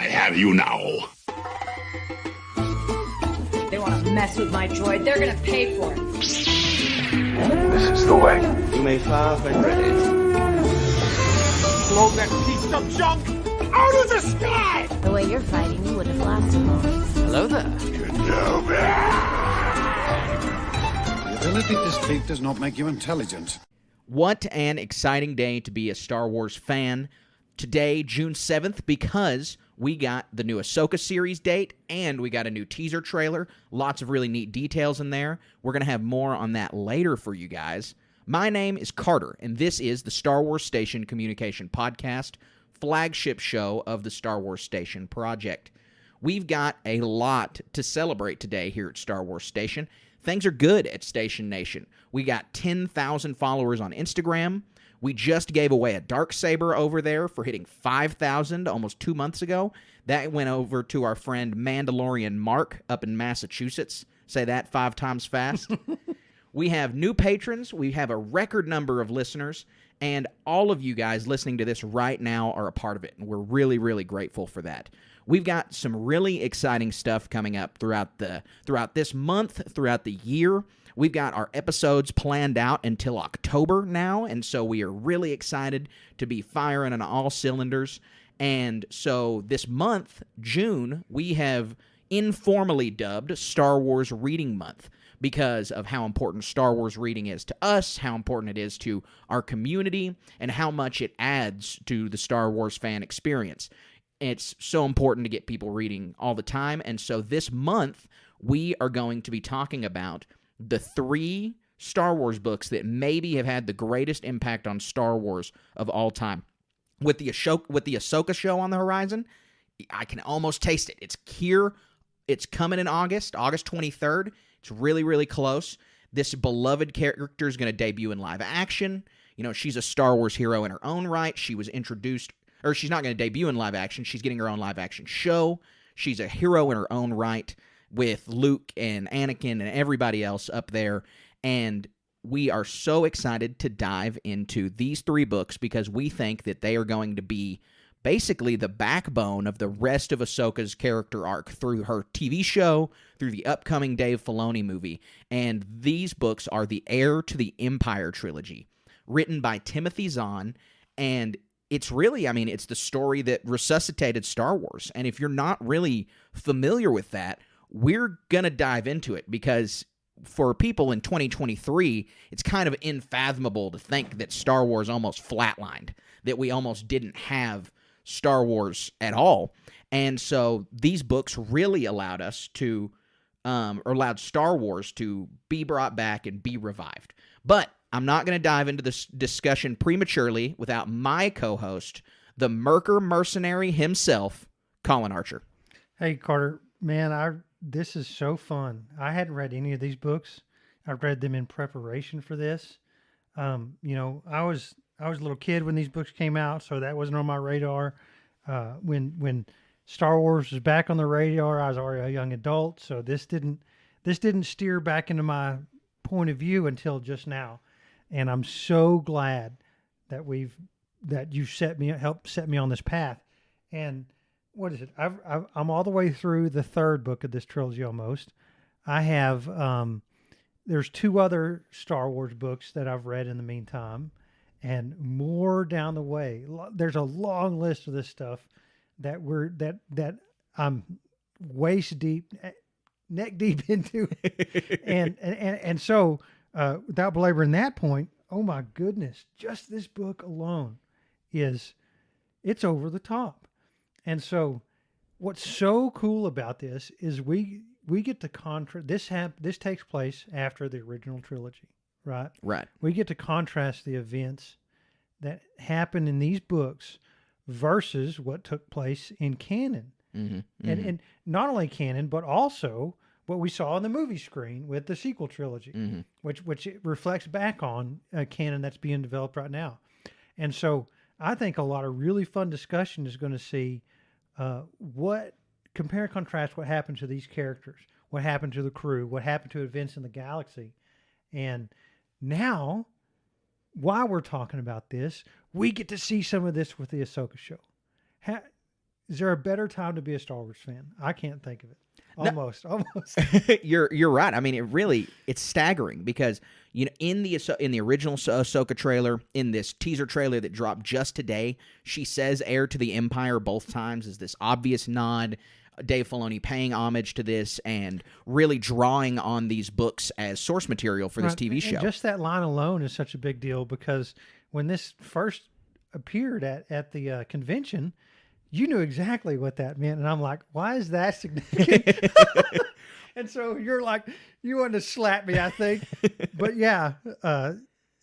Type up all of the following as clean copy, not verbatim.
I have you now. They want to mess with my droid. They're going to pay for it. This is the way. You may fire when ready. Blow that piece of junk out of the sky! The way you're fighting, you wouldn't have lasted long. Hello there. The ability to speak does not make you intelligent. What an exciting day to be a Star Wars fan. Today, June 7th, because we got the new Ahsoka series date, and we got a new teaser trailer. Lots of really neat details in there. We're going to have more on that later for you guys. My name is Carter, and this is the Star Wars Station Communication Podcast, flagship show of the Star Wars Station project. We've got a lot to celebrate today here at Star Wars Station. Things are good at Station Nation. We got 10,000 followers on Instagram. We just gave away a Darksaber over there for hitting 5,000 almost 2 months ago. That went over to our friend Mandalorian Mark up in Massachusetts. Say that 5 times fast. We have new patrons. We have a record number of listeners. And all of you guys listening to this right now are a part of it. And we're really, really grateful for that. We've got some really exciting stuff coming up throughout this month, throughout the year. We've got our episodes planned out until October now, and so we are really excited to be firing on all cylinders. And so this month, June, we have informally dubbed Star Wars Reading Month because of how important Star Wars reading is to us, how important it is to our community, and how much it adds to the Star Wars fan experience. It's so important to get people reading all the time, and so this month, we are going to be talking about the 3 Star Wars books that maybe have had the greatest impact on Star Wars of all time. With the Ahsoka show on the horizon, I can almost taste it. It's here. It's coming in August 23rd. It's really, really close. This beloved character is going to debut in live action. You know, she's a Star Wars hero in her own right. She was introduced, or she's not going to debut in live action. She's getting her own live action show. She's a hero in her own right, with Luke and Anakin and everybody else up there. And we are so excited to dive into these 3 books because we think that they are going to be basically the backbone of the rest of Ahsoka's character arc through her TV show, through the upcoming Dave Filoni movie. And these books are the Heir to the Empire trilogy, written by Timothy Zahn. And it's really, it's the story that resuscitated Star Wars. And if you're not really familiar with that, we're going to dive into it because for people in 2023, it's kind of unfathomable to think that Star Wars almost flatlined, that we almost didn't have Star Wars at all. And so these books really allowed us to, allowed Star Wars to be brought back and be revived. But I'm not going to dive into this discussion prematurely without my co-host, the Merker mercenary himself, Colin Archer. Hey, Carter, man, this is so fun. I hadn't read any of these books. I've read them in preparation for this. I was a little kid when these books came out, so that wasn't on my radar. When Star Wars was back on the radar, I was already a young adult, so this didn't steer back into my point of view until just now. And I'm so glad that you helped set me on this path. And what is it? I'm all the way through the 3rd book of this trilogy almost. I have, there's 2 other Star Wars books that I've read in the meantime, and more down the way. There's a long list of this stuff that I'm waist deep, neck deep into. and so, without belaboring that point, oh my goodness, just this book alone it's over the top. And so what's so cool about this is we get to contrast. This takes place after the original trilogy, right? Right. We get to contrast the events that happen in these books versus what took place in canon. Mm-hmm, mm-hmm. And not only canon, but also what we saw on the movie screen with the sequel trilogy, mm-hmm. which it reflects back on a canon that's being developed right now. And so I think a lot of really fun discussion is going to see compare and contrast what happened to these characters, what happened to the crew, what happened to events in the galaxy. And now, while we're talking about this, we get to see some of this with the Ahsoka show. Is there a better time to be a Star Wars fan? I can't think of it. Almost. You're right. I mean, it's staggering because in the original Ahsoka trailer, in this teaser trailer that dropped just today, she says "Heir to the Empire" both times as this obvious nod. Dave Filoni paying homage to this and really drawing on these books as source material for this TV show. And just that line alone is such a big deal because when this first appeared at the convention, you knew exactly what that meant. And I'm like, why is that significant? And so you're like, you wanted to slap me, I think. But yeah,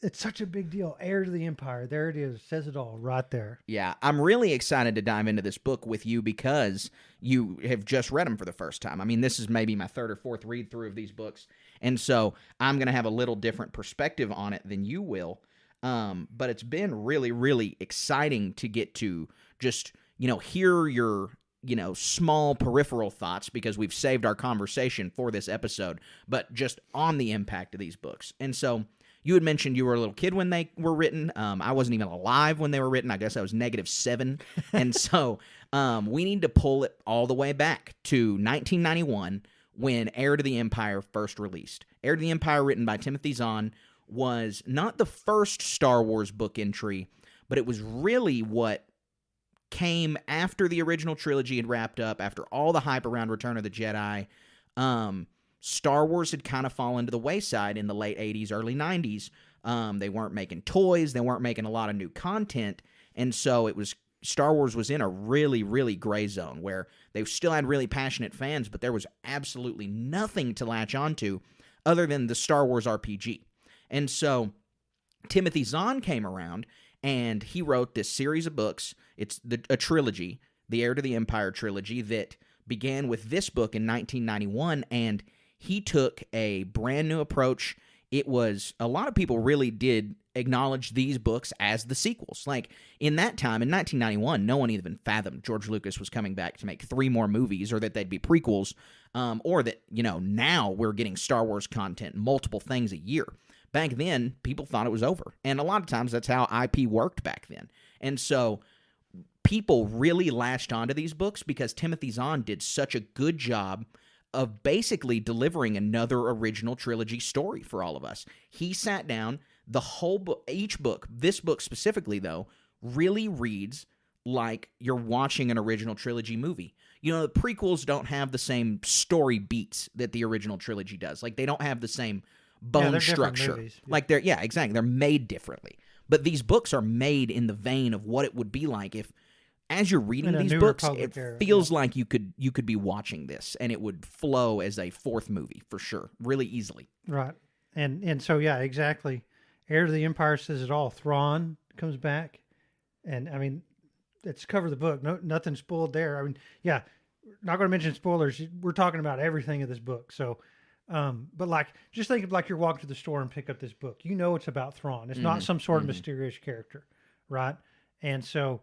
it's such a big deal. Heir to the Empire. There it is. Says it all right there. Yeah, I'm really excited to dive into this book with you because you have just read them for the first time. I mean, this is maybe my third or fourth read through of these books. And so I'm going to have a little different perspective on it than you will. But it's been really, really exciting to get to just, hear your, small peripheral thoughts because we've saved our conversation for this episode, but just on the impact of these books. And so you had mentioned you were a little kid when they were written. I wasn't even alive when they were written. I guess I was -7. And so we need to pull it all the way back to 1991 when Heir to the Empire first released. Heir to the Empire, written by Timothy Zahn, was not the first Star Wars book entry, but it was really what came after the original trilogy had wrapped up, after all the hype around Return of the Jedi. Star Wars had kind of fallen to the wayside in the late 80s, early 90s. They weren't making toys. They weren't making a lot of new content. And so Star Wars was in a really, really gray zone where they still had really passionate fans, but there was absolutely nothing to latch onto other than the Star Wars RPG. And so Timothy Zahn came around and he wrote this series of books. It's a trilogy, the Heir to the Empire trilogy, that began with this book in 1991, and he took a brand new approach. It was, a lot of people really did acknowledge these books as the sequels. Like, in that time, in 1991, no one even fathomed George Lucas was coming back to make 3 more movies, or that they'd be prequels, or that, now we're getting Star Wars content, multiple things a year. Back then, people thought it was over. And a lot of times, that's how IP worked back then. And so people really latched onto these books because Timothy Zahn did such a good job of basically delivering another original trilogy story for all of us. He sat down, the whole book, each book, this book specifically, though, really reads like you're watching an original trilogy movie. The prequels don't have the same story beats that the original trilogy does. Like, they don't have the same bone structure. Movies. Like, exactly. They're made differently. But these books are made in the vein of what it would be like if, as you're reading these books, it feels like you could be watching this, and it would flow as a fourth movie for sure, really easily. Right, and so yeah, exactly. Heir to the Empire says it all. Thrawn comes back, and I mean, it's cover the book. No, nothing spoiled there. I mean, yeah, not going to mention spoilers. We're talking about everything in this book. So, but just think of you're walking to the store and pick up this book. It's about Thrawn. It's not some sort of mysterious character, right? And so,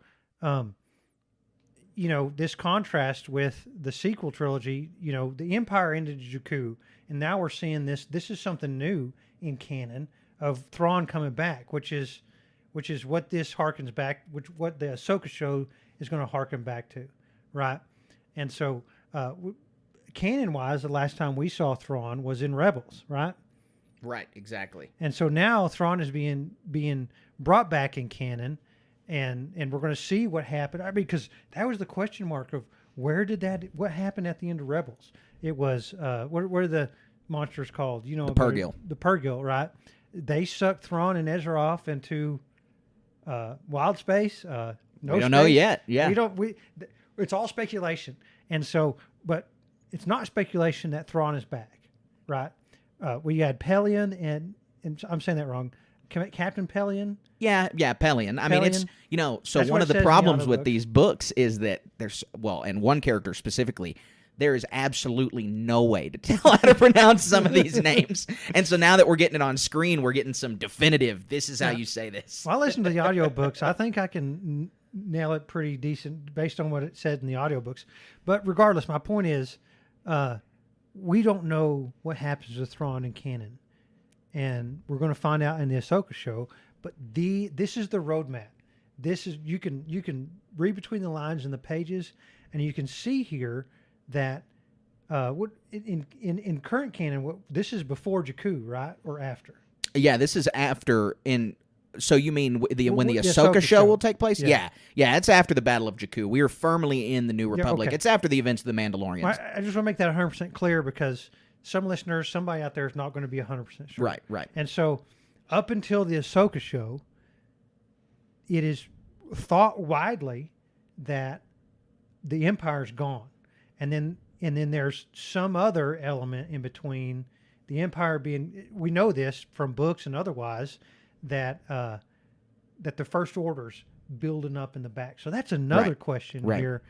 this contrast with the sequel trilogy, the Empire ended Jakku, and now we're seeing this. This is something new in canon of Thrawn coming back, which is what this harkens back, what the Ahsoka show is going to harken back to, right? And so, canon-wise, the last time we saw Thrawn was in Rebels, right? Right, exactly. And so now Thrawn is being brought back in canon. And we're going to see what happened. I mean, because that was the question mark of what happened at the end of Rebels. It was, what are the monsters called? The Purrgil. The Purrgil, right? They sucked Thrawn and Ezra off into wild space. We don't know yet. Yeah. It's all speculation. And so, but it's not speculation that Thrawn is back, right? We had Pelion and I'm saying that wrong. Captain Pelion? Yeah, Pelion. I mean, it's, so one of the problems with these books is that and one character specifically, there is absolutely no way to tell how to pronounce some of these names. And so now that we're getting it on screen, we're getting some definitive, this is how you say this. Well, I listened to the audiobooks. I think I can nail it pretty decent based on what it said in the audiobooks. But regardless, my point is, we don't know what happens with Thrawn in canon. And we're going to find out in the Ahsoka show. But this is the roadmap. This is you can read between the lines in the pages, And you can see here that what in current canon, this is before Jakku, right, or after? Yeah, this is after. So you mean when the the Ahsoka show will take place? Yeah. Yeah, it's after the Battle of Jakku. We are firmly in the New Republic. okay. It's after the events of the Mandalorians. I just want to make that 100% clear because some listeners, somebody out there is not going to be 100% sure. Right. And so up until the Ahsoka show, it is thought widely that the Empire's gone. And then there's some other element in between the Empire being, we know this from books and otherwise, that the First Order's building up in the back. So that's another question here.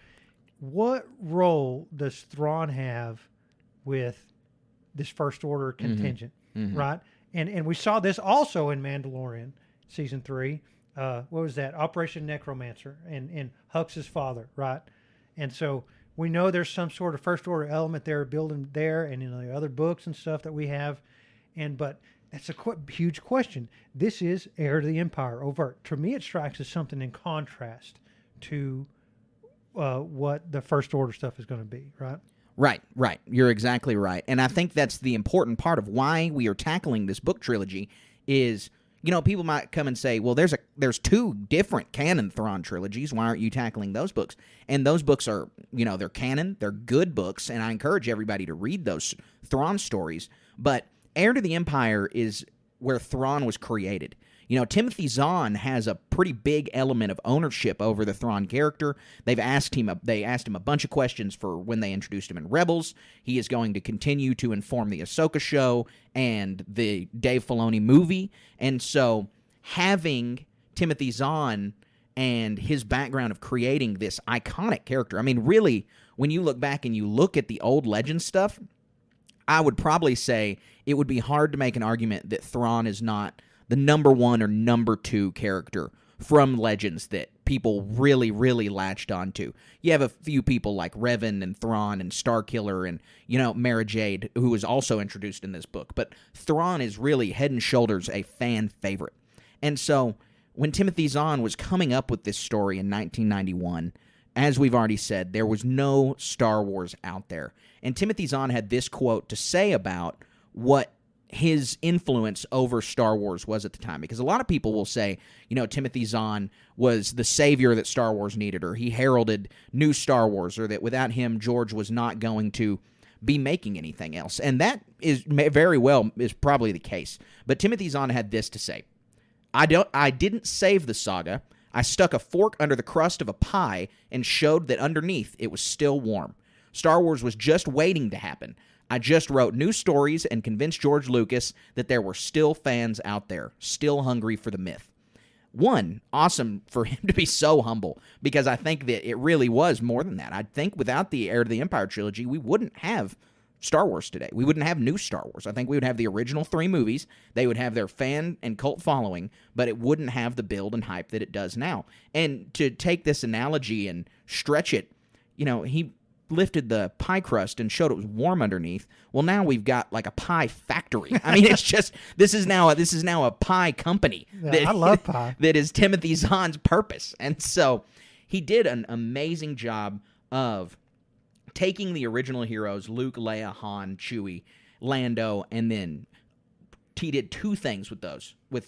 What role does Thrawn have with this First Order contingent, right? And we saw this also in Mandalorian season 3. What was that? Operation Necromancer and Hux's father, right? And so we know there's some sort of First Order element there building there, and in the other books and stuff that we have. But that's a huge question. This is Heir to the Empire, overt. To me, it strikes as something in contrast to what the First Order stuff is going to be, right? Right. You're exactly right. And I think that's the important part of why we are tackling this book trilogy is, people might come and say, well, there's 2 different canon Thrawn trilogies. Why aren't you tackling those books? And those books are, they're canon. They're good books, and I encourage everybody to read those Thrawn stories. But Heir to the Empire is where Thrawn was created. Timothy Zahn has a pretty big element of ownership over the Thrawn character. They asked him a bunch of questions for when they introduced him in Rebels. He is going to continue to inform the Ahsoka show and the Dave Filoni movie. And so having Timothy Zahn and his background of creating this iconic character, I mean, really, when you look back and you look at the old Legends stuff, I would probably say it would be hard to make an argument that Thrawn is not the number 1 or number 2 character from Legends that people really, really latched onto. You have a few people like Revan and Thrawn and Starkiller and, Mara Jade, who was also introduced in this book. But Thrawn is really head and shoulders a fan favorite. And so when Timothy Zahn was coming up with this story in 1991, as we've already said, there was no Star Wars out there. And Timothy Zahn had this quote to say about what his influence over Star Wars was at the time, because a lot of people will say, Timothy Zahn was the savior that Star Wars needed, or he heralded new Star Wars, or that without him, George was not going to be making anything else. And that is very well is probably the case. But Timothy Zahn had this to say: I didn't save the saga. I stuck a fork under the crust of a pie and showed that underneath it was still warm. Star Wars was just waiting to happen. I just wrote new stories and convinced George Lucas that there were still fans out there, still hungry for the myth. One, awesome for him to be so humble, because I think that it really was more than that. I think without the Heir to the Empire trilogy, we wouldn't have Star Wars today. We wouldn't have new Star Wars. I think we would have the original 3 movies. They would have their fan and cult following, but it wouldn't have the build and hype that it does now. And to take this analogy and stretch it, he lifted the pie crust and showed it was warm underneath. Well, now we've got like a pie factory. I mean, it's just this is now a pie company. I love pie. That is Timothy Zahn's purpose. And so he did an amazing job of taking the original heroes, Luke, Leia, Han, Chewie, Lando, and then he did 2 things with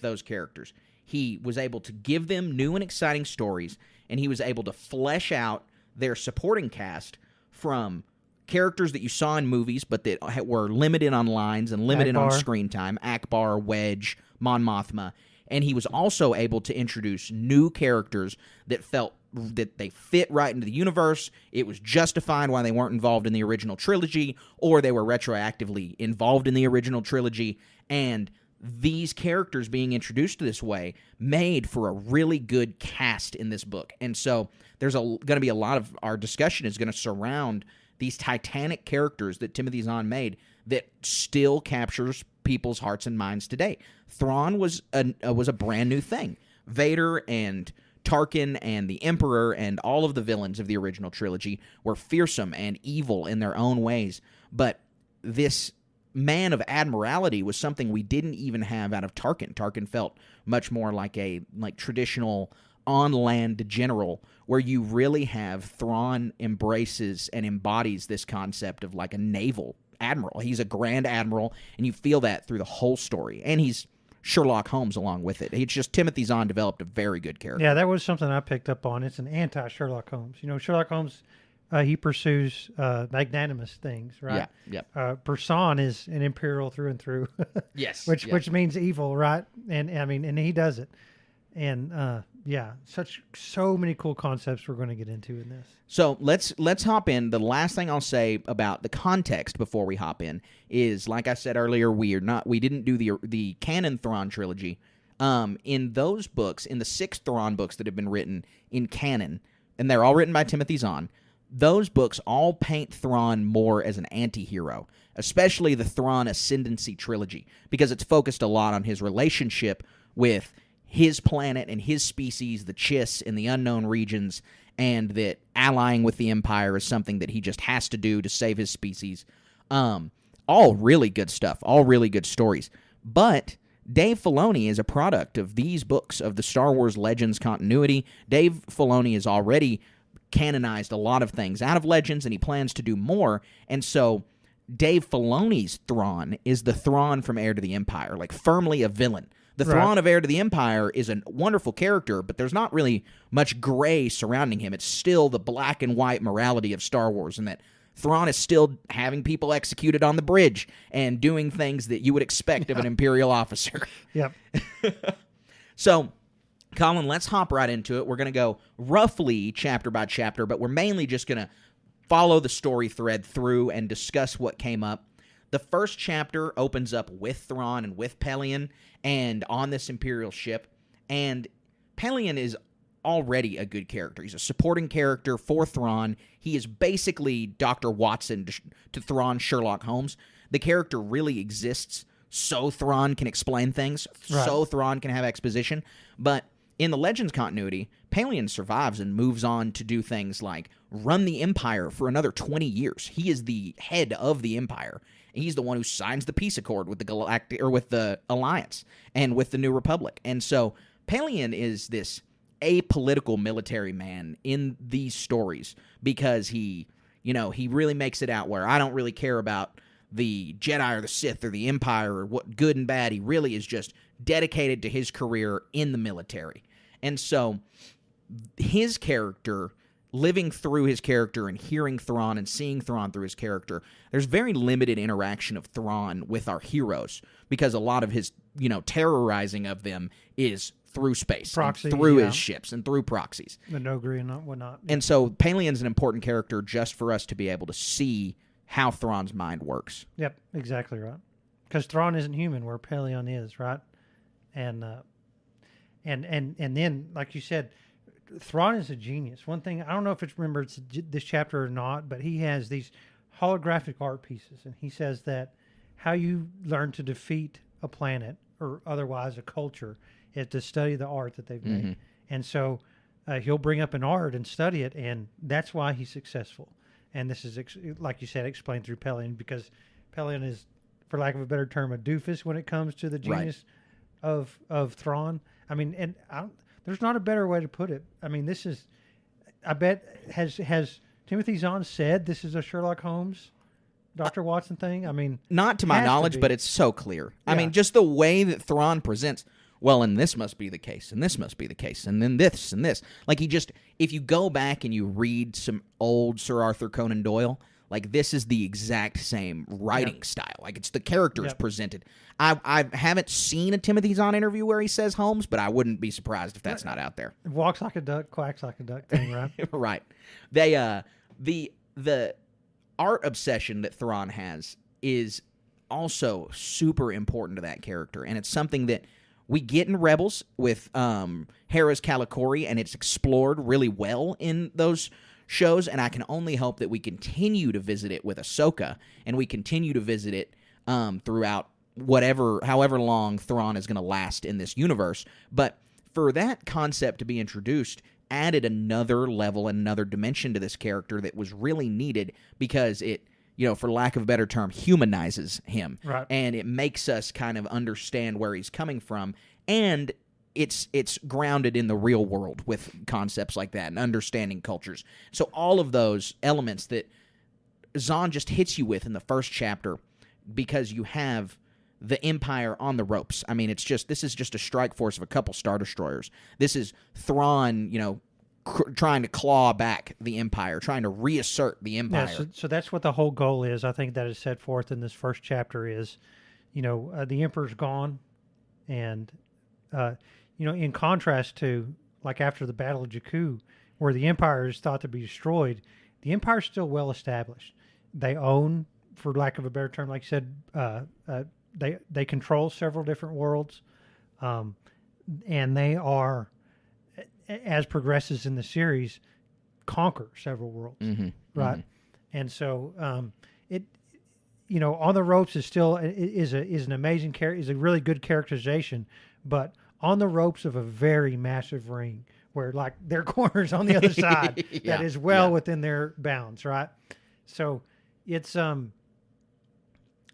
those characters. He was able to give them new and exciting stories, and he was able to flesh out their supporting cast from characters that you saw in movies but that were limited on lines and limited on screen time, Akbar, Wedge, Mon Mothma, and he was also able to introduce new characters that felt that they fit right into the universe. It was justified why they weren't involved in the original trilogy, or they were retroactively involved in the original trilogy, and these characters being introduced this way made for a really good cast in this book. And so there's going to be a lot of our discussion is going to surround these titanic characters that Timothy Zahn made that still captures people's hearts and minds today. Thrawn was a brand new thing. Vader and Tarkin and the Emperor and all of the villains of the original trilogy were fearsome and evil in their own ways. But this man of admiralty was something we didn't even have out of Tarkin. Tarkin felt much more like a traditional on-land general where you really have Thrawn embraces and embodies this concept of like a naval admiral. He's a grand admiral, and you feel that through the whole story. And he's Sherlock Holmes along with it. It's just Timothy Zahn developed a very good character. Yeah, that was something I picked up on. It's an anti-Sherlock Holmes. Sherlock Holmes, he pursues magnanimous things, right? Yeah. Person is an imperial through and through. Yes. Which means evil, right? And he does it. And so many cool concepts we're going to get into in this. So let's hop in. The last thing I'll say about the context before we hop in is, like I said earlier, we didn't do the canon Thrawn trilogy. In those books, in the 6 Thrawn books that have been written in canon, and they're all written by Timothy Zahn, those books all paint Thrawn more as an anti-hero, especially the Thrawn Ascendancy trilogy, because it's focused a lot on his relationship with his planet and his species, the Chiss, in the unknown regions, and that allying with the Empire is something that he just has to do to save his species. All really good stuff, all really good stories. But Dave Filoni is a product of these books, of the Star Wars Legends continuity. Dave Filoni has already canonized a lot of things out of Legends, and he plans to do more. And so Dave Filoni's Thrawn is the Thrawn from Heir to the Empire, like firmly a villain. The Thrawn of Heir to the Empire is a wonderful character, but there's not really much gray surrounding him. It's still the black and white morality of Star Wars, and that Thrawn is still having people executed on the bridge and doing things that you would expect of an Imperial officer. Yep. So, Colin, let's hop right into it. We're going to go roughly chapter by chapter, but we're mainly just going to follow the story thread through and discuss what came up. The first chapter opens up with Thrawn and with Pelion and on this Imperial ship. And Pelion is already a good character. He's a supporting character for Thrawn. He is basically Dr. Watson to Thrawn Sherlock Holmes. The character really exists so Thrawn can explain things, so Thrawn can have exposition. But in the Legends continuity, Pelion survives and moves on to do things like run the Empire for another 20 years. He is the head of the Empire. He's the one who signs the peace accord with the Alliance and with the New Republic. And so Pelion is this apolitical military man in these stories because he really makes it out where I don't really care about the Jedi or the Sith or the Empire or what good and bad. He really is just dedicated to his career in the military. And so his character, living through his character and hearing Thrawn and seeing Thrawn through his character, there's very limited interaction of Thrawn with our heroes because a lot of his, terrorizing of them is through space, proxies, through his ships, and through proxies. The Nogri and whatnot. And so Palion's an important character just for us to be able to see how Thrawn's mind works. Yep, exactly right. Because Thrawn isn't human, where Pelion is, right? And then, like you said, Thrawn is a genius. One thing, I don't know if it's this chapter or not, but he has these holographic art pieces, and he says that how you learn to defeat a planet or otherwise a culture is to study the art that they've made. And so he'll bring up an art and study it, and that's why he's successful. And this is, like you said, explained through Pelion, because Pelion is, for lack of a better term, a doofus when it comes to the genius of Thrawn. I mean, and there's not a better way to put it. I mean, this is, I bet, has Timothy Zahn said this is a Sherlock Holmes, Dr. Watson thing? I mean, not to my knowledge, but it's so clear. Yeah. I mean, just the way that Thrawn presents, well, and this must be the case, and this must be the case, and then this and this. Like, if you go back and you read some old Sir Arthur Conan Doyle, like, this is the exact same writing style. Like, it's the characters presented. I haven't seen a Timothy Zahn interview where he says Holmes, but I wouldn't be surprised if that's not out there. Walks like a duck, quacks like a duck thing, right? Right. They the art obsession that Thrawn has is also super important to that character, and it's something that we get in Rebels with Hera's Kalikori, and it's explored really well in those shows, and I can only hope that we continue to visit it with Ahsoka, and we continue to visit it throughout however long Thrawn is going to last in this universe. But for that concept to be introduced added another level and another dimension to this character that was really needed, because it, for lack of a better term, humanizes him. Right. And it makes us kind of understand where he's coming from. And it's grounded in the real world with concepts like that and understanding cultures. So all of those elements that Zahn just hits you with in the first chapter, because you have the Empire on the ropes. I mean, this is just a strike force of a couple Star Destroyers. This is Thrawn, trying to claw back the Empire, trying to reassert the Empire. Yeah, so that's what the whole goal is. I think that is set forth in this first chapter is, the Emperor's gone, and in contrast to like after the Battle of Jakku, where the Empire is thought to be destroyed, the Empire's still well established. They own, for lack of a better term, like you said, they control several different worlds, and they are, as progresses in the series, conquer several worlds, right? Mm-hmm. And so it, on the ropes is still is an amazing is a really good characterization, but on the ropes of a very massive ring where like their corners on the other side that is well within their bounds, right? So it's and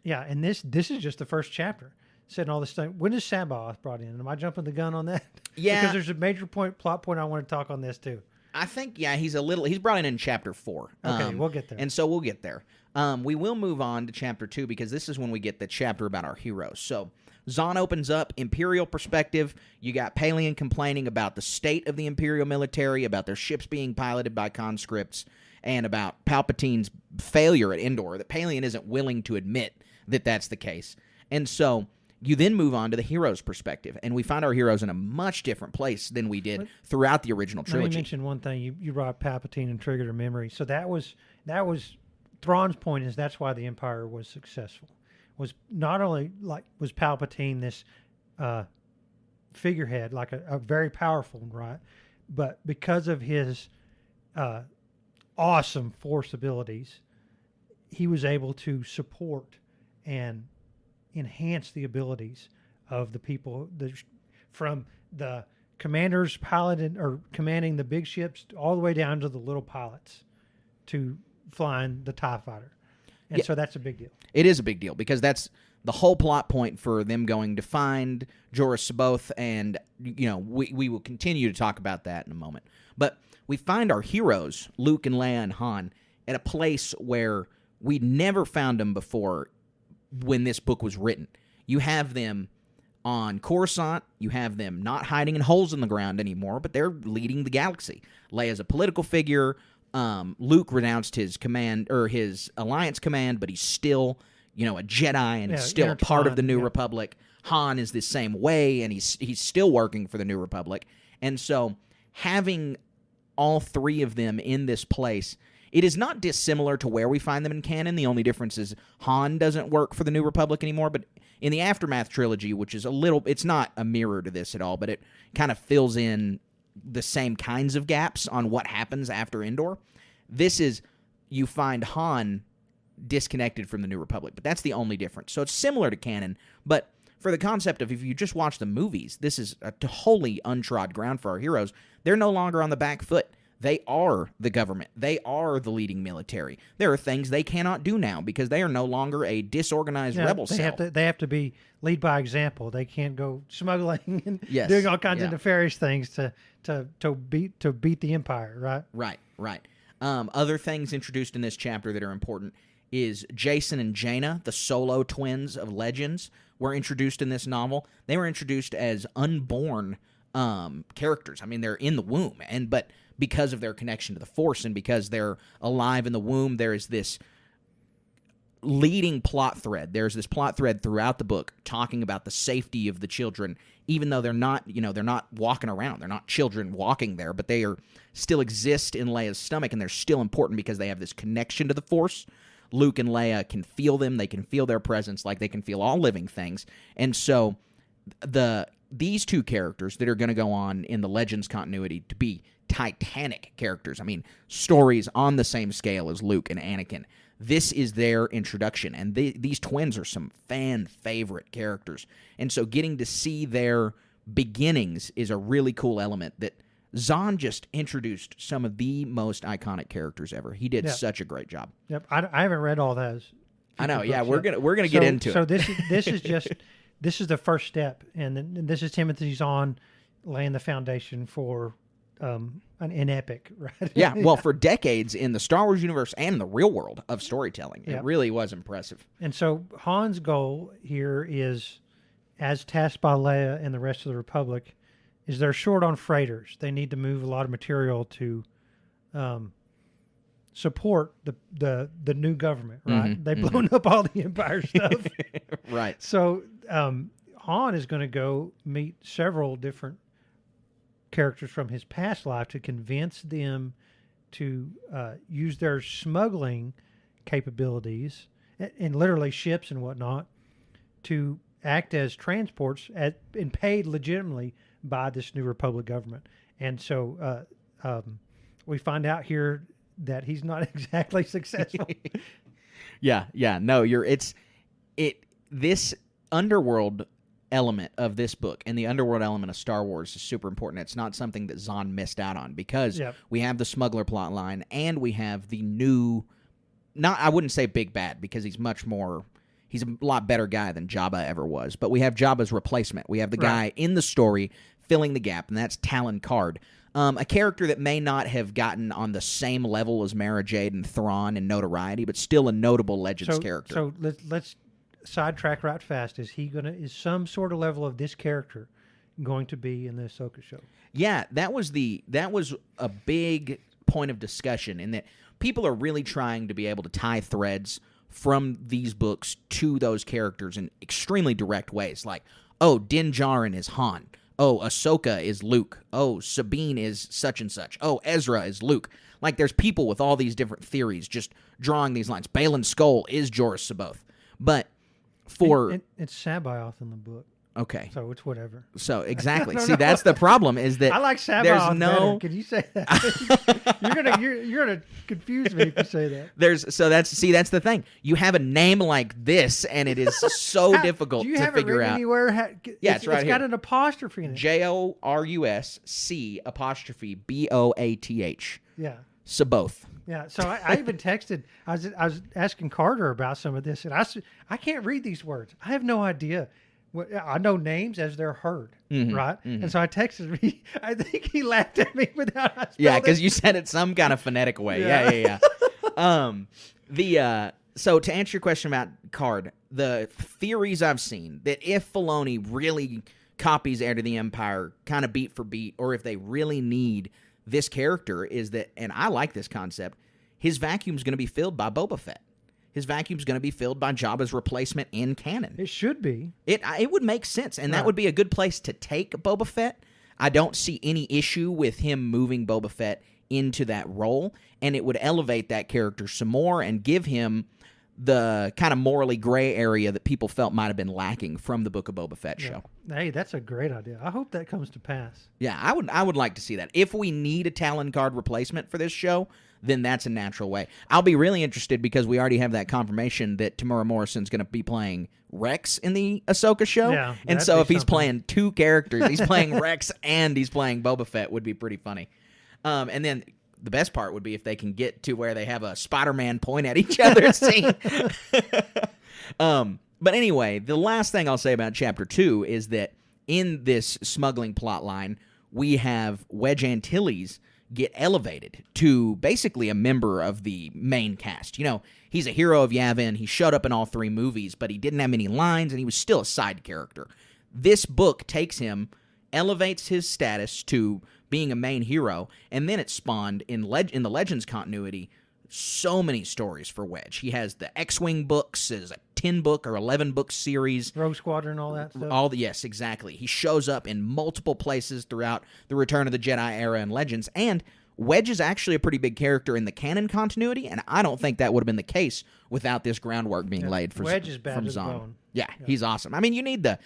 this is just the first chapter. Setting all this stuff. When is Sabaoth brought in? Am I jumping the gun on that? Yeah, because there's a major plot point I want to talk on this too. I think he's brought in chapter 4. Okay, we'll get there. And so we'll get there. We will move on to chapter 2 because this is when we get the chapter about our heroes. So Zahn opens up Imperial perspective. You got Pelion complaining about the state of the Imperial military, about their ships being piloted by conscripts, and about Palpatine's failure at Endor, that Pelion isn't willing to admit that that's the case. And so you then move on to the heroes' perspective, and we find our heroes in a much different place than we did throughout the original trilogy. Let me mention one thing. You brought up Palpatine and triggered a memory. So that was Thrawn's point is that's why the Empire was successful. Was not only was Palpatine this figurehead, like a very powerful one, right? But because of his awesome Force abilities, he was able to support and enhance the abilities of the people from the commanders piloting or commanding the big ships all the way down to the little pilots to flying the TIE fighter. And so that's a big deal. It is a big deal because that's the whole plot point for them going to find Jorah Saboth, and we will continue to talk about that in a moment. But we find our heroes, Luke and Leia and Han, at a place where we never found them before when this book was written. You have them on Coruscant. You have them not hiding in holes in the ground anymore, but they're leading the galaxy. Leia's a political figure. Luke renounced his command or his Alliance command, but he's still, a Jedi and still part of the New Republic. Han is the same way, and he's still working for the New Republic. And so having all three of them in this place, it is not dissimilar to where we find them in canon. The only difference is Han doesn't work for the New Republic anymore, but in the Aftermath trilogy, which is it's not a mirror to this at all, but it kind of fills in the same kinds of gaps on what happens after Endor. This is, you find Han disconnected from the New Republic, but that's the only difference. So it's similar to canon, but for the concept of if you just watch the movies, this is a wholly untrod ground for our heroes. They're no longer on the back foot. They are the government. They are the leading military. There are things they cannot do now because they are no longer a disorganized rebel cell. They have to lead by example. They can't go smuggling and doing all kinds of nefarious things to beat the Empire, right? Right. Other things introduced in this chapter that are important is Jason and Jaina, the Solo twins of Legends, were introduced in this novel. They were introduced as unborn characters. I mean, they're in the womb, but because of their connection to the Force and because they're alive in the womb, there is this leading plot thread. There's this plot thread throughout the book talking about the safety of the children, even though they're not walking around. They're not children walking there, but they still exist in Leia's stomach, and they're still important because they have this connection to the Force. Luke and Leia can feel them. They can feel their presence like they can feel all living things. And so these two characters that are going to go on in the Legends continuity to be titanic characters. I mean, stories on the same scale as Luke and Anakin. This is their introduction, and these twins are some fan favorite characters. And so getting to see their beginnings is a really cool element that Zahn just introduced some of the most iconic characters ever. He did such a great job. Yep, I haven't read all those. I know. Yeah, we're gonna get into it. So this is just this is the first step, and this is Timothy Zahn laying the foundation for an epic, right? Yeah, well, for decades in the Star Wars universe and the real world of storytelling, Yeah. it really was impressive. And so Han's goal here is, as tasked by Leia and the rest of the Republic, is they're short on freighters. They need to move a lot of material to support the new government, right? They've blown up all the Empire stuff. Right. So Han is going to go meet several different characters from his past life to convince them to use their smuggling capabilities and literally ships and whatnot to act as transports and paid legitimately by this new Republic government. And so we find out here that he's not exactly successful. No, this underworld element of this book and the underworld element of Star Wars is super important. It's not something that Zahn missed out on because we have the smuggler plot line and we have the new, I wouldn't say big bad because he's a lot better guy than Jabba ever was, but we have Jabba's replacement. We have the guy in the story filling the gap, and that's Talon Card. A character that may not have gotten on the same level as Mara Jade and Thrawn in notoriety, but still a notable Legends character. So let's sidetrack right fast. Is some sort of level of this character going to be in the Ahsoka show? Yeah, that was a big point of discussion in that people are really trying to be able to tie threads from these books to those characters in extremely direct ways. Like, oh, Din Djarin is Han. Oh, Ahsoka is Luke. Oh, Sabine is such and such. Oh, Ezra is Luke. Like, there's people with all these different theories just drawing these lines. Balin Skoll is Jorah Saboth. But it's Sabaoth in the book. Okay. So it's whatever. So exactly. See, that's the problem is that I like Sabaoth there's no better. Can you say that? you're gonna confuse me if you say that. That's the thing. You have a name like this, and it is so difficult Do you to have figure it written out. Anywhere? It's right It's got an apostrophe in it. JORUSC apostrophe BOATH. Yeah. Saboth. Yeah, so I even texted. I was asking Carter about some of this, and I can't read these words. I have no idea. I know names as they're heard, right? And so I texted him. I think he laughed at me without. Yeah, because you said it some kind of phonetic way. Yeah. So to answer your question about Card, the theories I've seen that if Filoni really copies Heir to the Empire, kind of beat for beat, or if they really need this character is that, and I like this concept, his vacuum's going to be filled by Boba Fett. His vacuum's going to be filled by Jabba's replacement in canon. It should be. It would make sense, and that would be a good place to take Boba Fett. I don't see any issue with him moving Boba Fett into that role, and it would elevate that character some more and give him the kind of morally gray area that people felt might have been lacking from the Book of Boba Fett show. Hey, that's a great idea. I hope that comes to pass. Yeah, I would like to see that. If we need a Talon Card replacement for this show, then that's a natural way. I'll be really interested because we already have that confirmation that Tamura Morrison's going to be playing Rex in the Ahsoka show. Yeah, and so if he's playing two characters, he's playing Rex and he's playing Boba Fett, would be pretty funny. And then the best part would be if they can get to where they have a Spider-Man point at each other scene. But anyway, the last thing I'll say about Chapter 2 is that in this smuggling plot line, we have Wedge Antilles get elevated to basically a member of the main cast. You know, he's a hero of Yavin. He showed up in all three movies, but he didn't have many lines, and he was still a side character. This book takes him, elevates his status to being a main hero, and then it spawned in the Legends continuity so many stories for Wedge. He has the X-Wing books, is a 10-book or 11-book series. Rogue Squadron, all that stuff. Yes, exactly. He shows up in multiple places throughout the Return of the Jedi era and Legends, and Wedge is actually a pretty big character in the canon continuity, and I don't think that would have been the case without this groundwork being laid for Wedge is bad from to the Zahn. bone. Yeah, he's awesome. I mean, you need the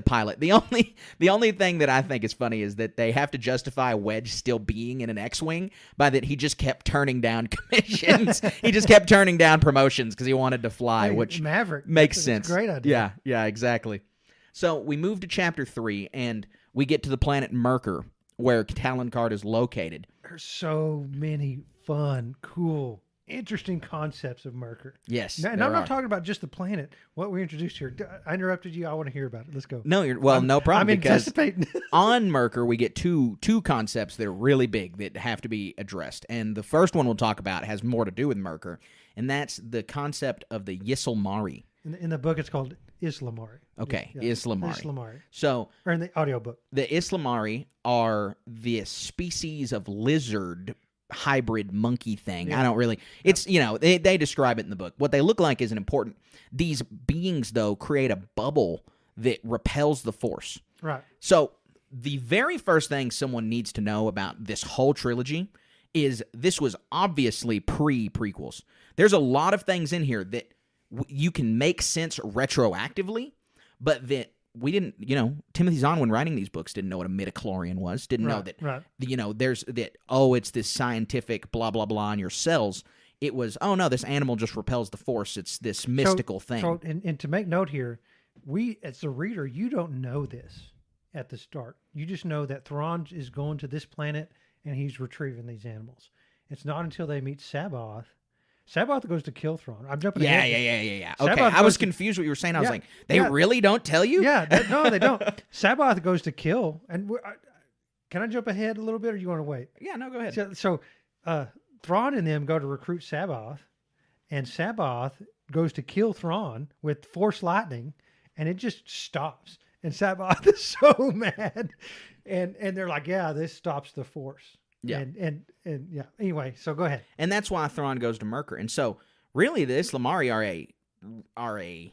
pilot. The only thing that I think is funny is that they have to justify Wedge still being in an X-Wing by that he just kept turning down commissions. He just kept turning down promotions because he wanted to fly, which Maverick makes sense. Great idea. Yeah, exactly. So we move to Chapter 3, and we get to the planet Merkur, where Talon Card is located. There's so many fun, cool interesting concepts of Merkur. Yes, And there I'm not are. talking about just the planet. What we introduced here. I interrupted you. I want to hear about it. Let's go. No, no problem. I'm because anticipating. on Merkur, we get two concepts that are really big that have to be addressed. And the first one we'll talk about has more to do with Merkur, and that's the concept of the Yisselmari. In the book, it's called Islamari. Okay, Yeah. Islamari. Islamari. So Or in the audiobook. the Islamari are this species of lizard hybrid monkey thing. I don't really, it's, they describe it in the book. What they look like isn't important. These beings, though, create a bubble that repels the Force. Right. So the very first thing someone needs to know about this whole trilogy is this was obviously pre-prequels. There's a lot of things in here that you can make sense retroactively, but that we didn't, Timothy Zahn, when writing these books, didn't know what a midichlorian was, didn't know that, there's that, it's this scientific blah, blah, blah in your cells. It was, oh, no, this animal just repels the Force. It's this mystical thing. So, and to make note here, we, as the reader, you don't know this at the start. You just know that Thrawn is going to this planet and he's retrieving these animals. It's not until they meet Sabaoth. Sabaoth goes to kill Thrawn. I'm jumping ahead. Yeah. Okay, Sabaoth I was goes to- confused what you were saying. I was Yeah, like, they yeah. really don't tell you? No, they don't. Sabaoth goes to kill. And can I jump ahead a little bit, or you want to wait? Yeah, no, go ahead. So Thrawn and them go to recruit Sabaoth, and Sabaoth goes to kill Thrawn with Force lightning, and it just stops. And Sabaoth is so mad, and they're like, "Yeah, this stops the Force." Yeah. And yeah. Anyway, so go ahead. And that's why Thrawn goes to Merkur. And so, really, the Islamari are a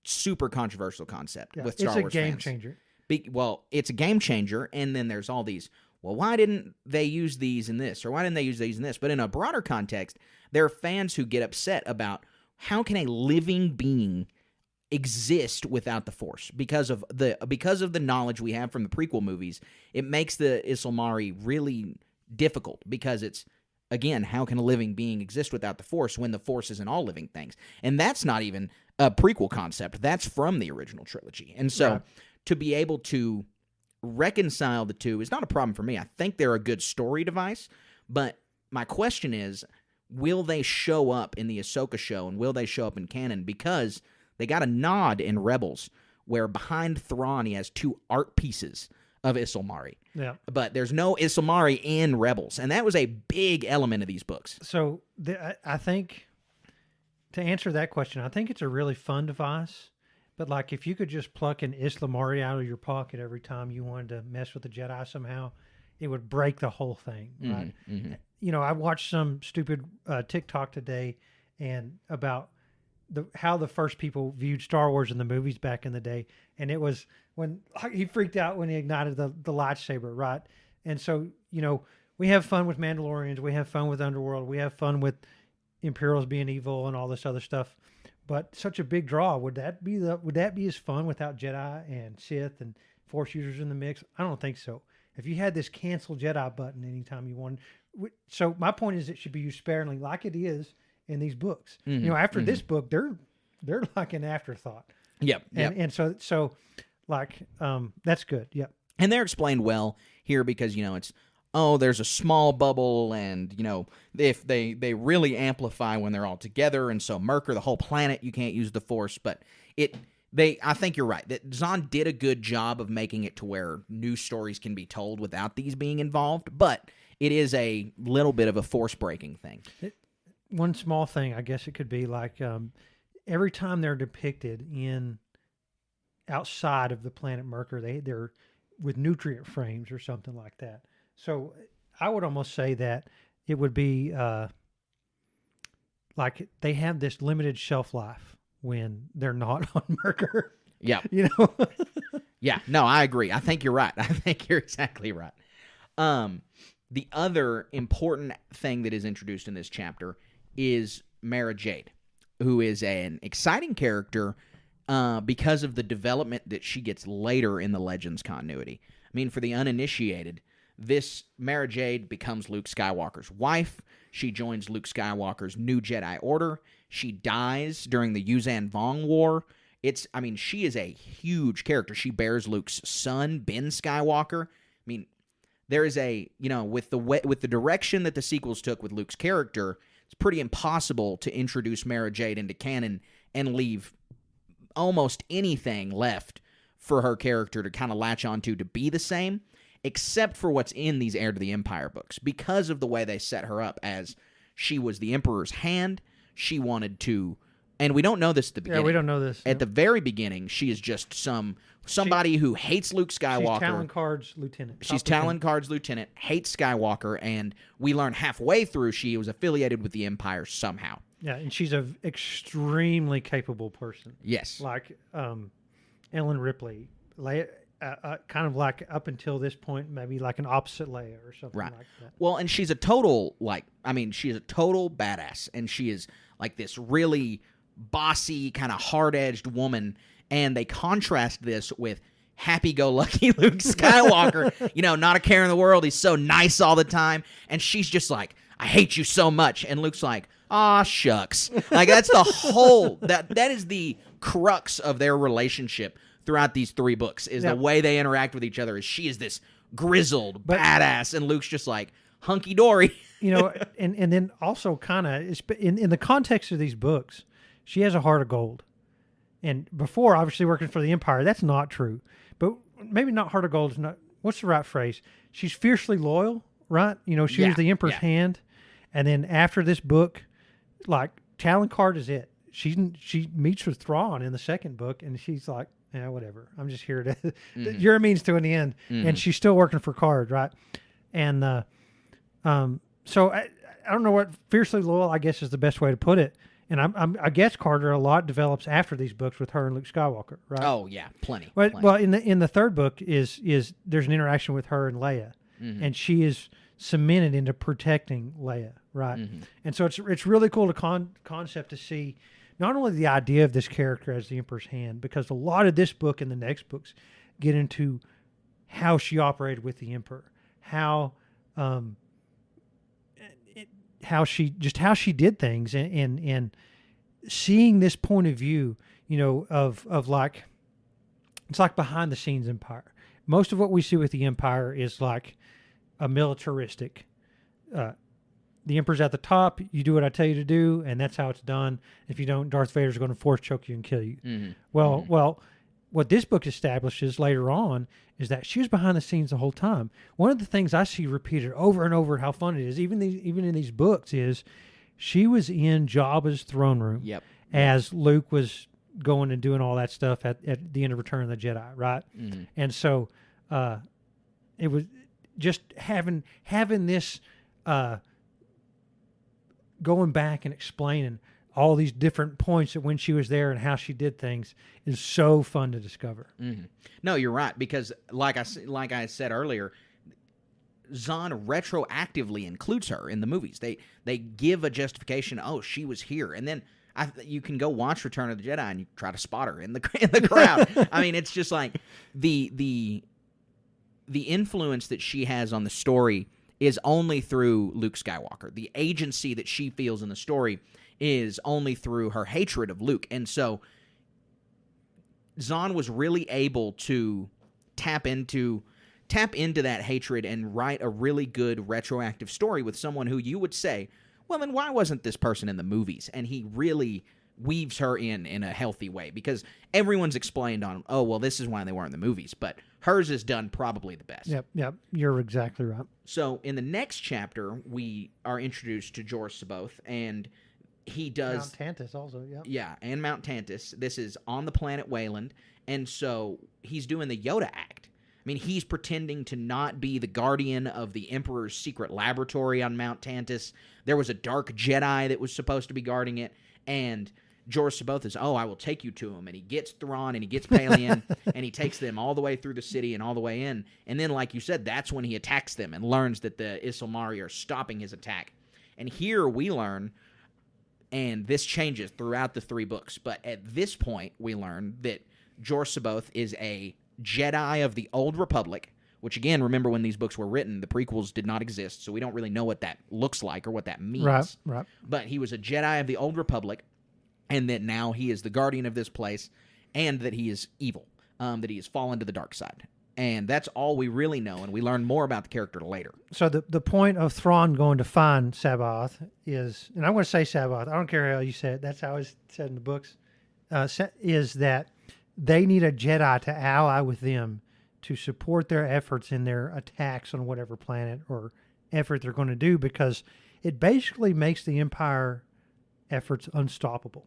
super controversial concept Yeah, with Star Wars it's a game fans. changer. Well, it's a game changer, and then there's all these, well, why didn't they use these in this, or why didn't they use these in this? But in a broader context, there are fans who get upset about how can a living being exist without the Force because of the knowledge we have from the prequel movies. It makes the Islamari really difficult because it's, again, how can a living being exist without the Force when the Force is in all living things? And that's not even a prequel concept. That's from the original trilogy. And so to be able to reconcile the two is not a problem for me. I think they're a good story device, but my question is, will they show up in the Ahsoka show, and will they show up in canon? Because they got a nod in Rebels where behind Thrawn he has two art pieces of Islamari. Yeah. But there's no Islamari in Rebels, and that was a big element of these books. So I think, to answer that question, I think it's a really fun device. But like, if you could just pluck an Islamari out of your pocket every time you wanted to mess with the Jedi somehow, it would break the whole thing, right? Mm-hmm. I watched some stupid TikTok today and about how the first people viewed Star Wars in the movies back in the day, and it was when he freaked out when he ignited the lightsaber, right? And so we have fun with Mandalorians, we have fun with Underworld, we have fun with Imperials being evil and all this other stuff. But such a big draw, would that be as fun without Jedi and Sith and Force users in the mix? I don't think so. If you had this cancel Jedi button anytime you wanted, so my point is it should be used sparingly, like it is in these books. Mm-hmm. After this book, they're like an afterthought. Yep. And so like that's good. Yep. And they're explained well here because it's, there's a small bubble, and if they really amplify when they're all together, and so Merkur, the whole planet, you can't use the Force, but I think you're right that Zahn did a good job of making it to where new stories can be told without these being involved, but it is a little bit of a Force breaking thing. One small thing, I guess it could be like every time they're depicted in outside of the planet Merkur, they're with nutrient frames or something like that. So I would almost say that it would be like they have this limited shelf life when they're not on Merkur. Yeah. Yeah, no, I agree. I think you're right. I think you're exactly right. The other important thing that is introduced in this chapter is Mara Jade, who is an exciting character because of the development that she gets later in the Legends continuity. I mean, for the uninitiated, this Mara Jade becomes Luke Skywalker's wife. She joins Luke Skywalker's new Jedi Order. She dies during the Yuzan Vong War. She is a huge character. She bears Luke's son, Ben Skywalker. I mean, there is with the direction that the sequels took with Luke's character, it's pretty impossible to introduce Mara Jade into canon and leave almost anything left for her character to kind of latch onto to be the same, except for what's in these Heir to the Empire books, because of the way they set her up as she was the Emperor's hand. She wanted to, and we don't know this at the beginning. Yeah, we don't know this. At the very beginning, she is just somebody who hates Luke Skywalker. She's Talon Card's lieutenant. She's Talon Card's lieutenant, hates Skywalker, and we learn halfway through she was affiliated with the Empire somehow. Yeah, and she's an extremely capable person. Yes. Like Ellen Ripley, Leia, kind of like up until this point, maybe like an opposite Leia or something like that. Well, and she's a total, she's a total badass, and she is like this really bossy, kind of hard-edged woman, and they contrast this with happy-go-lucky Luke Skywalker, not a care in the world. He's so nice all the time, and she's just like, I hate you so much, and Luke's like, aw, shucks. Like, that's the whole, that is the crux of their relationship throughout these 3 books, is the way they interact with each other. Is she is this grizzled badass, and Luke's just like, hunky-dory. And then also kind of, in the context of these books, she has a heart of gold. And before, obviously, working for the Empire, that's not true. But maybe not heart of gold is not, what's the right phrase? She's fiercely loyal, right? She was the Emperor's hand. And then after this book, like, Talon Card is it. She meets with Thrawn in the second book, and she's like, yeah, whatever. I'm just here to, you're a means to an end. And she's still working for Card, right? And so I don't know what fiercely loyal, I guess, is the best way to put it. And I guess Carter a lot develops after these books with her and Luke Skywalker, right? Oh yeah, plenty. Well, in the third book is there's an interaction with her and Leia, and she is cemented into protecting Leia, right? And so it's really cool to concept to see not only the idea of this character as the Emperor's hand, because a lot of this book and the next books get into how she operated with the Emperor, how she did things, and seeing this point of view, of like, it's like behind the scenes Empire. Most of what we see with the Empire is like a militaristic, the Emperor's at the top, you do what I tell you to do, and that's how it's done. If you don't, Darth Vader's going to force choke you and kill you. Well, what this book establishes later on is that she was behind the scenes the whole time. One of the things I see repeated over and over, how fun it is, even in these books, is she was in Jabba's throne room as Luke was going and doing all that stuff at the end of Return of the Jedi, right? And so it was just having this going back and explaining all these different points that when she was there and how she did things is so fun to discover. No, you're right, because like I said earlier, Zahn retroactively includes her in the movies. They give a justification. Oh, she was here, and then you can go watch Return of the Jedi and you try to spot her in the crowd. I mean, it's just like the influence that she has on the story is only through Luke Skywalker. The agency that she feels in the story is only through her hatred of Luke. And so Zahn was really able to tap into that hatred and write a really good retroactive story with someone who you would say, well, then why wasn't this person in the movies? And he really weaves her in a healthy way, because everyone's explained on, oh, well, this is why they weren't in the movies, but hers is done probably the best. Yep, you're exactly right. So in the next chapter, we are introduced to Jorah Saboth, and he does... Mount Tantus also, yep. Yeah, and Mount Tantus. This is on the planet Wayland, and so he's doing the Yoda act. I mean, he's pretending to not be the guardian of the Emperor's secret laboratory on Mount Tantus. There was a dark Jedi that was supposed to be guarding it, and Jorah Saboth is, I will take you to him. And he gets Thrawn and he gets Pelion and he takes them all the way through the city and all the way in. And then, like you said, that's when he attacks them and learns that the Isilmari are stopping his attack. And here we learn, and this changes throughout the 3 books, but at this point we learn that Jorah Saboth is a Jedi of the Old Republic, which, again, remember when these books were written, the prequels did not exist, so we don't really know what that looks like or what that means. Right. But he was a Jedi of the Old Republic, and that now he is the guardian of this place, and that he is evil, that he has fallen to the dark side. And that's all we really know, and we learn more about the character later. So the point of Thrawn going to find Sabaoth is, and I'm going to say Sabaoth, I don't care how you say it, that's how it's said in the books, is that they need a Jedi to ally with them to support their efforts in their attacks on whatever planet or effort they're going to do, because it basically makes the Empire efforts unstoppable.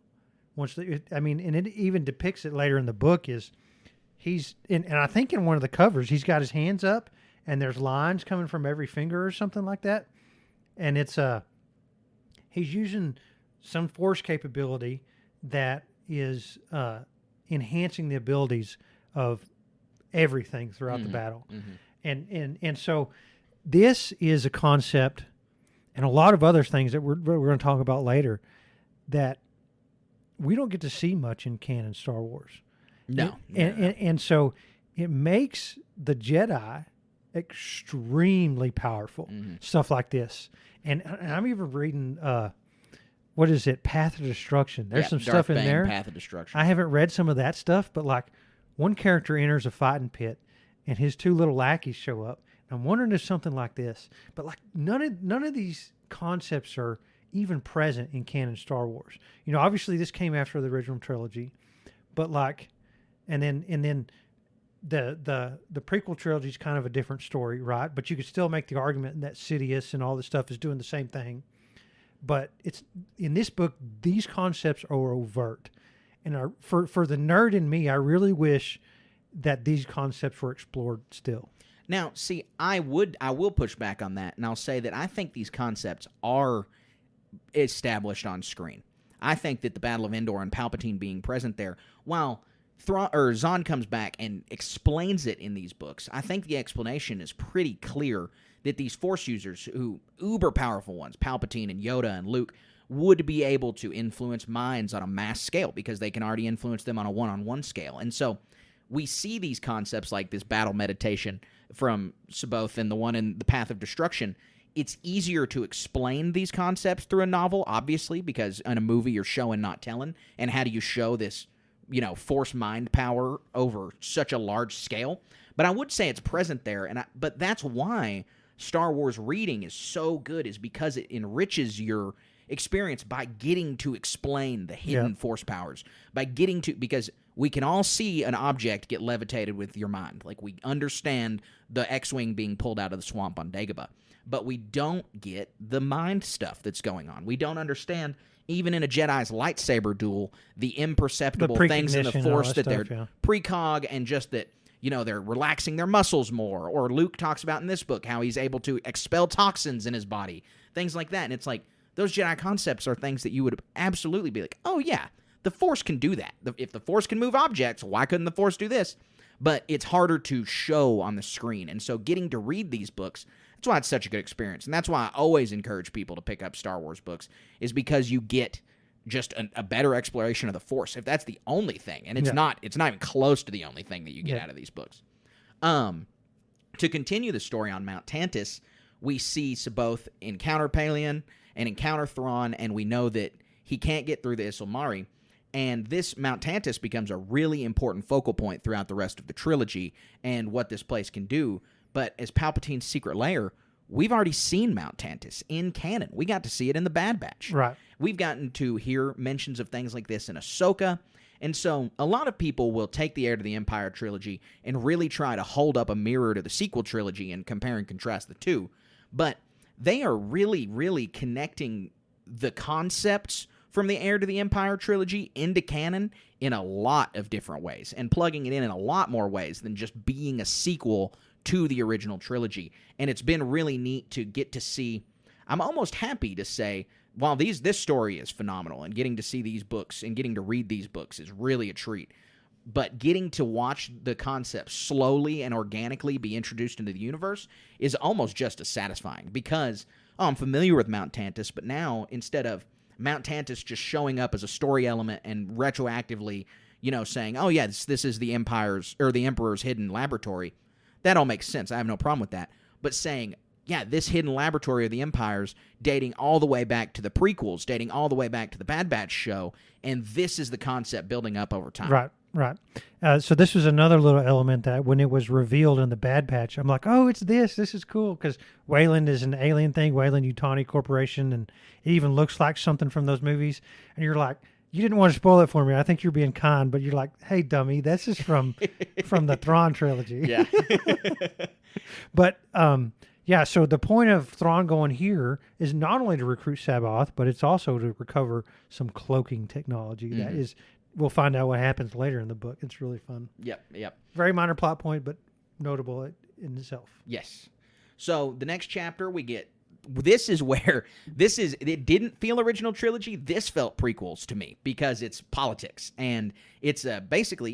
And it even depicts it later in the book. And I think in one of the covers he's got his hands up and there's lines coming from every finger or something like that, and it's he's using some force capability that is enhancing the abilities of everything throughout the battle. And so this is a concept, and a lot of other things that we're going to talk about later, that we don't get to see much in canon Star Wars. No. And so it makes the Jedi extremely powerful. Stuff like this. And I'm even reading, what is it? Path of Destruction. There's some stuff in there. Path of Destruction. I haven't read some of that stuff, but like one character enters a fighting pit and his two little lackeys show up. I'm wondering if something like this, but like none of these concepts are even present in canon Star Wars. Obviously this came after the original trilogy, but like, and then the prequel trilogy is kind of a different story, right? But you could still make the argument that Sidious and all this stuff is doing the same thing. But it's in this book, these concepts are overt, and for the nerd in me, I really wish that these concepts were explored still. Now, see, I will push back on that, and I'll say that I think these concepts are established on screen. I think that the Battle of Endor and Palpatine being present there, while Zahn comes back and explains it in these books, I think the explanation is pretty clear that these Force users, who uber powerful ones, Palpatine and Yoda and Luke, would be able to influence minds on a mass scale because they can already influence them on a one-on-one scale. And so we see these concepts like this battle meditation from Sabaoth and the one in the Path of Destruction. It's easier to explain these concepts through a novel, obviously, because in a movie you're showing, not telling. And how do you show this, Force mind power over such a large scale? But I would say it's present there, but that's why Star Wars reading is so good, is because it enriches your experience by getting to explain the hidden Force powers, because we can all see an object get levitated with your mind. Like, we understand the X-Wing being pulled out of the swamp on Dagobah, but we don't get the mind stuff that's going on. We don't understand, even in a Jedi's lightsaber duel, the imperceptible things in the Force that they're precog, and just that, they're relaxing their muscles more. Or Luke talks about in this book how he's able to expel toxins in his body, things like that. And it's like, those Jedi concepts are things that you would absolutely be like, oh yeah, the Force can do that. If the Force can move objects, why couldn't the Force do this? But it's harder to show on the screen. And so getting to read these books, that's why it's such a good experience. And that's why I always encourage people to pick up Star Wars books, is because you get just a better exploration of the Force, if that's the only thing. And it's not even close to the only thing that you get out of these books. To continue the story on Mount Tantus, we see Sabaoth encounter Paleon and encounter Thrawn, and we know that he can't get through the Isilmari. And this Mount Tantus becomes a really important focal point throughout the rest of the trilogy and what this place can do. But as Palpatine's secret lair, we've already seen Mount Tantus in canon. We got to see it in the Bad Batch. Right. We've gotten to hear mentions of things like this in Ahsoka. And so a lot of people will take the Heir to the Empire trilogy and really try to hold up a mirror to the sequel trilogy and compare and contrast the two. But they are really, really connecting the concepts from the Heir to the Empire trilogy into canon in a lot of different ways, and plugging it in a lot more ways than just being a sequel to the original trilogy. And it's been really neat to get to see. I'm almost happy to say, while this story is phenomenal, and getting to see these books and getting to read these books is really a treat, but getting to watch the concepts slowly and organically be introduced into the universe is almost just as satisfying, because I'm familiar with Mount Tantus, but now instead of Mount Tantus just showing up as a story element and retroactively, saying, oh yeah, this is the Empire's or the Emperor's hidden laboratory, that all makes sense. I have no problem with that. But saying, yeah, this hidden laboratory of the Empire's dating all the way back to the prequels, dating all the way back to the Bad Batch show, and this is the concept building up over time. Right. Right. So this was another little element that when it was revealed in the Bad Patch, I'm like, oh, it's this. This is cool because Wayland is an alien thing, Wayland-Yutani Corporation, and it even looks like something from those movies. And you're like, you didn't want to spoil it for me. I think you're being kind, but you're like, hey, dummy, this is from the Thrawn trilogy. Yeah. But yeah, so the point of Thrawn going here is not only to recruit Sabaoth, but it's also to recover some cloaking technology that is. We'll find out what happens later in the book. It's really fun. Yep. Very minor plot point, but notable in itself. Yes. So the next chapter we get, it didn't feel original trilogy. This felt prequels to me because it's politics. And it's basically,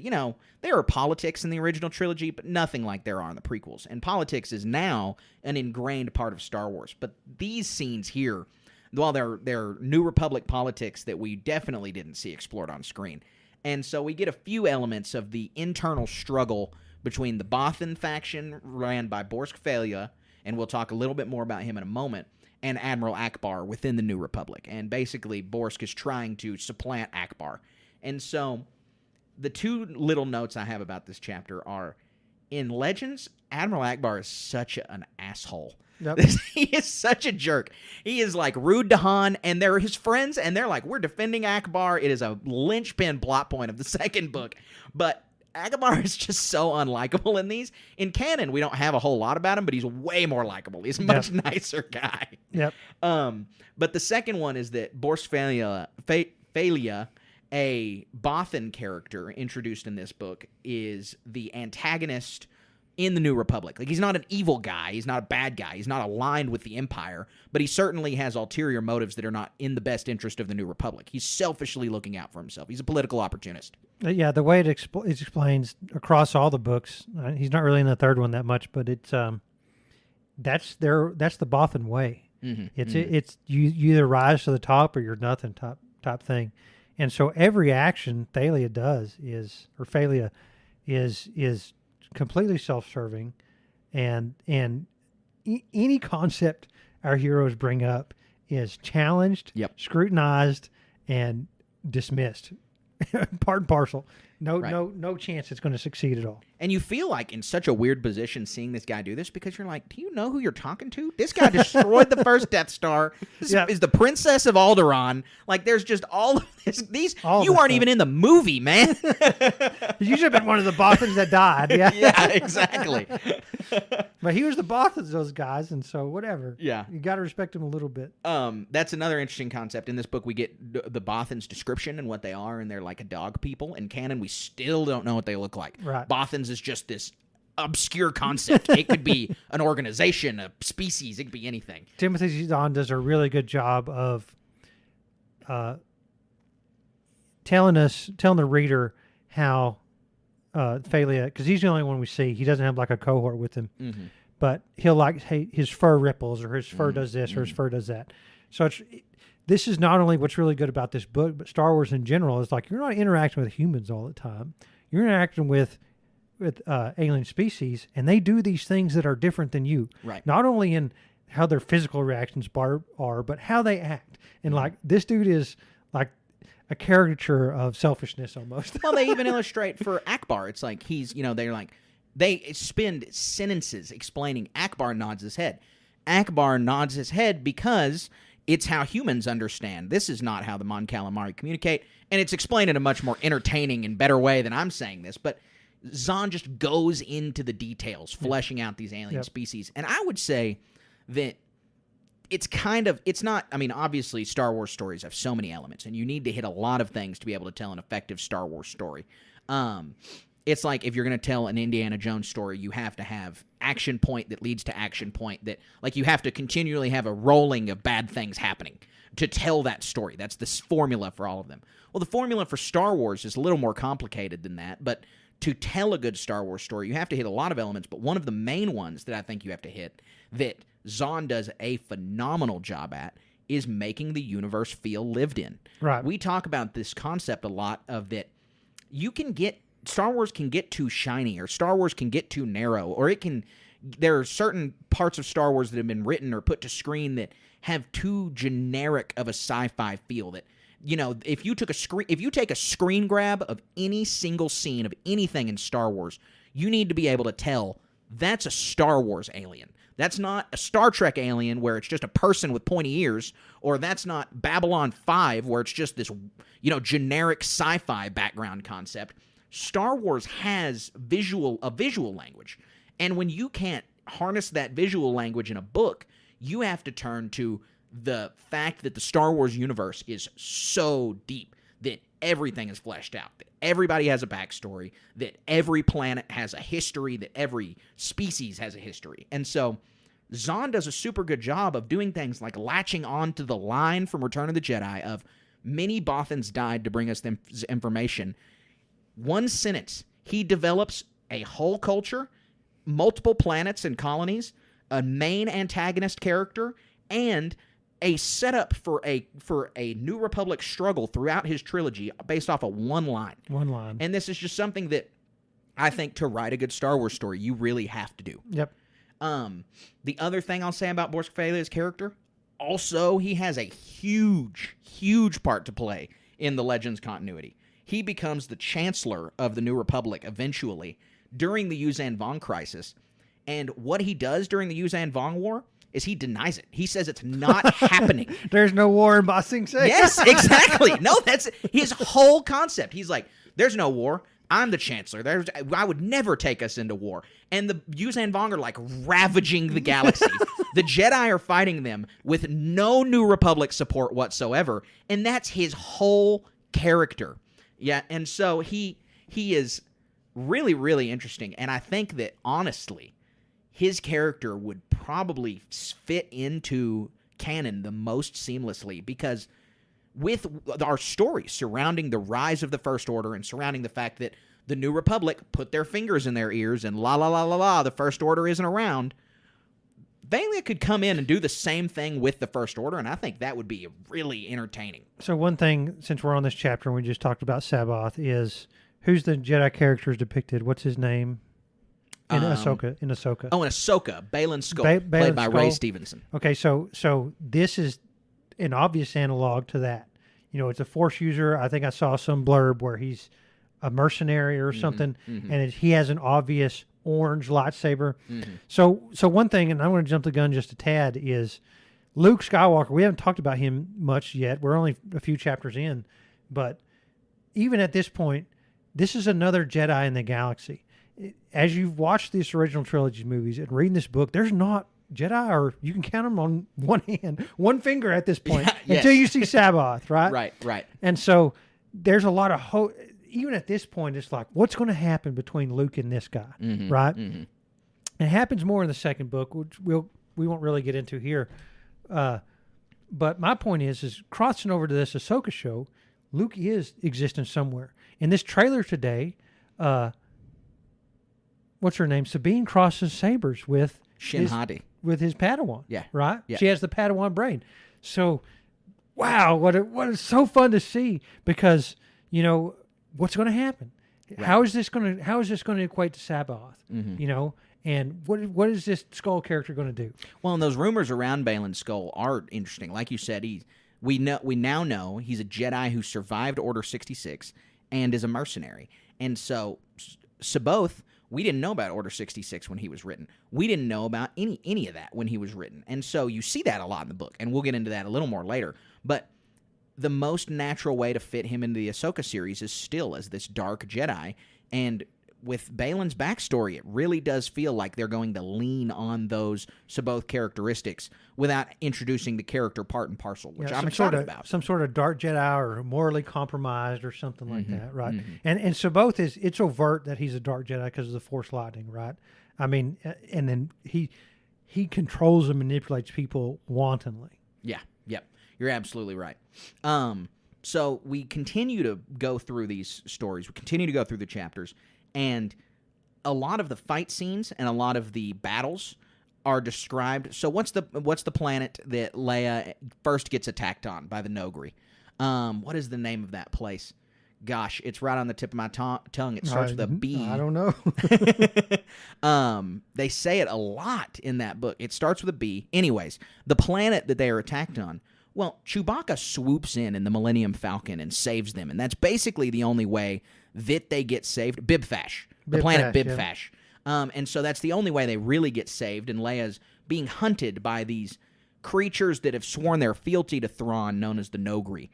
there are politics in the original trilogy, but nothing like there are in the prequels. And politics is now an ingrained part of Star Wars. But these scenes here, while they're New Republic politics that we definitely didn't see explored on screen. And so we get a few elements of the internal struggle between the Bothan faction ran by Borsk Felia, and we'll talk a little bit more about him in a moment, and Admiral Akbar within the New Republic. And basically, Borsk is trying to supplant Akbar. And so the two little notes I have about this chapter are, in Legends, Admiral Akbar is such an asshole. Yep. He is such a jerk. He is like rude to Han, and they're his friends, and they're like, we're defending Akbar. It is a linchpin plot point of the second book. But Akbar is just so unlikable in these. In canon, we don't have a whole lot about him, but he's way more likable. He's a much nicer guy. Yep. But the second one is that Borsk Felia, a Bothan character introduced in this book, is the antagonist in the New Republic. Like, he's not an evil guy. He's not a bad guy. He's not aligned with the Empire, but he certainly has ulterior motives that are not in the best interest of the New Republic. He's selfishly looking out for himself. He's a political opportunist. Yeah, the way it explains across all the books, he's not really in the third one that much, but it's that's the Bothan way. It's you either rise to the top or you're nothing top thing. And so every action Thalia does is completely self-serving, and any concept our heroes bring up is challenged, scrutinized, and dismissed. Part and parcel. No chance it's going to succeed at all. And you feel like in such a weird position seeing this guy do this because you're like, do you know who you're talking to? This guy destroyed the first Death Star. This is the Princess of Alderaan. Like, there's just all of this. You aren't even in the movie, man. You should have been one of the Bothans that died. Yeah, yeah, exactly. But he was the Bothans, those guys, and so whatever. Yeah. You got to respect him a little bit. That's another interesting concept. In this book, we get the Bothans' description and what they are, and they're like a dog people. In canon, we still don't know what they look like. Right. Bothans is just this obscure concept. It could be an organization, a species. It could be anything. Timothy Zahn does a really good job of telling the reader how Thalia, because he's the only one we see. He doesn't have like a cohort with him, but he'll like, hey, his fur ripples, or his fur does this, or his fur does that. So this is not only what's really good about this book, but Star Wars in general is like, you're not interacting with humans all the time. You're interacting with alien species, and they do these things that are different than you. Right. Not only in how their physical reactions are, but how they act. And like, this dude is like a caricature of selfishness almost. Well, they even illustrate for Akbar. It's like they're like, they spend sentences explaining. Akbar nods his head. Akbar nods his head because it's how humans understand. This is not how the Mon Calamari communicate, and it's explained in a much more entertaining and better way than I'm saying this, but Zahn just goes into the details, fleshing out these alien species. And I would say that it's not, I mean, obviously Star Wars stories have so many elements, and you need to hit a lot of things to be able to tell an effective Star Wars story. It's like if you're going to tell an Indiana Jones story, you have to have action point that leads to action point, that like you have to continually have a rolling of bad things happening to tell that story. That's the formula for all of them. Well, the formula for Star Wars is a little more complicated than that, but to tell a good Star Wars story, you have to hit a lot of elements, but one of the main ones that I think you have to hit that Zahn does a phenomenal job at is making the universe feel lived in. Right. We talk about this concept a lot of that Star Wars can get too shiny, or Star Wars can get too narrow, or there are certain parts of Star Wars that have been written or put to screen that have too generic of a sci-fi feel, that if you take a screen grab of any single scene of anything in Star Wars, you need to be able to tell that's a Star Wars alien. That's not a Star Trek alien where it's just a person with pointy ears, or that's not Babylon 5 where it's just this, generic sci-fi background concept. Star Wars has a visual language. And when you can't harness that visual language in a book, you have to turn to the fact that the Star Wars universe is so deep that everything is fleshed out, that everybody has a backstory, that every planet has a history, that every species has a history. And so Zahn does a super good job of doing things like latching on to the line from Return of the Jedi of many Bothans died to bring us this information. One sentence, he develops a whole culture, multiple planets and colonies, a main antagonist character, and a setup for a New Republic struggle throughout his trilogy based off of one line. One line. And this is just something that I think to write a good Star Wars story, you really have to do. Yep. The other thing I'll say about Boris Felia's character, also he has a huge, huge part to play in the Legends continuity. He becomes the Chancellor of the New Republic eventually during the Yuuzhan Vong crisis. And what he does during the Yuuzhan Vong War is he denies it. He says it's not happening. There's no war in Ba Sing Se. Yes, exactly. No, that's his whole concept. He's like, there's no war. I'm the Chancellor. I would never take us into war. And the Yuuzhan Vong are like ravaging the galaxy. The Jedi are fighting them with no New Republic support whatsoever. And that's his whole character. Yeah, and so he is really, really interesting. And I think that, honestly, his character would probably fit into canon the most seamlessly because with our story surrounding the rise of the First Order and surrounding the fact that the New Republic put their fingers in their ears and the First Order isn't around, Valia could come in and do the same thing with the First Order, and I think that would be really entertaining. So one thing, since we're on this chapter and we just talked about Sabaoth, is who's the Jedi characters depicted? What's his name? In Ahsoka. Oh, in Ahsoka. Baylan Skoll, played by Ray Stevenson. Okay, so this is an obvious analog to that. It's a Force user. I think I saw some blurb where he's a mercenary or something, and he has an obvious orange lightsaber. So one thing, and I want to jump the gun just a tad, is Luke Skywalker. We haven't talked about him much yet. We're only a few chapters in, but even at this point, this is another Jedi in the galaxy. As you've watched this original trilogy movies and reading this book, there's not Jedi, or you can count them on one hand, one finger at this point, until you see Sabaoth, right? Right. And so there's a lot of hope. Even at this point, it's like, what's going to happen between Luke and this guy, right? It happens more in the second book, which we won't really get into here. But my point is crossing over to this Ahsoka show, Luke is existing somewhere. In this trailer today, what's her name? Sabine crosses sabers with Shin Hati. With his Padawan. Yeah. Right? Yeah. She has the Padawan brain. So, wow, what is so fun to see because, what's going to happen? Right. How is this going to equate to Sabaoth? And what is this Skull character going to do? Well, and those rumors around Baylan Skoll are interesting. Like you said, we now know he's a Jedi who survived Order 66 and is a mercenary. And so Sabaoth, we didn't know about Order 66 when he was written. We didn't know about any of that when he was written. And so you see that a lot in the book, and we'll get into that a little more later. But the most natural way to fit him into the Ahsoka series is still as this dark Jedi. And with Baylan's backstory, it really does feel like they're going to lean on those Sabaoth characteristics without introducing the character part and parcel, which I'm excited about. Some sort of dark Jedi or morally compromised or something like that, right? And Sabaoth it's overt that he's a dark Jedi because of the Force lightning, right? I mean, and then he controls and manipulates people wantonly. Yeah, yep. You're absolutely right. So we continue to go through these stories. We continue to go through the chapters. And a lot of the fight scenes and a lot of the battles are described. So what's the planet that Leia first gets attacked on by the Nogri? What is the name of that place? Gosh, it's right on the tip of my tongue. It starts with a B. I don't know. They say it a lot in that book. It starts with a B. Anyways, the planet that they are attacked on Well, Chewbacca swoops in the Millennium Falcon and saves them, and that's basically the only way that they get saved. Bibfash, the planet Bibfash. Yeah. And so that's the only way they really get saved, and Leia's being hunted by these creatures that have sworn their fealty to Thrawn, known as the Nogri,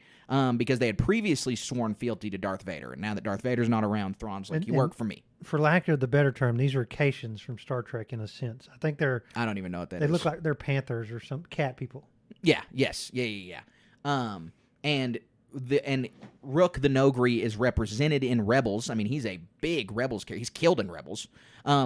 because they had previously sworn fealty to Darth Vader, and now that Darth Vader's not around, Thrawn's like, you work for me. For lack of the better term, these are Caitians from Star Trek in a sense. I think I don't even know what that is. They look like they're panthers or some cat people. Yeah, yes, yeah. And Rook the Nogri is represented in Rebels. I mean, he's a big Rebels character. He's killed in Rebels,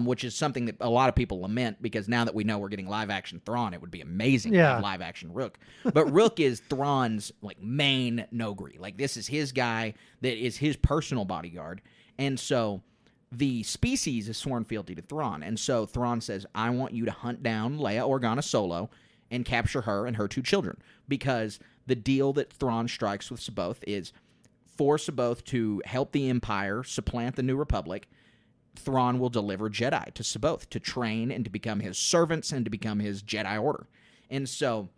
which is something that a lot of people lament, because now that we know we're getting live-action Thrawn, it would be amazing to have live-action Rook. But Rook is Thrawn's main Nogri. This is his guy that is his personal bodyguard. And so the species has sworn fealty to Thrawn. And so Thrawn says, I want you to hunt down Leia Organa Solo and capture her and her 2 children, because the deal that Thrawn strikes with Saboth is for Saboth to help the Empire supplant the New Republic. Thrawn will deliver Jedi to Saboth to train and to become his servants and to become his Jedi Order. And so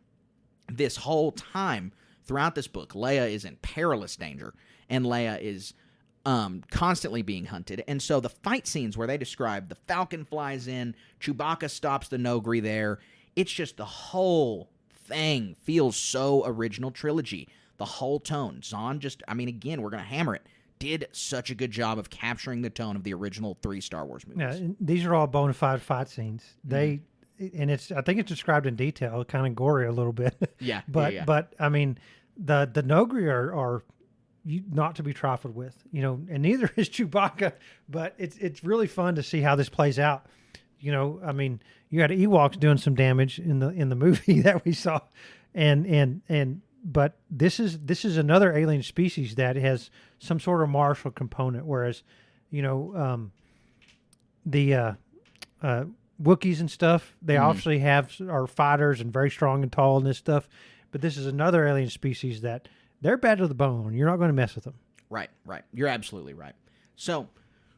this whole time throughout this book, Leia is in perilous danger, and Leia is constantly being hunted. And so the fight scenes where they describe the Falcon flies in, Chewbacca stops the Nogri there, it's just the whole thing feels so original trilogy. The whole tone. Zahn again, we're going to hammer it, did such a good job of capturing the tone of the original 3 Star Wars movies. Yeah, these are all bona fide fight scenes. I think it's described in detail, kind of gory a little bit. Yeah. But I mean, the Nogri are not to be trifled with, and neither is Chewbacca, but it's really fun to see how this plays out. I mean, you had Ewoks doing some damage in the movie that we saw, but this is another alien species that has some sort of martial component, whereas, the Wookiees and stuff, they obviously are fighters and very strong and tall and this stuff, but this is another alien species that they're bad to the bone. You're not going to mess with them. Right. You're absolutely right. So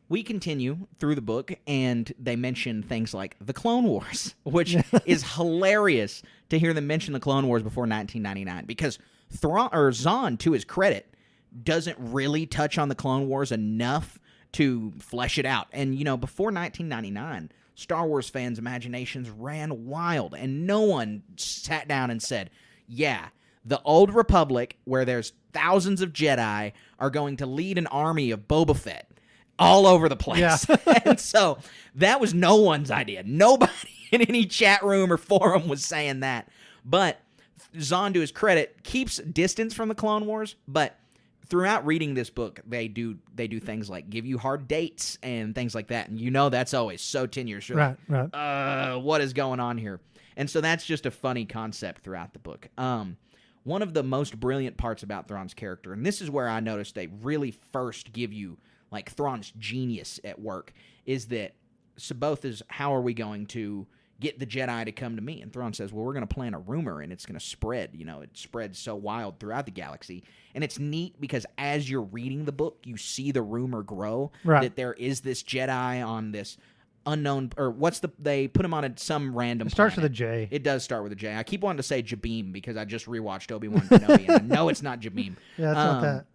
we continue through the book, and they mention things like the Clone Wars, which is hilarious to hear them mention the Clone Wars before 1999, because Zahn, to his credit, doesn't really touch on the Clone Wars enough to flesh it out. And, before 1999, Star Wars fans' imaginations ran wild, and no one sat down and said, yeah, the Old Republic, where there's thousands of Jedi, are going to lead an army of Boba Fett all over the place. Yeah. And so that was no one's idea. Nobody in any chat room or forum was saying that. But Zahn, to his credit, keeps distance from the Clone Wars, but throughout reading this book, they do things like give you hard dates and things like that. And that's always so 10 years. Right. What is going on here? And so that's just a funny concept throughout the book. One of the most brilliant parts about Thrawn's character, and this is where I noticed they really first give you Thrawn's genius at work, is that Saboth is, how are we going to get the Jedi to come to me? And Thrawn says, well, we're going to plant a rumor, and it's going to spread. It spreads so wild throughout the galaxy. And it's neat because as you're reading the book, you see the rumor grow that there is this Jedi on this unknown, or they put him on some random starts planet. with a J. It does start with a J. I keep wanting to say Jabim because I just rewatched Obi-Wan Kenobi, and I know it's not Jabim. Yeah, it's not that.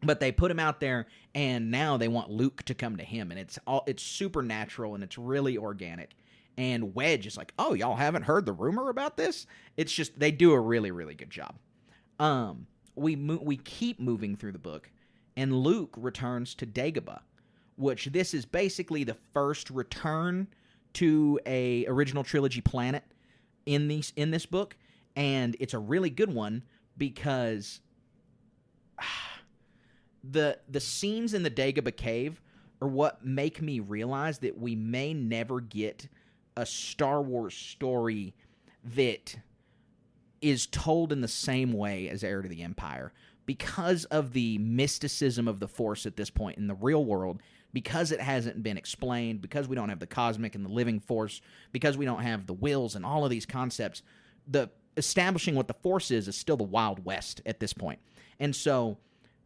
But they put him out there, and now they want Luke to come to him, and it's supernatural and it's really organic. And Wedge is like, oh, y'all haven't heard the rumor about this? It's just they do a really, really good job. We keep moving through the book, and Luke returns to Dagobah, which this is basically the first return to a original trilogy planet in this book, and it's a really good one because the scenes in the Dagobah cave are what make me realize that we may never get a Star Wars story that is told in the same way as Heir to the Empire because of the mysticism of the Force at this point in the real world, because it hasn't been explained, because we don't have the cosmic and the living Force, because we don't have the wills and all of these concepts. The establishing what the Force is still the Wild West at this point. And so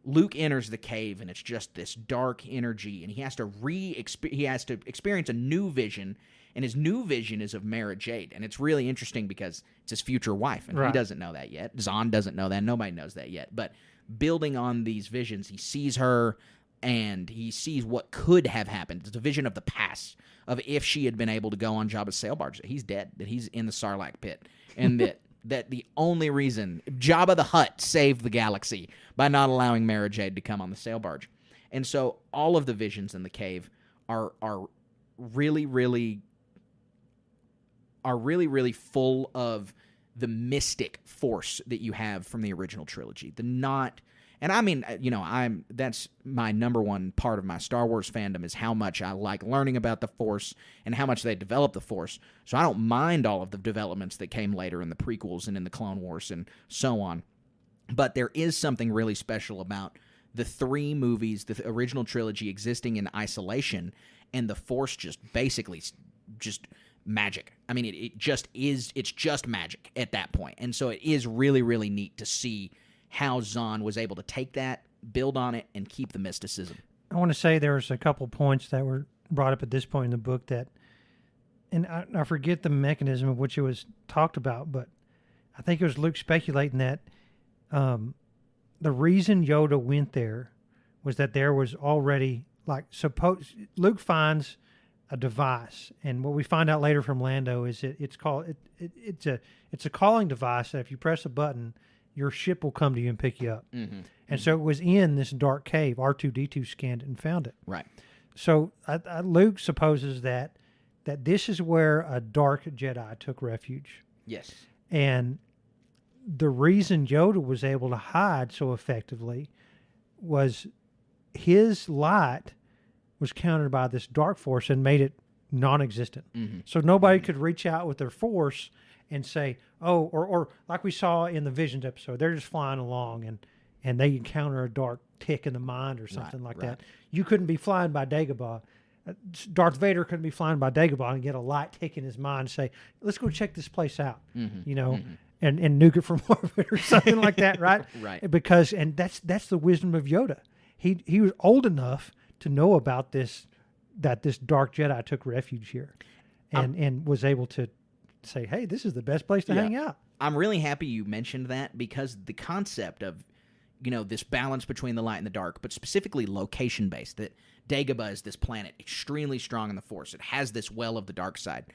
Luke enters the cave, and it's just this dark energy, and he has to experience a new vision, and his new vision is of Mara Jade, and it's really interesting because it's his future wife, and he doesn't know that yet. Zahn doesn't know that. Nobody knows that yet. But building on these visions, he sees her, and he sees what could have happened. It's a vision of the past, of if she had been able to go on Jabba's sail barge, that he's dead, that he's in the Sarlacc pit, and that the only reason Jabba the Hutt saved the galaxy by not allowing Mara Jade to come on the sail barge. And so all of the visions in the cave are really, really full of the mystic force that you have from the original trilogy. And I mean, that's my number one part of my Star Wars fandom, is how much I like learning about the Force and how much they develop the Force. So I don't mind all of the developments that came later in the prequels and in the Clone Wars and so on. But there is something really special about the 3 movies, the original trilogy, existing in isolation, and the Force just basically just magic. I mean, it's just magic at that point. And so it is really, really neat to see how Zahn was able to take that, build on it, and keep the mysticism. I want to say there was a couple points that were brought up at this point in the book that, and I forget the mechanism of which it was talked about, but I think it was Luke speculating that the reason Yoda went there was that there was already, Luke finds a device, and what we find out later from Lando is it's a calling device that if you press a button, your ship will come to you and pick you up. Mm-hmm. And so it was in this dark cave. R2-D2 scanned it and found it. Right. So Luke supposes that this is where a dark Jedi took refuge. Yes. And the reason Yoda was able to hide so effectively was his light was countered by this dark force and made it non-existent. Mm-hmm. So nobody could reach out with their force and say, or like we saw in the Visions episode, they're just flying along and they encounter a dark tick in the mind or something that. You couldn't be flying by Dagobah. Darth Vader couldn't be flying by Dagobah and get a light tick in his mind and say, let's go check this place out, and nuke it from orbit or something like that, right? Right. Because, and that's the wisdom of Yoda. He was old enough to know about this, that this dark Jedi took refuge here and was able to say, hey, this is the best place to hang out. I'm really happy you mentioned that, because the concept of, this balance between the light and the dark, but specifically location-based, that Dagobah is this planet extremely strong in the Force. It has this well of the dark side.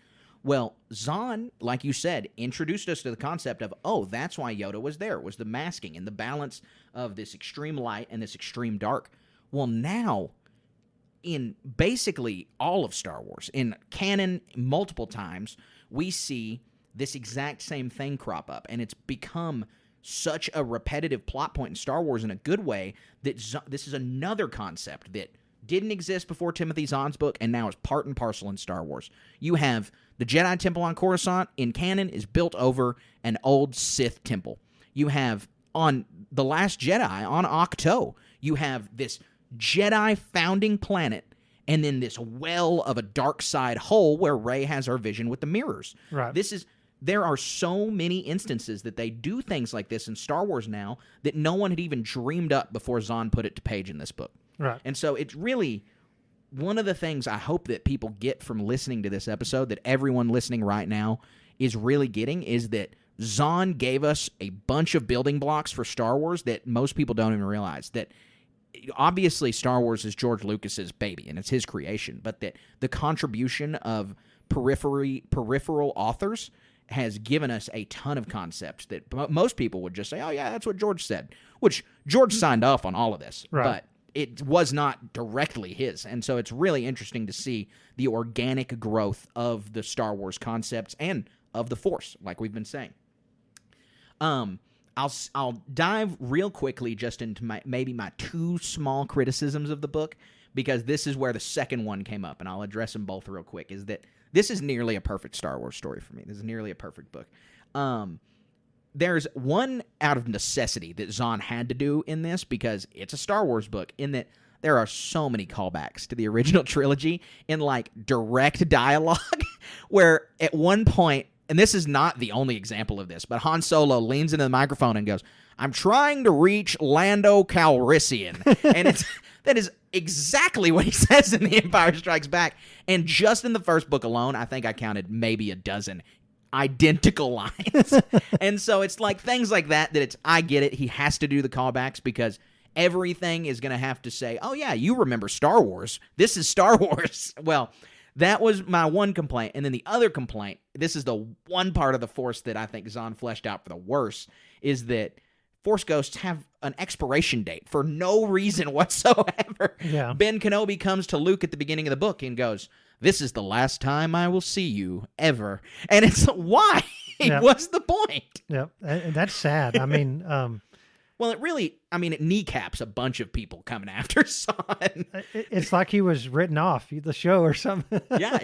Well, Zahn, like you said, introduced us to the concept of, that's why Yoda was there. It was the masking and the balance of this extreme light and this extreme dark. Well, now, in basically all of Star Wars, in canon multiple times, we see this exact same thing crop up, and it's become such a repetitive plot point in Star Wars in a good way that this is another concept that didn't exist before Timothy Zahn's book and now is part and parcel in Star Wars. You have the Jedi Temple on Coruscant in canon is built over an old Sith temple. You have on The Last Jedi on Ahch-To, you have this Jedi founding planet, and then this well of a dark side hole where Rey has her vision with the mirrors. Right. There are so many instances that they do things like this in Star Wars now that no one had even dreamed up before Zahn put it to page in this book. Right. And so it's really one of the things I hope that people get from listening to this episode, that everyone listening right now is really getting, is that Zahn gave us a bunch of building blocks for Star Wars that most people don't even realize. That obviously Star Wars is George Lucas's baby and it's his creation, but that the contribution of peripheral authors has given us a ton of concepts that most people would just say, oh yeah, that's what George said, which George signed off on all of this, but it was not directly his. And so it's really interesting to see the organic growth of the Star Wars concepts and of the Force, like we've been saying. I'll dive real quickly just into my 2 small criticisms of the book, because this is where the second one came up, and I'll address them both real quick, is that this is nearly a perfect Star Wars story for me. This is nearly a perfect book. There's one out of necessity that Zahn had to do in this, because it's a Star Wars book, in that there are so many callbacks to the original trilogy in direct dialogue, where at one point and this is not the only example of this, but Han Solo leans into the microphone and goes, "I'm trying to reach Lando Calrissian." And that is exactly what he says in The Empire Strikes Back. And just in the first book alone, I think I counted maybe a dozen identical lines. And so it's like things like that I get it. He has to do the callbacks because everything is going to have to say, "Oh yeah, you remember Star Wars. This is Star Wars." Well, that was my one complaint. And then the other complaint, this is the one part of the Force that I think Zahn fleshed out for the worst, is that Force ghosts have an expiration date for no reason whatsoever. Yeah. Ben Kenobi comes to Luke at the beginning of the book and goes, "This is the last time I will see you, ever." And it's, why? Yeah. What's the point? Yeah, and that's sad. I mean, Well, it kneecaps a bunch of people coming after Zahn. it's like he was written off the show or something. Yeah,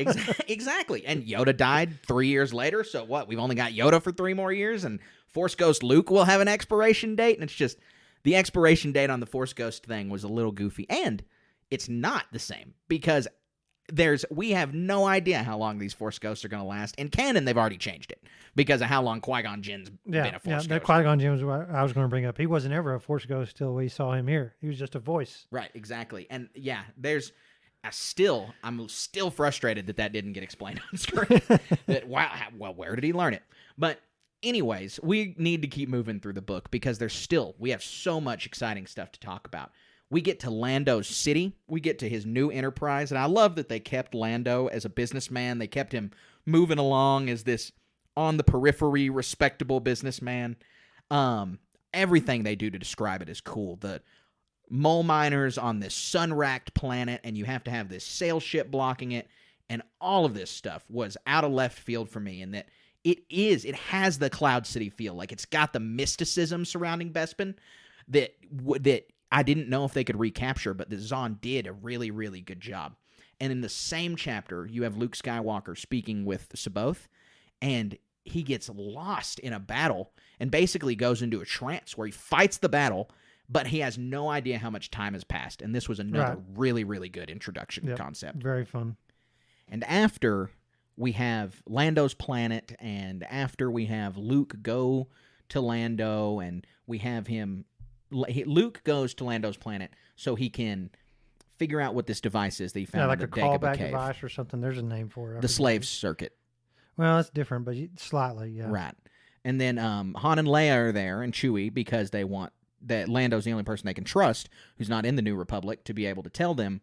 exactly. And Yoda died 3 years later, so what? We've only got Yoda for 3 more years, and Force Ghost Luke will have an expiration date, and it's just, the expiration date on the Force Ghost thing was a little goofy, and it's not the same, because we have no idea how long these Force Ghosts are going to last. In canon, they've already changed it because of how long Qui-Gon Jinn's been a Force Ghost. Qui-Gon Jinn was what I was going to bring up. He wasn't ever a Force Ghost till we saw him here. He was just a voice. Right, exactly. And yeah, I'm still frustrated that didn't get explained on screen. Well, where did he learn it? But anyways, we need to keep moving through the book because we have so much exciting stuff to talk about. We get to Lando's city. We get to his new enterprise. And I love that they kept Lando as a businessman. They kept him moving along as this on the periphery, respectable businessman. Everything they do to describe it is cool. The mole miners on this sun-racked planet, and you have to have this sail ship blocking it. And all of this stuff was out of left field for me in that it has the Cloud City feel. Like it's got the mysticism surrounding Bespin that I didn't know if they could recapture, but the Zahn did a really, really good job. And in the same chapter, you have Luke Skywalker speaking with Saboth, and he gets lost in a battle and basically goes into a trance where he fights the battle, but he has no idea how much time has passed. And this was another really, really good introduction concept. Very fun. And after we have Lando's planet, and after we have Luke go to Lando, and we have him... Luke goes to Lando's planet so he can figure out what this device is that he found like in the a callback cave. device or something. There's a name for it. The slave circuit. Well, it's different, but slightly, yeah. Right. And then Han and Leia are there, and Chewie, because they want that Lando's the only person they can trust who's not in the New Republic to be able to tell them,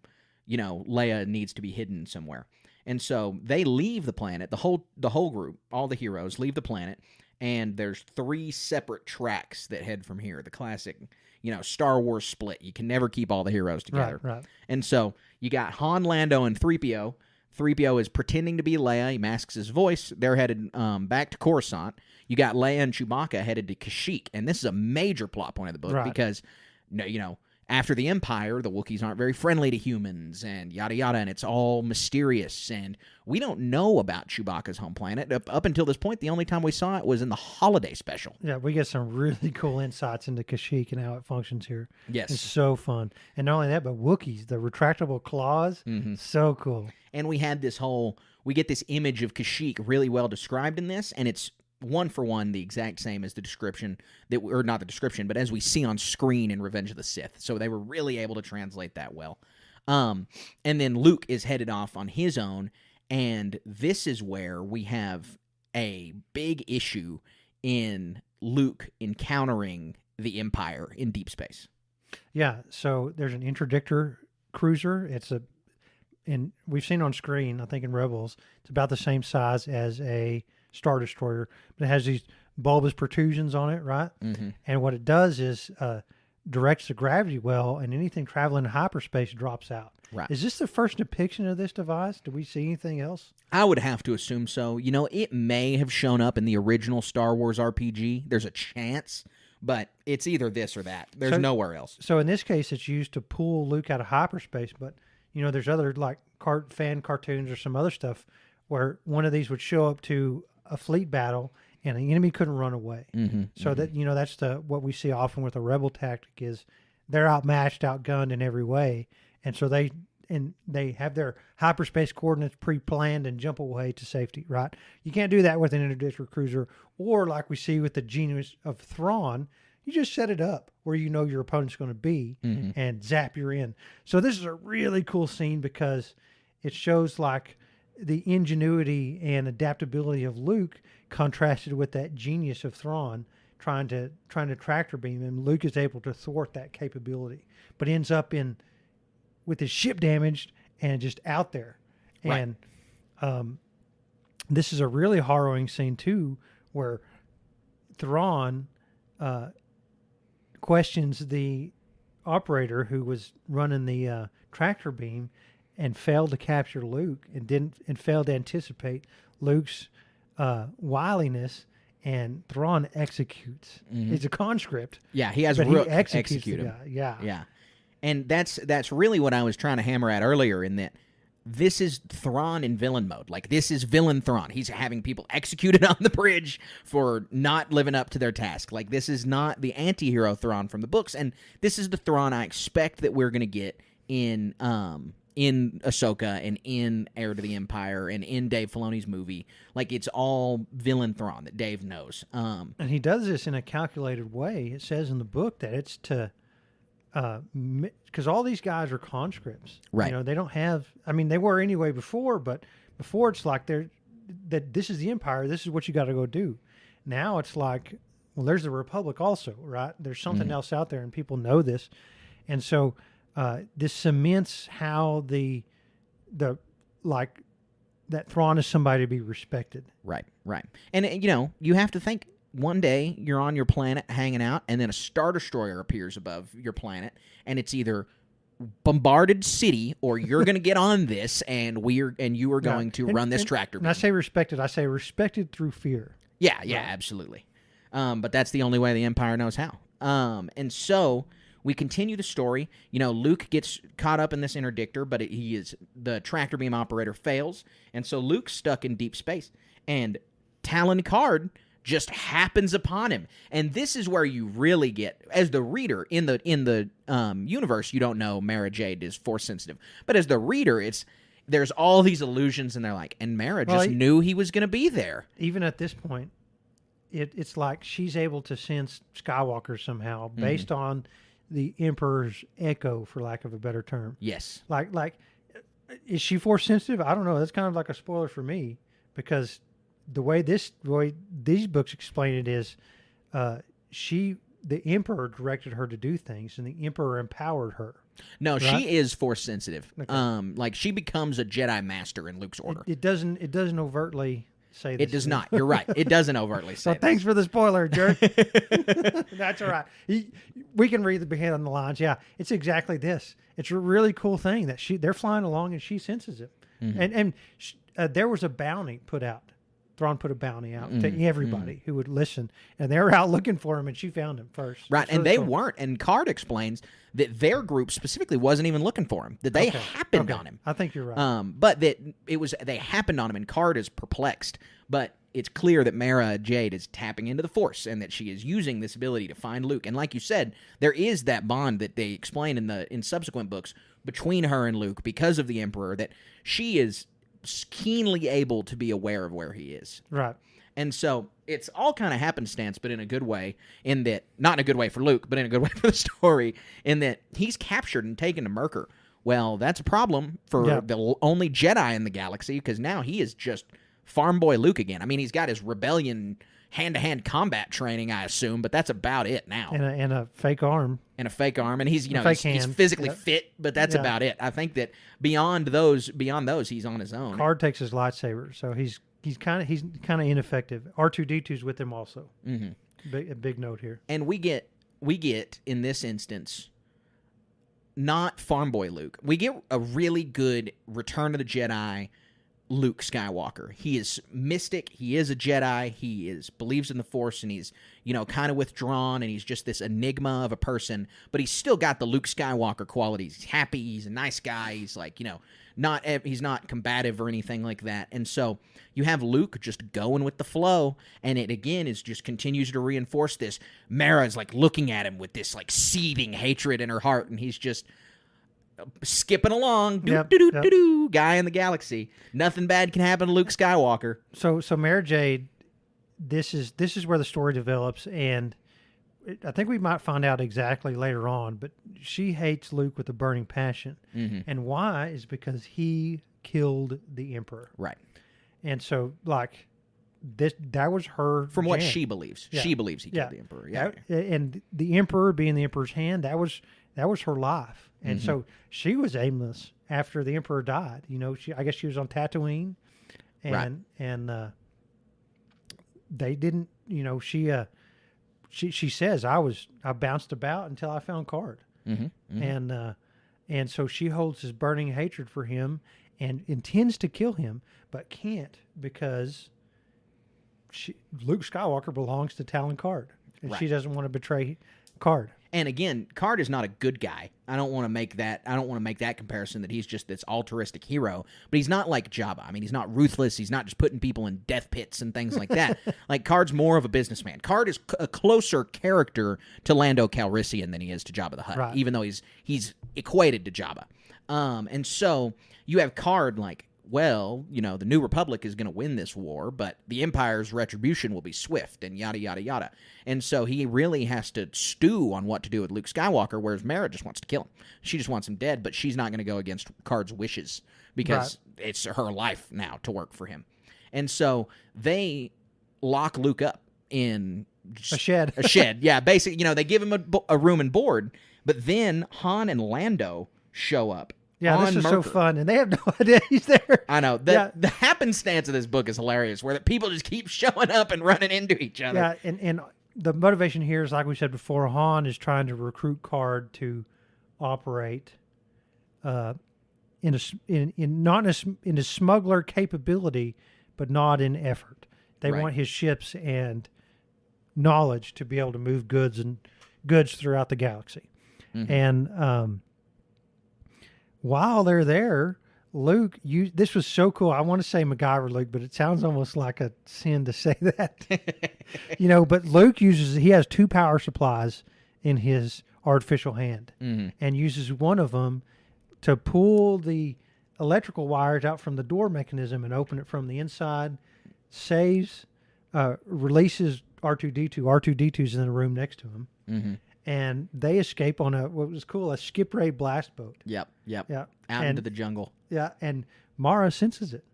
Leia needs to be hidden somewhere. And so they leave the planet. The whole group, all the heroes, leave the planet. And there's 3 separate tracks that head from here. The classic, Star Wars split. You can never keep all the heroes together. Right. And so you got Han, Lando, and 3PO. 3PO is pretending to be Leia. He masks his voice. They're headed back to Coruscant. You got Leia and Chewbacca headed to Kashyyyk. And this is a major plot point of the book because, after the Empire, the Wookiees aren't very friendly to humans and yada yada, and it's all mysterious. And we don't know about Chewbacca's home planet. Up until this point, the only time we saw it was in the holiday special. Yeah, we get some really cool insights into Kashyyyk and how it functions here. Yes. It's so fun. And not only that, but Wookiees, the retractable claws, so cool. And we had we get this image of Kashyyyk really well described in this, and it's one for one the exact same as the description or not the description, but as we see on screen in Revenge of the Sith. So they were really able to translate that well. And then Luke is headed off on his own, and this is where we have a big issue in Luke encountering the Empire in deep space. Yeah, so there's an interdictor cruiser. And we've seen on screen, I think in Rebels, it's about the same size as a Star Destroyer, but it has these bulbous protrusions on it, right? Mm-hmm. And what it does is directs the gravity well, and anything traveling in hyperspace drops out. Right. Is this the first depiction of this device? Do we see anything else? I would have to assume so. It may have shown up in the original Star Wars RPG. There's a chance, but it's either this or that. There's nowhere else. So in this case, it's used to pull Luke out of hyperspace, but there's other like fan cartoons or some other stuff where one of these would show up to a fleet battle and the enemy couldn't run away. So that that's what we see often with a rebel tactic is they're outmatched, outgunned in every way, and so and they have their hyperspace coordinates pre-planned and jump away to safety, right? You can't do that with an interdictor cruiser, or like we see with the genius of Thrawn, you just set it up where you know your opponent's going to be and zap you're in. So this is a really cool scene because it shows like the ingenuity and adaptability of Luke contrasted with that genius of Thrawn trying to tractor beam him. Luke is able to thwart that capability, but ends up with his ship damaged and just out there. Right. And this is a really harrowing scene too, where Thrawn questions the operator who was running the tractor beam and failed to capture Luke and failed to anticipate Luke's wiliness, and Thrawn executes. He's a conscript. Yeah, he has but Rook he executes execute the him. guy. Yeah. And that's really what I was trying to hammer at earlier, in that this is Thrawn in villain mode. Like, this is villain Thrawn. He's having people executed on the bridge for not living up to their task. Like, this is not the anti-hero Thrawn from the books, and this is the Thrawn I expect that we're going to get in Ahsoka and in Heir to the Empire and in Dave Filoni's movie. Like, it's all villain Thrawn that Dave knows. And he does this in a calculated way. It says in the book that it's to... because all these guys are conscripts, right? You know, they don't have. I mean, they were anyway before, but before it's like that this is the Empire. This is what you got to go do. Now it's like, well, there's the Republic also, right? There's something else out there, and people know this, and so this cements how the like that Thrawn is somebody to be respected. Right. And you know, you have to think. One day you're on your planet hanging out, and then a Star Destroyer appears above your planet, and it's either bombarded city or you're going to get on this, and you are going to run this tractor beam. And I say respected through fear. Yeah, absolutely. But that's the only way the Empire knows how. And so we continue the story. You know, Luke gets caught up in this interdictor, but the tractor beam operator fails, and so Luke's stuck in deep space, and Talon Card just happens upon him. And this is where you really get, as the reader, in the universe, you don't know Mara Jade is force sensitive. But as the reader, there's all these illusions, and they're like, and Mara just knew he was going to be there. Even at this point, it's like she's able to sense Skywalker somehow based on the Emperor's echo, for lack of a better term. Yes. Like, is she force sensitive? I don't know. That's kind of like a spoiler for me, because the way these books explain it is, the Emperor directed her to do things, and the Emperor empowered her. No, right? she is force sensitive. Okay. Like, she becomes a Jedi Master in Luke's order. It doesn't overtly say this. It does not. You're right. It doesn't overtly say. So thanks for the spoiler, jerk. That's all right. We can read the behind the lines. Yeah, it's exactly this. It's a really cool thing that they're flying along and she senses it. And there was a bounty put out. Thrawn put a bounty out to everybody who would listen, and they were out looking for him, and she found him first. Right, and they weren't. And Card explains that their group specifically wasn't even looking for him; that they happened on him. I think you're right. But that they happened on him, and Card is perplexed. But it's clear that Mara Jade is tapping into the Force, and that she is using this ability to find Luke. And like you said, there is that bond that they explain in subsequent books between her and Luke because of the Emperor. That she is keenly able to be aware of where he is. Right. And so it's all kind of happenstance, but in a good way, in that, not in a good way for Luke, but in a good way for the story, in that he's captured and taken to Merkur. Well, that's a problem for the only Jedi in the galaxy, because now he is just farm boy Luke again. I mean, he's got his rebellion hand-to-hand combat training, I assume, but that's about it now. And a fake arm. And a fake arm, and he's he's hand. physically fit, but that's about it. I think that beyond those, he's on his own. Card takes his lightsaber, so he's kind of ineffective. R2-D2's with him also. A big note here. And we get in this instance, not farm boy Luke. We get a really good Return of the Jedi Luke Skywalker. He is mystic. He is a Jedi. He believes in the Force, and he's, kind of withdrawn, and he's just this enigma of a person, but he's still got the Luke Skywalker qualities. He's happy. He's a nice guy. He's like, he's not combative or anything like that. And so you have Luke just going with the flow, and it again just continues to reinforce this. Mara is like looking at him with this like seething hatred in her heart, and he's just, skipping along, Yep, guy in the galaxy. Nothing bad can happen to Luke Skywalker. So Mara Jade, this is where the story develops, and I think we might find out exactly later on, but she hates Luke with a burning passion. And why is because he killed the Emperor. Right. And so, like, that was her From what jam. she believes. Yeah. She believes he killed the Emperor. Yeah. And the Emperor being the Emperor's hand, that was her life. And so she was aimless after the Emperor died. You know, I guess she was on Tatooine, and they didn't. You know, she says I bounced about until I found Card, and so she holds this burning hatred for him and intends to kill him, but can't because Luke Skywalker belongs to Talon Card, and she doesn't want to betray Card. And again, Card is not a good guy. I don't want to make that comparison that he's just this altruistic hero, but he's not like Jabba. I mean, he's not ruthless. He's not just putting people in death pits and things like that. Like, Card's more of a businessman. Card is a closer character to Lando Calrissian than he is to Jabba the Hutt, even though he's equated to Jabba. And so you have Card like, well, you know, the New Republic is going to win this war, but the Empire's retribution will be swift and yada, yada, yada. And so he really has to stew on what to do with Luke Skywalker, whereas Mara just wants to kill him. She just wants him dead, but she's not going to go against Card's wishes because it's her life now to work for him. And so they lock Luke up in a shed. A shed, yeah. Basically, you know, they give him a room and board, but then Han and Lando show up. Yeah, this is so fun, and they have no idea he's there. I know. The happenstance of this book is hilarious, where the people just keep showing up and running into each other. Yeah, and the motivation here is, like we said before, Han is trying to recruit Card to operate in a smuggler capability, but not in effort. They want his ships and knowledge to be able to move goods throughout the galaxy. And while they're there, Luke, this was so cool. I want to say MacGyver Luke, but it sounds almost like a sin to say that. You know, but Luke he has 2 power supplies in his artificial hand and uses one of them to pull the electrical wires out from the door mechanism and open it from the inside, releases R2-D2. R2-D2's in the room next to him. And they escape on what was cool, a skip ray blast boat. Yep. Out into the jungle. Yeah, and Mara senses it,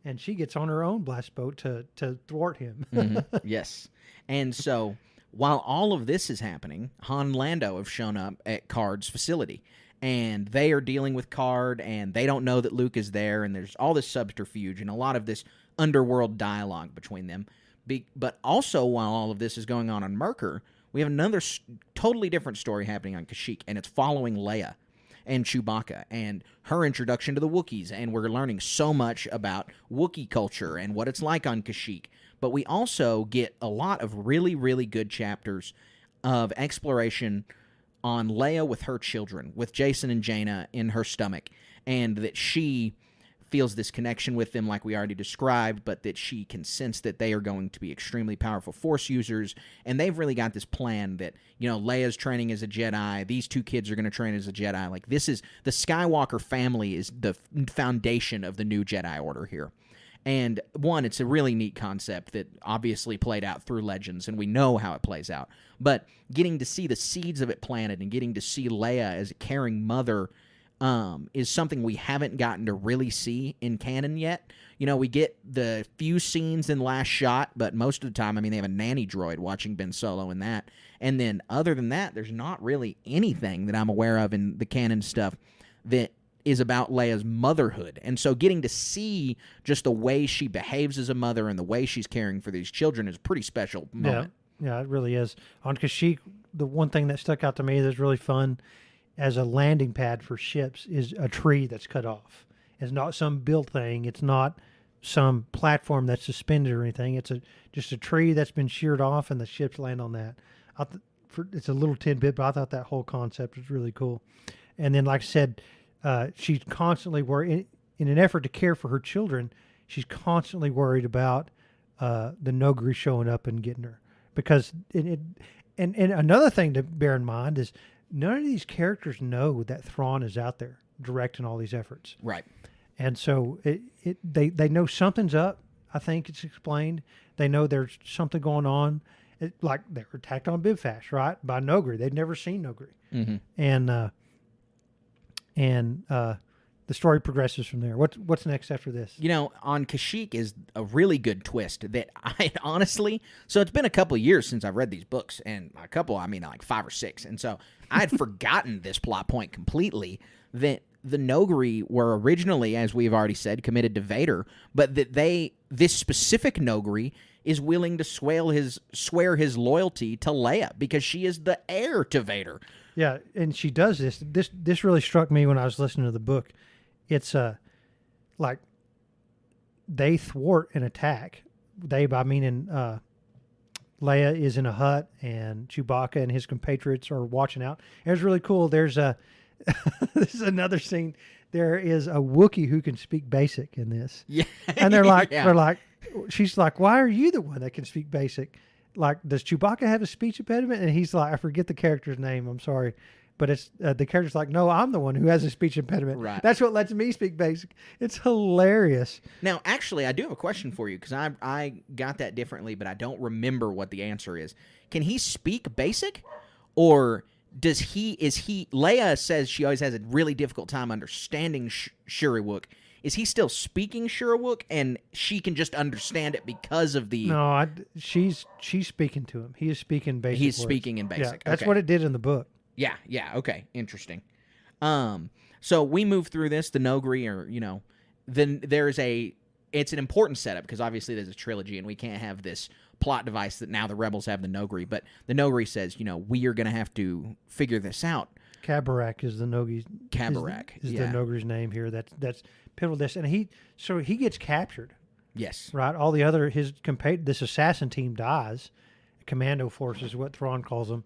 and she gets on her own blast boat to thwart him. Yes. And so while all of this is happening, Han and Lando have shown up at Card's facility, and they are dealing with Card, and they don't know that Luke is there, and there's all this subterfuge and a lot of this underworld dialogue between them. But also, while all of this is going on Merkur, we have another totally different story happening on Kashyyyk, and it's following Leia and Chewbacca and her introduction to the Wookiees, and we're learning so much about Wookiee culture and what it's like on Kashyyyk. But we also get a lot of really, really good chapters of exploration on Leia with her children, with Jason and Jaina in her stomach, and that she feels this connection with them like we already described, but that she can sense that they are going to be extremely powerful Force users, and they've really got this plan that, you know, Leia's training as a Jedi, these 2 kids are going to train as a Jedi. Like, this is, the Skywalker family is the foundation of the new Jedi Order here. And one, it's a really neat concept that obviously played out through Legends, and we know how it plays out. But getting to see the seeds of it planted and getting to see Leia as a caring mother is something we haven't gotten to really see in canon yet. You know, we get the few scenes in Last Shot, but most of the time, I mean, they have a nanny droid watching Ben Solo in that. And then other than that, there's not really anything that I'm aware of in the canon stuff that is about Leia's motherhood. And so getting to see just the way she behaves as a mother and the way she's caring for these children is a pretty special moment. Yeah, it really is. On Kashyyyk, the one thing that stuck out to me that's really fun as a landing pad for ships is a tree that's cut off. It's not some built thing. It's not some platform that's suspended or anything. It's just a tree that's been sheared off, and the ships land on that. It's a little tidbit, but I thought that whole concept was really cool. And then, like I said, she's constantly worried. In an effort to care for her children, she's constantly worried about the Nogri showing up and getting her. Because and another thing to bear in mind is none of these characters know that Thrawn is out there directing all these efforts. Right. And so they know something's up. I think it's explained. They know there's something going on. Like they were attacked on Bibfash, right, by Nogri. They'd never seen Nogri. Mm-hmm. And the story progresses from there. What's next after this? You know, on Kashyyyk is a really good twist that I honestly, so it's been a couple of years since I've read these books, and a couple, I mean like 5 or 6, and so I had forgotten this plot point completely, that the Nogri were originally, as we've already said, committed to Vader, but that this specific Nogri is willing to swear his loyalty to Leia because she is the heir to Vader. Yeah, and she does this. This really struck me when I was listening to the book. It's like they thwart an attack. They, by meaning Leia is in a hut and Chewbacca and his compatriots are watching out. It was really cool. There's this is another scene. There is a Wookiee who can speak Basic in this. Yeah, and they're like, yeah. She's like, why are you the one that can speak Basic? Like, does Chewbacca have a speech impediment? And he's like, I forget the character's name. I'm sorry. But it's the character's like, no, I'm the one who has a speech impediment. Right. That's what lets me speak Basic. It's hilarious. Now, actually, I do have a question for you because I got that differently, but I don't remember what the answer is. Can he speak Basic, or is he? Leia says she always has a really difficult time understanding Shuriwook. Is he still speaking Shuriwook, and she can just understand it because of the? No, she's speaking to him. He is speaking Basic. He's words. speaking in Basic. Yeah, that's okay. what it did in the book. Yeah, okay, interesting. So we move through this. The Nogri are, then it's an important setup because obviously there's a trilogy and we can't have this plot device that now the rebels have the Nogri. But the Nogri says, we are going to have to figure this out. Kabarak is the Nogri's. Kabarak is the Nogri's name here. That's pivotal. This and he gets captured. Yes. Right. All the other this assassin team dies. Commando force is what Thrawn calls them.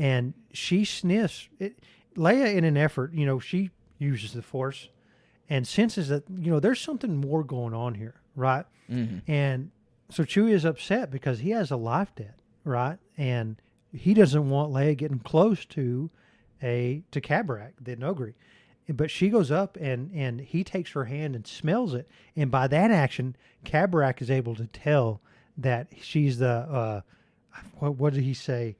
And she sniffs it. Leia, in an effort, she uses the Force and senses that, there's something more going on here, right? Mm-hmm. And so Chewie is upset because he has a life debt, right? And he doesn't want Leia getting close to Kabarak, the Nogri. But she goes up and he takes her hand and smells it. And by that action, Kabarak is able to tell that she's the, what did he say?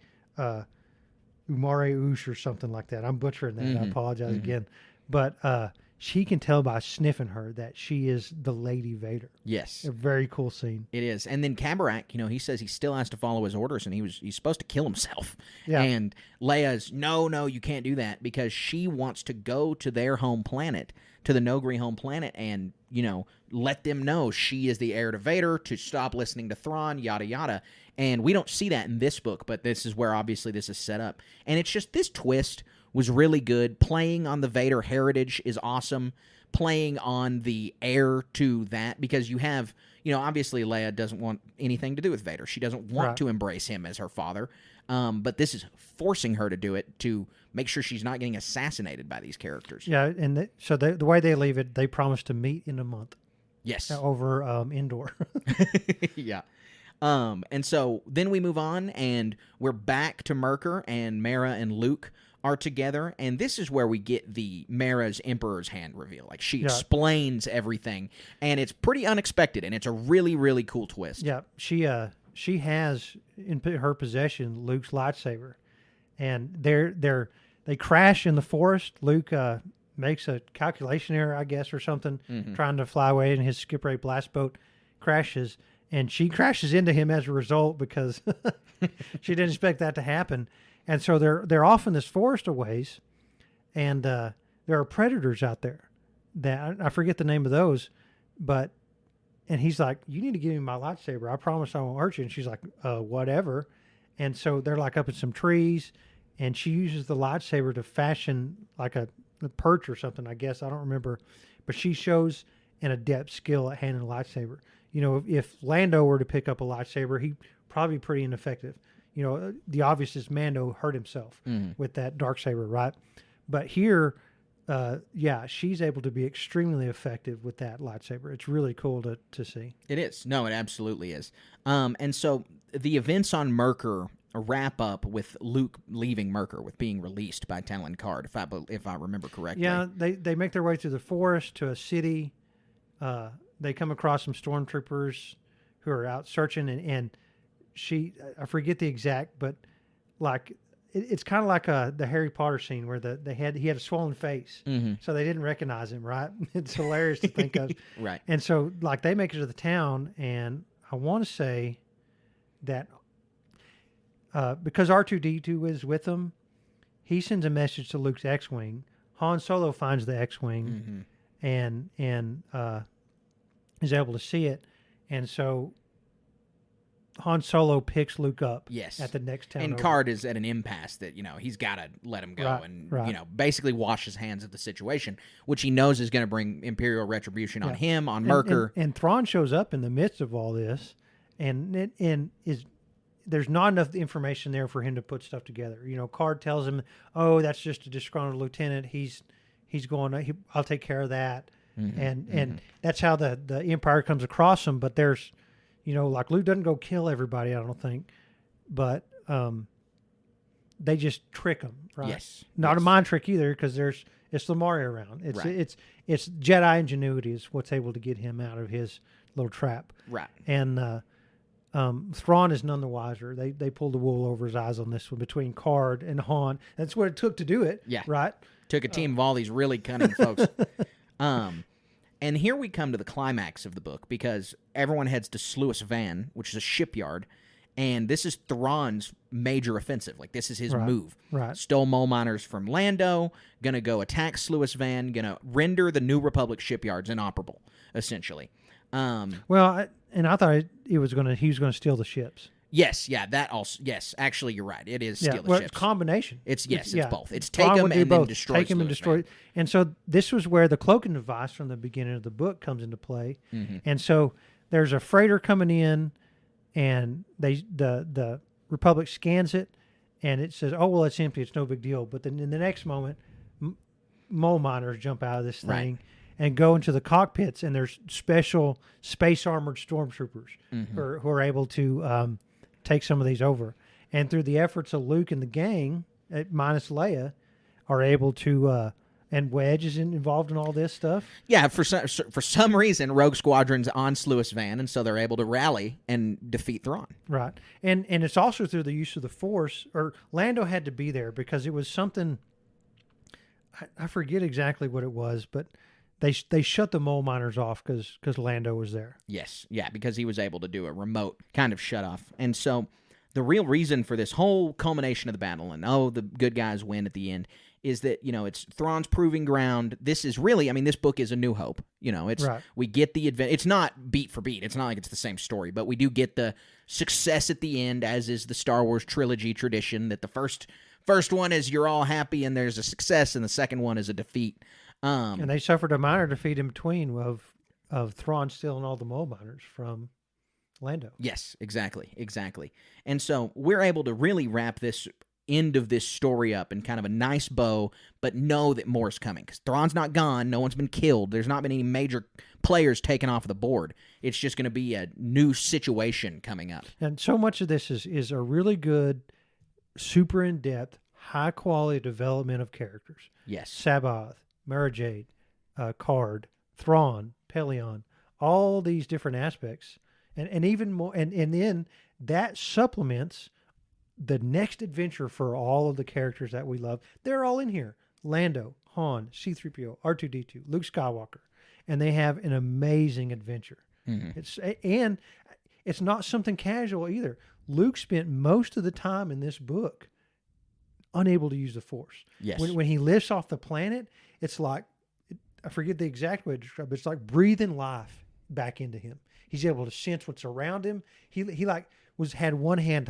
Umare Oosh or something like that. I'm butchering that. Mm-hmm. I apologize again. But she can tell by sniffing her that she is the Lady Vader. Yes. A very cool scene. It is. And then Kabarak, he says he still has to follow his orders, and he's supposed to kill himself. Yeah. And Leia's, no, you can't do that, because she wants to go to their home planet, to the Nogri home planet, and, let them know she is the heir to Vader, to stop listening to Thrawn, yada, yada. And we don't see that in this book, but this is where obviously this is set up. And it's just, this twist was really good. Playing on the Vader heritage is awesome. Playing on the heir to that, because you have, obviously Leia doesn't want anything to do with Vader. She doesn't want to embrace him as her father. But this is forcing her to do it to make sure she's not getting assassinated by these characters. Yeah, and so the way they leave it, they promise to meet in a month. Yes. Over Endor. Yeah. And so then we move on, and we're back to Merker, and Mara and Luke are together, and this is where we get the Mara's Emperor's Hand reveal. Like, she explains everything, and it's pretty unexpected, and it's a really, really cool twist. Yeah, she has in her possession Luke's lightsaber, and they crash in the forest. Luke makes a calculation error, I guess, or something, trying to fly away, and his skip ray blast boat crashes. And she crashes into him as a result because she didn't expect that to happen. And so they're off in this forest a ways, and there are predators out there that I forget the name of those, and he's like, you need to give me my lightsaber. I promise I won't hurt you. And she's like, whatever. And so they're like up in some trees, and she uses the lightsaber to fashion like a perch or something, I guess. I don't remember. But she shows an adept skill at handling a lightsaber. If Lando were to pick up a lightsaber, he'd probably be pretty ineffective. The obvious is Mando hurt himself with that darksaber, right? But here, she's able to be extremely effective with that lightsaber. It's really cool to see. It is. No, it absolutely is. And so the events on Merker wrap up with Luke leaving Merker, with being released by Talon Card, if I remember correctly. Yeah, they make their way through the forest to a city. They come across some stormtroopers who are out searching, and I forget the exact, but like it's kind of like the Harry Potter scene where he had a swollen face, so they didn't recognize him. Right? It's hilarious to think of. Right. And so like they make it to the town, and I want to say that because R2-D2 is with them, he sends a message to Luke's X-wing. Han Solo finds the X-wing and is able to see it, and so Han Solo picks Luke up. Yes. At the next town. And over. Card is at an impasse that he's got to let him go basically wash his hands of the situation, which he knows is going to bring Imperial retribution on him, on Merker. And Thrawn shows up in the midst of all this, there's not enough information there for him to put stuff together. Card tells him, "Oh, that's just a disgruntled lieutenant. He's going. I'll take care of that." And that's how the Empire comes across him. But there's, like Luke doesn't go kill everybody, I don't think, but they just trick him, right? Yes. Not a mind trick either, because it's Lamari around. It's Jedi ingenuity is what's able to get him out of his little trap. Right. And Thrawn is none the wiser. They pulled the wool over his eyes on this one between Card and Han. That's what it took to do it. Yeah. Right. Took a team of all these really cunning folks. And here we come to the climax of the book, because everyone heads to SWSC, which is a shipyard, and this is Thrawn's major offensive. Like, this is his move. Right. Stole mole miners from Lando, gonna go attack SWSC, gonna render the New Republic shipyards inoperable, essentially. Well, I thought he was going to steal the ships. Yes, yeah, that also. Yes, actually, you're right. It is steal the ships. It's a combination. It's both. It's Thrawn take them would do and then both. destroy. Take them and destroy. And so this was where the cloaking device from the beginning of the book comes into play. And so there's a freighter coming in, and the Republic scans it, and it says, "Oh well, it's empty. It's no big deal." But then in the next moment, mole miners jump out of this thing. And go into the cockpits, and there's special space armored stormtroopers who are able to take some of these over. And through the efforts of Luke and the gang, minus Leia, are able to. And Wedge is involved in all this stuff. Yeah, for some reason, Rogue Squadron's on SWSC, and so they're able to rally and defeat Thrawn. Right, and it's also through the use of the Force. Or Lando had to be there because it was something. I forget exactly what it was, but. They shut the mole miners off because Lando was there. Yes, yeah, because he was able to do a remote kind of shut off. And so the real reason for this whole culmination of the battle, and the good guys win at the end, is that, it's Thrawn's proving ground. This is really, this book is A New Hope. It's we get the advent. It's not beat for beat. It's not like it's the same story, but we do get the success at the end, as is the Star Wars trilogy tradition, that the first one is you're all happy and there's a success, and the second one is a defeat. And they suffered a minor defeat in between of Thrawn stealing all the mole miners from Lando. Yes, exactly. And so we're able to really wrap this end of this story up in kind of a nice bow, but know that more is coming. Because Thrawn's not gone. No one's been killed. There's not been any major players taken off the board. It's just going to be a new situation coming up. And so much of this is a really good, super in-depth, high-quality development of characters. Yes. Sabath, Mara Jade, Card, Thrawn, Pelion, all these different aspects, and even more, and then that supplements the next adventure for all of the characters that we love. They're all in here: Lando, Han, C-3PO, R2-D2, Luke Skywalker, and they have an amazing adventure. It's not something casual either. Luke spent most of the time in this book unable to use the Force. Yes. When he lifts off the planet, it's like, I forget the exact way to describe it, but it's like breathing life back into him. He's able to sense what's around him. He had one hand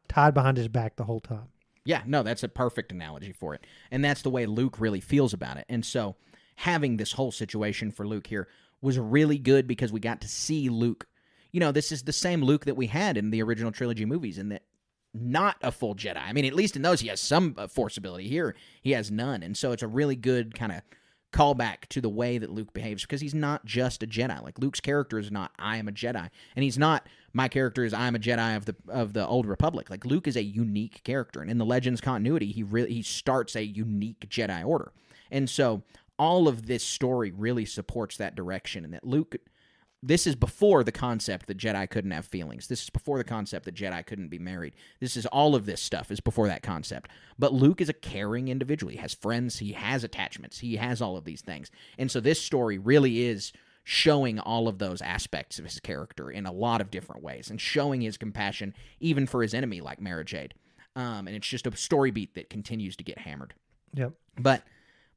tied behind his back the whole time. Yeah, no, that's a perfect analogy for it. And that's the way Luke really feels about it. And so having this whole situation for Luke here was really good, because we got to see Luke. This is the same Luke that we had in the original trilogy movies, and that not a full Jedi. At least in those he has some Force ability. Here he has none. And so it's a really good kind of callback to the way that Luke behaves, because he's not just a Jedi. Like, Luke's character is not, I am a Jedi. And he's not, my character is, I'm a Jedi of the Old Republic. Like, Luke is a unique character. And in the Legends continuity, he starts a unique Jedi Order. And so all of this story really supports that direction, and that Luke... This is before the concept that Jedi couldn't have feelings. This is before the concept that Jedi couldn't be married. All of this stuff is before that concept. But Luke is a caring individual. He has friends. He has attachments. He has all of these things. And so this story really is showing all of those aspects of his character in a lot of different ways, and showing his compassion even for his enemy like Mara Jade. And it's just a story beat that continues to get hammered. Yep. But,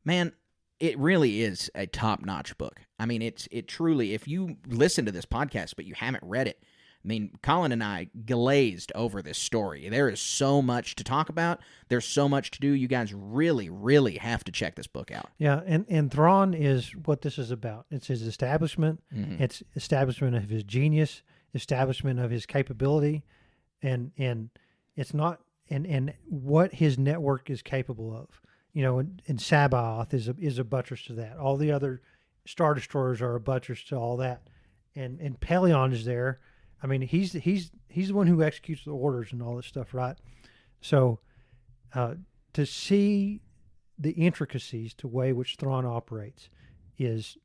man... It really is a top-notch book. I mean, it truly, if you listen to this podcast but you haven't read it, I mean, Colin and I glazed over this story. There is so much to talk about. There's so much to do. You guys really, really have to check this book out. Yeah, and Thrawn is what this is about. It's his establishment. Mm-hmm. It's establishment of his genius, establishment of his capability, and it's not and what his network is capable of. You know, and Sabaoth is a buttress to that. All the other Star Destroyers are a buttress to all that. And Pelion is there. I mean, he's the one who executes the orders and all this stuff, right? So to see the intricacies to way which Thrawn operates is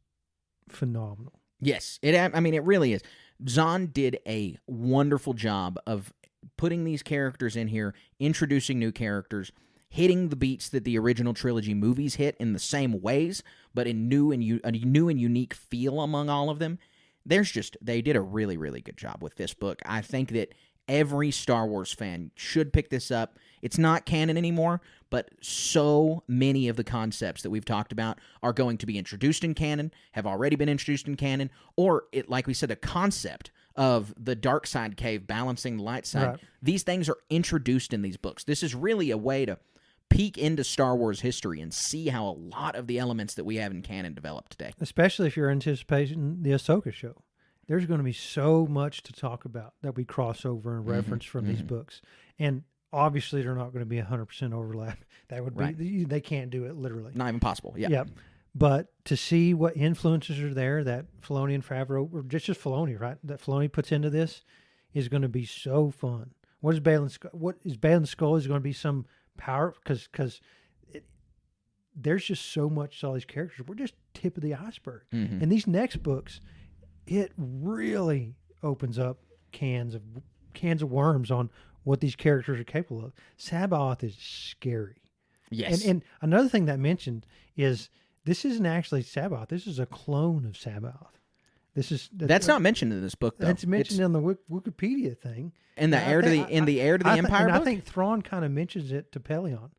phenomenal. Yes, it really is. Zahn did a wonderful job of putting these characters in here, introducing new characters, hitting the beats that the original trilogy movies hit in the same ways, but in a new and unique feel among all of them. They did a really, really good job with this book. I think that every Star Wars fan should pick this up. It's not canon anymore, but so many of the concepts that we've talked about are going to be introduced in canon, have already been introduced in canon, or, like we said, the concept of the dark side cave balancing the light side. Right. These things are introduced in these books. This is really a way to peek into Star Wars history and see how a lot of the elements that we have in canon developed today. Especially if you're anticipating the Ahsoka show. There's going to be so much to talk about that we cross over and reference from these books. And obviously they're not going to be 100% overlap. That would be, Right. They can't do it literally. Not even possible. Yeah. Yep. But to see what influences are there that Filoni and Favreau, or just Filoni, right, that Filoni puts into this is going to be so fun. What is Baylan Skoll? Is going to be some power, because there's just so much to all these characters. We're just tip of the iceberg. Mm-hmm. In these next books, it really opens up cans of worms on what these characters are capable of. Sabaoth is scary. Yes. And another thing that mentioned is this isn't actually Sabaoth. This is a clone of Sabaoth. That's not mentioned in this book, though. It's mentioned in the Wikipedia thing. In the Heir to the Empire book? I think Thrawn kind of mentions it to Pelion.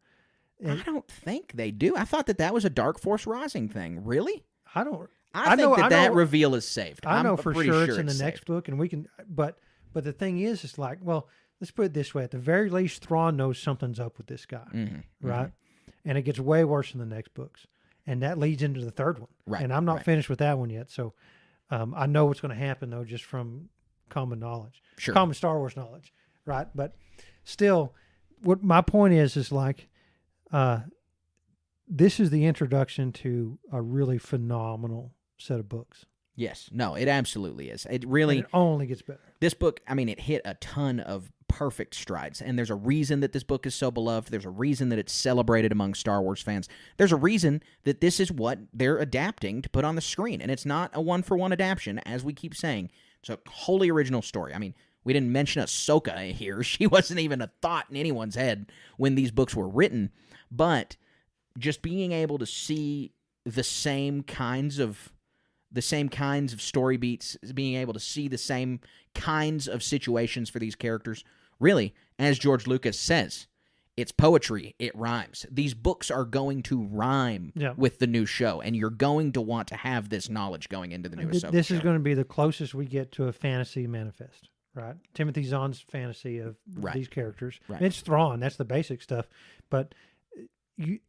I don't think they do. I thought that was a Dark Force Rising thing. Really? I don't. I think that reveal is saved. I know I'm for pretty sure it's in the saved. next book, and we can. But the thing is, it's like, well, let's put it this way: at the very least, Thrawn knows something's up with this guy, right? And it gets way worse in the next books, and that leads into the third one. Right. And I'm not finished with that one yet, so I know what's going to happen though, just from common knowledge, common Star Wars knowledge, right? But still, what my point is like, this is the introduction to a really phenomenal set of books. Yes. No, it absolutely is. It really... And it only gets better. This book, I mean, it hit a ton of perfect strides, and there's a reason that this book is so beloved. There's a reason that it's celebrated among Star Wars fans. There's a reason that this is what they're adapting to put on the screen, and it's not a one-for-one adaptation, as we keep saying. It's a wholly original story. I mean, we didn't mention Ahsoka here. She wasn't even a thought in anyone's head when these books were written, but just being able to see the same kinds of story beats, being able to see the same kinds of situations for these characters. Really, as George Lucas says, it's poetry, it rhymes. These books are going to rhyme with the new show, and you're going to want to have this knowledge going into the new Ahsoka This show. is going to be the closest we get to a fantasy manifest, right? Timothy Zahn's fantasy of these characters. Right. It's Thrawn, that's the basic stuff, but Baylan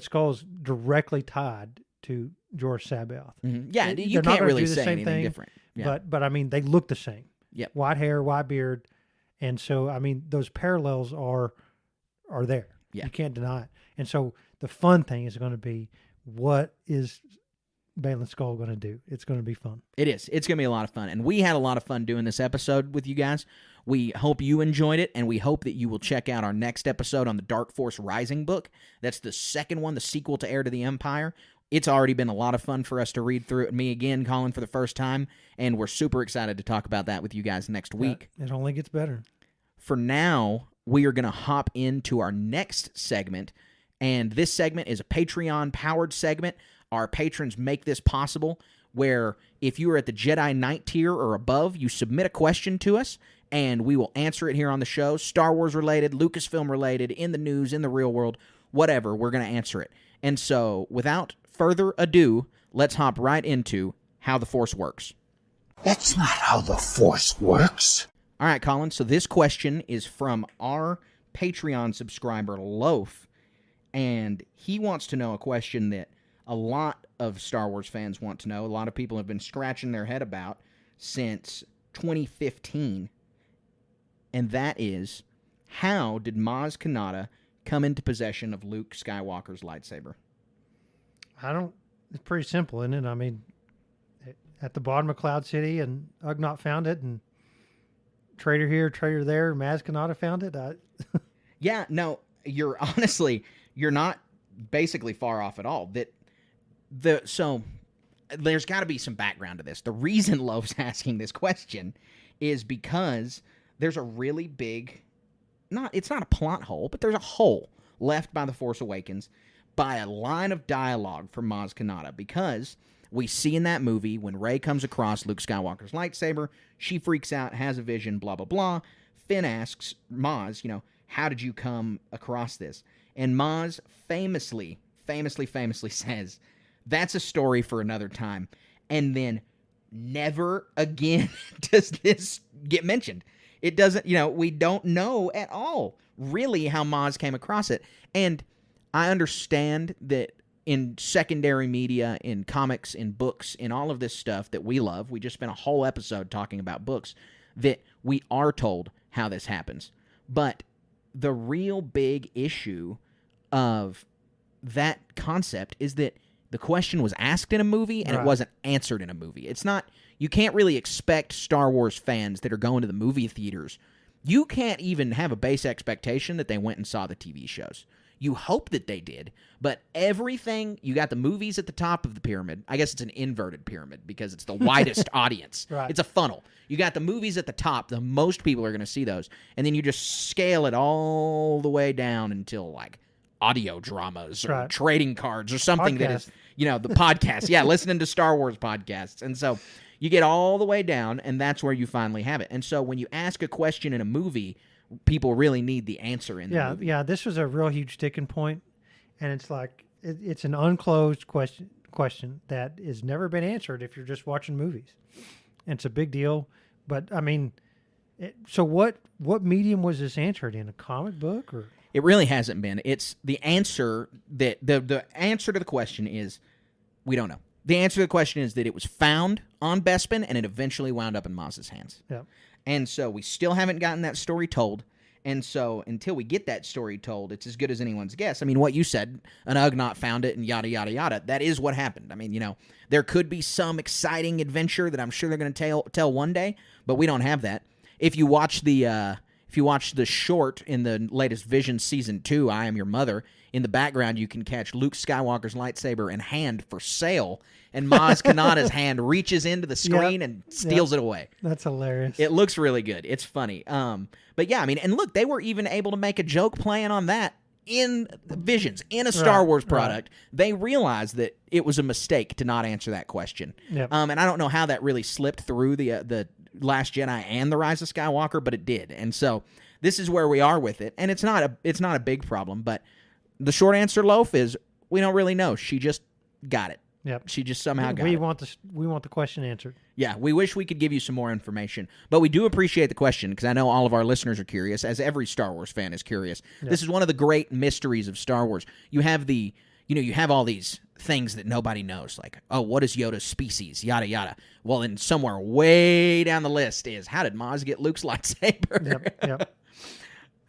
Skoll's directly tied to George Sabaoth. Mm-hmm. Yeah, They're you not can't gonna really do the say same anything thing, different. Yeah. But I mean, they look the same. Yep. White hair, white beard, and so I mean, those parallels are there. Yeah. You can't deny it. And so the fun thing is going to be what is Balin Skull going to do. It's going to be fun. It is. It's going to be a lot of fun. And we had a lot of fun doing this episode with you guys. We hope you enjoyed it, and we hope that you will check out our next episode on the Dark Force Rising book. That's the second one, the sequel to Heir to the Empire. It's already been a lot of fun for us to read through it. Me again, Colin, for the first time, and we're super excited to talk about that with you guys next week. It only gets better. For now, we are going to hop into our next segment, and this segment is a Patreon-powered segment. Our patrons make this possible, where if you are at the Jedi Knight tier or above, you submit a question to us, and we will answer it here on the show. Star Wars related, Lucasfilm related, in the news, in the real world, whatever, we're going to answer it. And so, without further ado, let's hop right into how the Force works. That's not how the Force works. All right, Colin, so this question is from our Patreon subscriber, Loaf, and he wants to know a question that a lot of Star Wars fans want to know. A lot of people have been scratching their head about since 2015, and that is, how did Maz Kanata come into possession of Luke Skywalker's lightsaber? It's pretty simple, isn't it? I mean, at the bottom of Cloud City, and Ugnaught found it, and trader here, trader there, Maz Kanata found it. Yeah, no, you're not basically far off at all. So there's got to be some background to this. The reason Love's asking this question is because there's a really big, it's not a plot hole, but there's a hole left by The Force Awakens by a line of dialogue from Maz Kanata, because we see in that movie when Rey comes across Luke Skywalker's lightsaber, she freaks out, has a vision, blah, blah, blah. Finn asks Maz, how did you come across this? And Maz famously says, that's a story for another time. And then never again does this get mentioned. It doesn't, we don't know at all really how Maz came across it. And I understand that in secondary media, in comics, in books, in all of this stuff that we love, we just spent a whole episode talking about books, that we are told how this happens. But the real big issue of that concept is that the question was asked in a movie and It wasn't answered in a movie. It's not, you can't really expect Star Wars fans that are going to the movie theaters. You can't even have a base expectation that they went and saw the TV shows. You hope that they did, but everything, you got the movies at the top of the pyramid. I guess it's an inverted pyramid because it's the widest audience. Right. It's a funnel. You got the movies at the top. The most people are going to see those. And then you just scale it all the way down until like audio dramas or trading cards or something that is, the podcast. Yeah, listening to Star Wars podcasts. And so you get all the way down, and that's where you finally have it. And so when you ask a question in a movie, people really need the answer in the movie. Yeah, this was a real huge sticking point, and it's like it's an unclosed question that has never been answered if you're just watching movies. And it's a big deal, but I mean, so what medium was this answered in? A comic book or? It really hasn't been. It's the answer that the answer to the question is we don't know. The answer to the question is that it was found on Bespin and it eventually wound up in Maz's hands. Yeah. And so we still haven't gotten that story told. And so until we get that story told, it's as good as anyone's guess. I mean, what you said, an Ugnaught found it and yada, yada, yada. That is what happened. I mean, there could be some exciting adventure that I'm sure they're going to tell one day, but we don't have that. If you watch the short in the latest Vision Season 2, I Am Your Mother, in the background you can catch Luke Skywalker's lightsaber and hand for sale, and Maz Kanata's hand reaches into the screen and steals it away. That's hilarious. It looks really good. It's funny. But yeah, I mean, and look, they were even able to make a joke playing on that in Visions, in a Star Wars product. They realized that it was a mistake to not answer that question. Yep. And I don't know how that really slipped through the Last Jedi and The Rise of Skywalker, but it did. And so this is where we are with it. And it's not a big problem, but the short answer, Loaf, is we don't really know. She just got it. Yep. She just somehow got it. We want the question answered. Yeah, we wish we could give you some more information, but we do appreciate the question because I know all of our listeners are curious, as every Star Wars fan is curious. Yep. This is one of the great mysteries of Star Wars. You have you have all these things that nobody knows, like, oh, what is Yoda's species, yada, yada. Well, then somewhere way down the list is, how did Maz get Luke's lightsaber? Yep.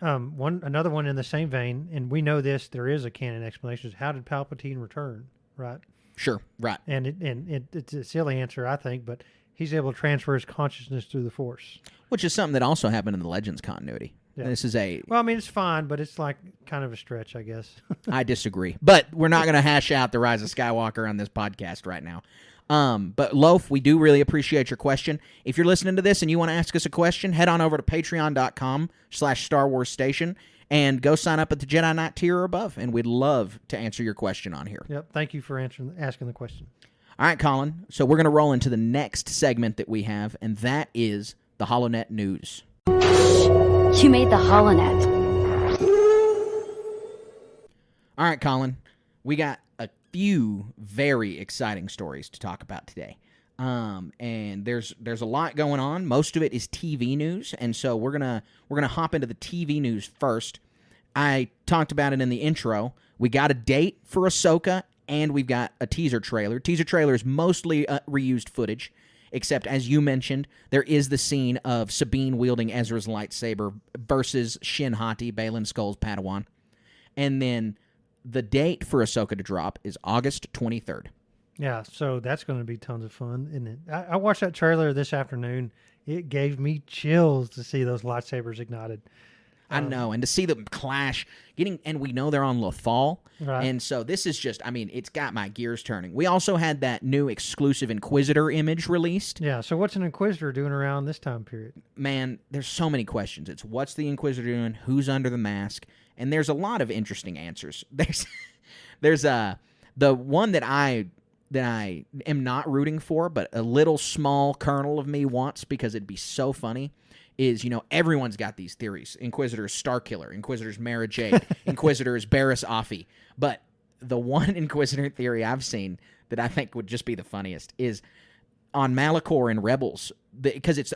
Another one in the same vein, and we know this, there is a canon explanation, is how did Palpatine return? right? Sure, right. And it's a silly answer, I think, but he's able to transfer his consciousness through the Force. Which is something that also happened in the Legends continuity. Yeah. This is a... Well, I mean, it's fine, but it's like kind of a stretch, I guess. I disagree. But we're not going to hash out the Rise of Skywalker on this podcast right now. But Loaf, we do really appreciate your question. If you're listening to this and you want to ask us a question, head on over to patreon.com/Star Wars Station and go sign up at the Jedi Knight tier or above, and we'd love to answer your question on here. Yep. Thank you for asking the question. All right, Colin. So we're going to roll into the next segment that we have, and that is the HoloNet news. You made the HoloNet. All right, Colin. We got a few very exciting stories to talk about today. And there's a lot going on. Most of it is TV news, and so we're gonna hop into the TV news first. I talked about it in the intro. We got a date for Ahsoka, and we've got a teaser trailer. Teaser trailer is mostly reused footage, except as you mentioned, there is the scene of Sabine wielding Ezra's lightsaber versus Shin Hati, Baylan Skoll's Padawan, and then the date for Ahsoka to drop is August 23rd. Yeah, so that's going to be tons of fun, isn't it? I watched that trailer this afternoon. It gave me chills to see those lightsabers ignited. I know, and to see them clash, and we know they're on Lothal, Right. and so this is just, I mean, it's got my gears turning. We also had that new exclusive Inquisitor image released. Yeah, so what's an Inquisitor doing around this time period? Man, there's so many questions. It's what's the Inquisitor doing? Who's under the mask? And there's a lot of interesting answers. There's the one that I am not rooting for, but a little small kernel of me wants because it'd be so funny, is, everyone's got these theories. Inquisitor is Starkiller. Inquisitor is Mara Jade. Inquisitor is Barriss Offee. But the one Inquisitor theory I've seen that I think would just be the funniest is on Malachor in Rebels, because it's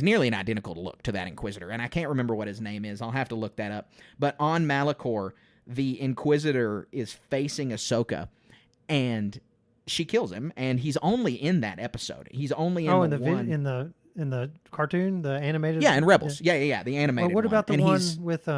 nearly an identical look to that Inquisitor, and I can't remember what his name is. I'll have to look that up. But on Malachor, the Inquisitor is facing Ahsoka, and she kills him, and he's only in that episode. He's only in in the cartoon, the animated. Yeah, in Rebels. Yeah, the animated. Well, what about the one with?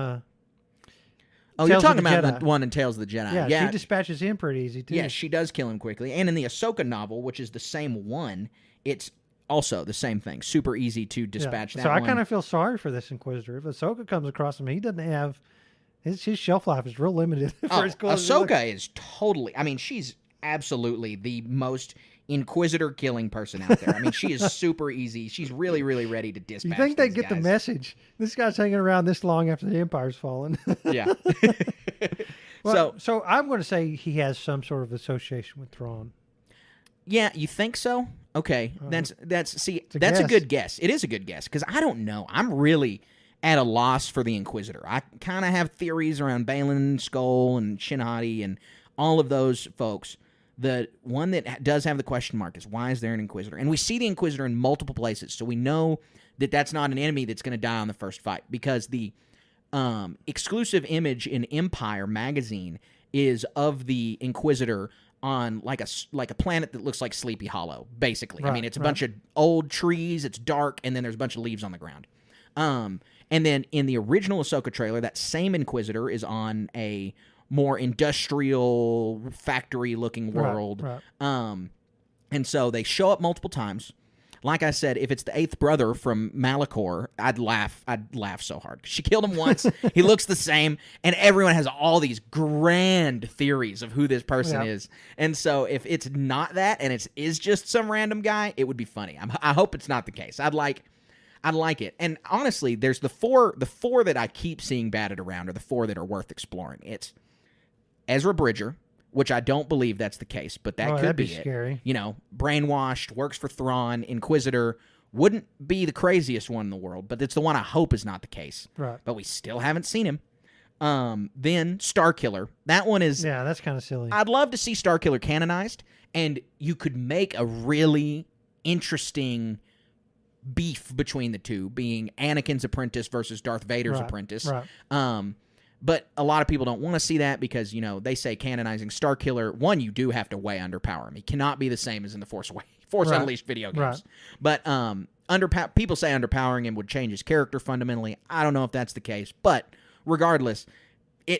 Oh, you're talking about the one in Tales of the Jedi. Yeah, she dispatches him pretty easy too. Yeah, she does kill him quickly. And in the Ahsoka novel, which is the same one, it's also the same thing. Super easy to dispatch that so one. I kind of feel sorry for this Inquisitor. If Ahsoka comes across him, he doesn't have his shelf life is real limited. Ahsoka is totally. I mean, she's absolutely the most Inquisitor killing person out there. I mean, she is super easy. She's really, really ready to dispatch. You think they these get guys. the message? This guy's hanging around this long after the Empire's fallen. Yeah. So I'm going to say he has some sort of association with Thrawn. Yeah, you think so? Okay, that's a good guess. It is a good guess because I don't know. I'm really at a loss for the Inquisitor. I kind of have theories around Baylan Skoll and Shin Hati and all of those folks. The one that does have the question mark is, why is there an Inquisitor? And we see the Inquisitor in multiple places, so we know that that's not an enemy that's going to die on the first fight, because the exclusive image in Empire magazine is of the Inquisitor on like a planet that looks like Sleepy Hollow, basically. Right, I mean, it's a bunch of old trees, it's dark, and then there's a bunch of leaves on the ground. And then in the original Ahsoka trailer, that same Inquisitor is on a more industrial, factory-looking world. Right. And so they show up multiple times. Like I said, if it's the eighth brother from Malachor, I'd laugh so hard. She killed him once. He looks the same, and everyone has all these grand theories of who this person is. And so if it's not that, and it is just some random guy, it would be funny. I hope it's not the case. I'd like it. And honestly, there's the four that I keep seeing batted around are the four that are worth exploring. It's Ezra Bridger, which I don't believe that's the case, but that could be scary. it. Brainwashed, works for Thrawn, Inquisitor, wouldn't be the craziest one in the world, but it's the one I hope is not the case. Right. But we still haven't seen him. Then Starkiller. That one is... Yeah, that's kind of silly. I'd love to see Starkiller canonized, and you could make a really interesting beef between the two, being Anakin's apprentice versus Darth Vader's apprentice. Right. But a lot of people don't want to see that because, they say canonizing Starkiller, one, you do have to way underpower him. He cannot be the same as in the Force Unleashed video games. Right. But people say underpowering him would change his character fundamentally. I don't know if that's the case. But regardless,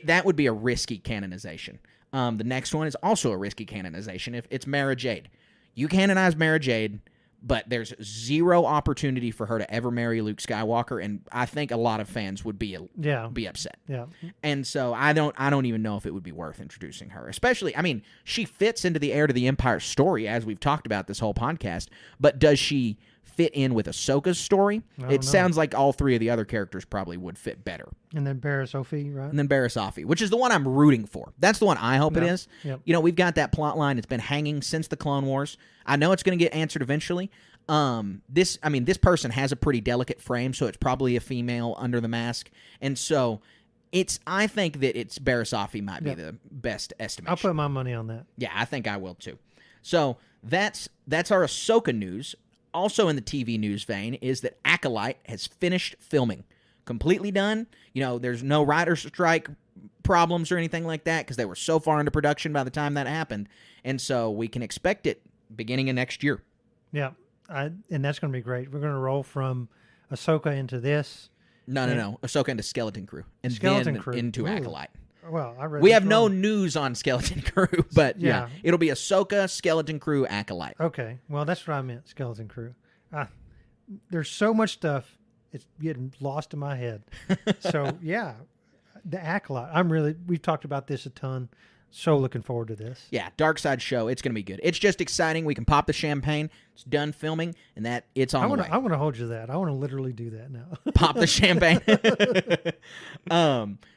that would be a risky canonization. The next one is also a risky canonization. If it's Mara Jade, you canonize Mara Jade, but there's zero opportunity for her to ever marry Luke Skywalker, and I think a lot of fans would be upset. Yeah. And so I don't even know if it would be worth introducing her. Especially, I mean, she fits into the Heir to the Empire story, as we've talked about this whole podcast, but does she fit in with Ahsoka's story? It sounds like all three of the other characters probably would fit better. And then Barriss Offee, right? And then Barriss Offee, which is the one I'm rooting for. That's the one I hope it is. Yep. You know, we've got that plot line. It's been hanging since the Clone Wars. I know it's going to get answered eventually. This person has a pretty delicate frame, so it's probably a female under the mask. And so I think that it's Barriss Offee might be the best estimation. I'll put my money on that. Yeah, I think I will too. So that's our Ahsoka news. Also in the TV news vein is that Acolyte has finished filming. Completely done. You know, there's no writer's strike problems or anything like that because they were so far into production by the time that happened. And so we can expect it beginning of next year. Yeah, and that's going to be great. We're going to roll from Ahsoka into this. No. Ahsoka into Skeleton Crew. And Skeleton then Crew. into Ooh. Acolyte. Well, I read We this have no wrong. news on Skeleton Crew, but yeah, it'll be Ahsoka, Skeleton Crew, Acolyte. Okay, well, that's what I meant, Skeleton Crew. There's so much stuff, it's getting lost in my head. So, yeah, the Acolyte. We've talked about this a ton. So looking forward to this. Yeah, Dark Side show. It's going to be good. It's just exciting. We can pop the champagne. It's done filming, and it's on the way. I want to hold you to that. I want to literally do that now. Pop the champagne.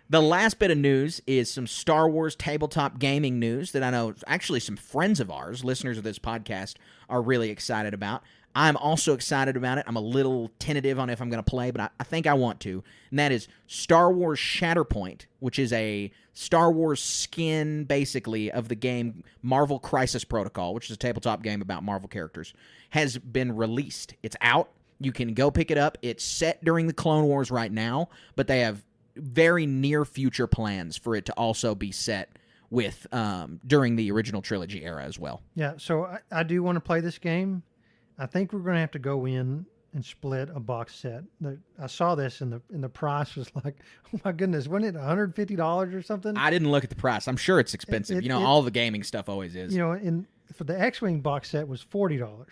The last bit of news is some Star Wars tabletop gaming news that I know actually some friends of ours, listeners of this podcast, are really excited about. I'm also excited about it. I'm a little tentative on if I'm going to play, but I think I want to. And that is Star Wars Shatterpoint, which is a Star Wars skin, basically, of the game Marvel Crisis Protocol, which is a tabletop game about Marvel characters, has been released. It's out. You can go pick it up. It's set during the Clone Wars right now, but they have very near future plans for it to also be set with during the original trilogy era as well. Yeah, so I do want to play this game. I think we're going to have to go in and split a box set. I saw this and the price was like, oh my goodness, wasn't it $150 or something? I didn't look at the price. I'm sure it's expensive. All the gaming stuff always is. You know, for the X-Wing box set was $40.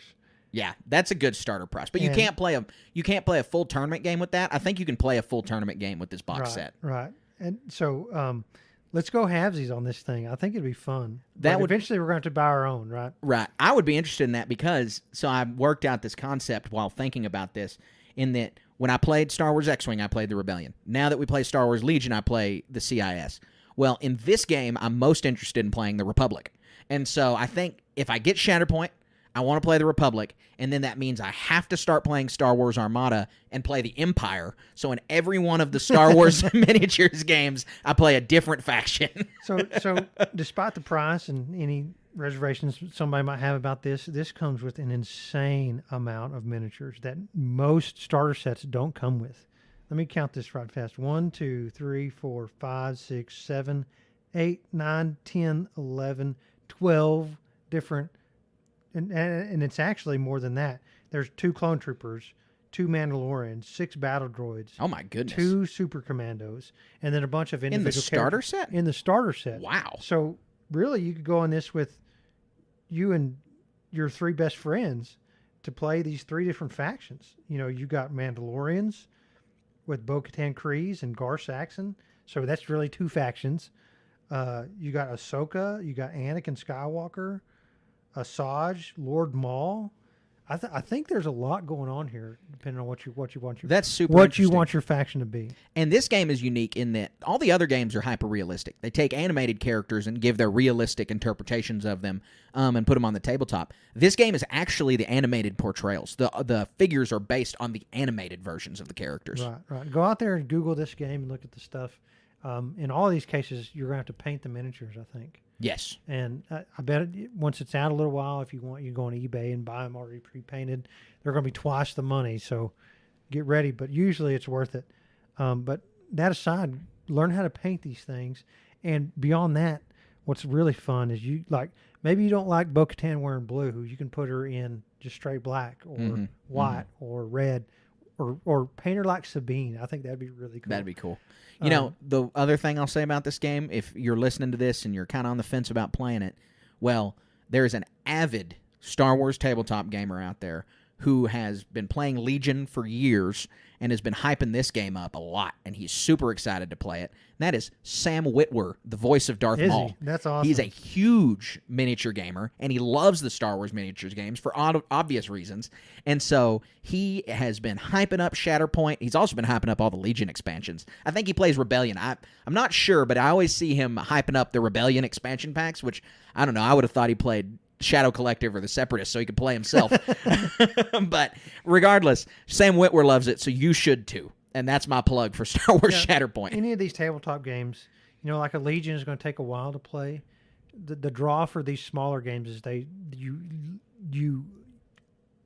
Yeah, that's a good starter price. But you can't play a full tournament game with that. I think you can play a full tournament game with this box set. Right. And so let's go halvesies on this thing. I think it'd be fun. Eventually we're going to have to buy our own, right? Right. I would be interested in that because I worked out this concept while thinking about this, in that when I played Star Wars X-Wing, I played the Rebellion. Now that we play Star Wars Legion, I play the CIS. Well, in this game, I'm most interested in playing the Republic. And so I think if I get Shatterpoint, I want to play the Republic, and then that means I have to start playing Star Wars Armada and play the Empire. So in every one of the Star Wars miniatures games, I play a different faction. So despite the price and any reservations somebody might have about this comes with an insane amount of miniatures that most starter sets don't come with. Let me count this right fast. 1, 2, 3, 4, 5, 6, 7, 8, 9, 10, 11, 12 different. And it's actually more than that. There's 2 clone troopers, 2 Mandalorians, 6 battle droids. Oh my goodness! 2 super commandos, and then a bunch of individual in the starter set. In the starter set. Wow! So really, you could go on this with you and your 3 best friends to play these 3 different factions. You know, you got Mandalorians with Bo-Katan Kryze and Gar Saxon. So that's really 2 factions. You got Ahsoka. You got Anakin Skywalker. Asajj, Lord Maul. I think there's a lot going on here, depending on what you want your that's super what you want your faction to be. And this game is unique in that all the other games are hyper realistic. They take animated characters and give their realistic interpretations of them, and put them on the tabletop. This game is actually the animated portrayals. The figures are based on the animated versions of the characters. Right. Go out there and Google this game and look at the stuff. In all these cases, you're going to have to paint the miniatures, I think. Yes. And I bet once it's out a little while, if you want, you go on eBay and buy them already pre-painted. They're going to be twice the money, so get ready. But usually it's worth it. But that aside, learn how to paint these things. And beyond that, what's really fun is maybe you don't like Bo-Katan wearing blue. You can put her in just straight black or white or red. or paint her like Sabine. I think that'd be really cool. That'd be cool. You know, the other thing I'll say about this game, if you're listening to this and you're kind of on the fence about playing it, well, there's an avid Star Wars tabletop gamer out there who has been playing Legion for years and has been hyping this game up a lot, and he's super excited to play it. And that is Sam Witwer, the voice of Darth Maul. That's awesome. He's a huge miniature gamer, and he loves the Star Wars miniatures games for obvious reasons. And so he has been hyping up Shatterpoint. He's also been hyping up all the Legion expansions. I think he plays Rebellion. I'm not sure, but I always see him hyping up the Rebellion expansion packs, which, I don't know, I would have thought he played Shadow Collective or the Separatists so he could play himself. But regardless, Sam Witwer loves it, so you should too. And that's my plug for Star Wars Shatterpoint. Any of these tabletop games, like a Legion is going to take a while to play. The draw for these smaller games is you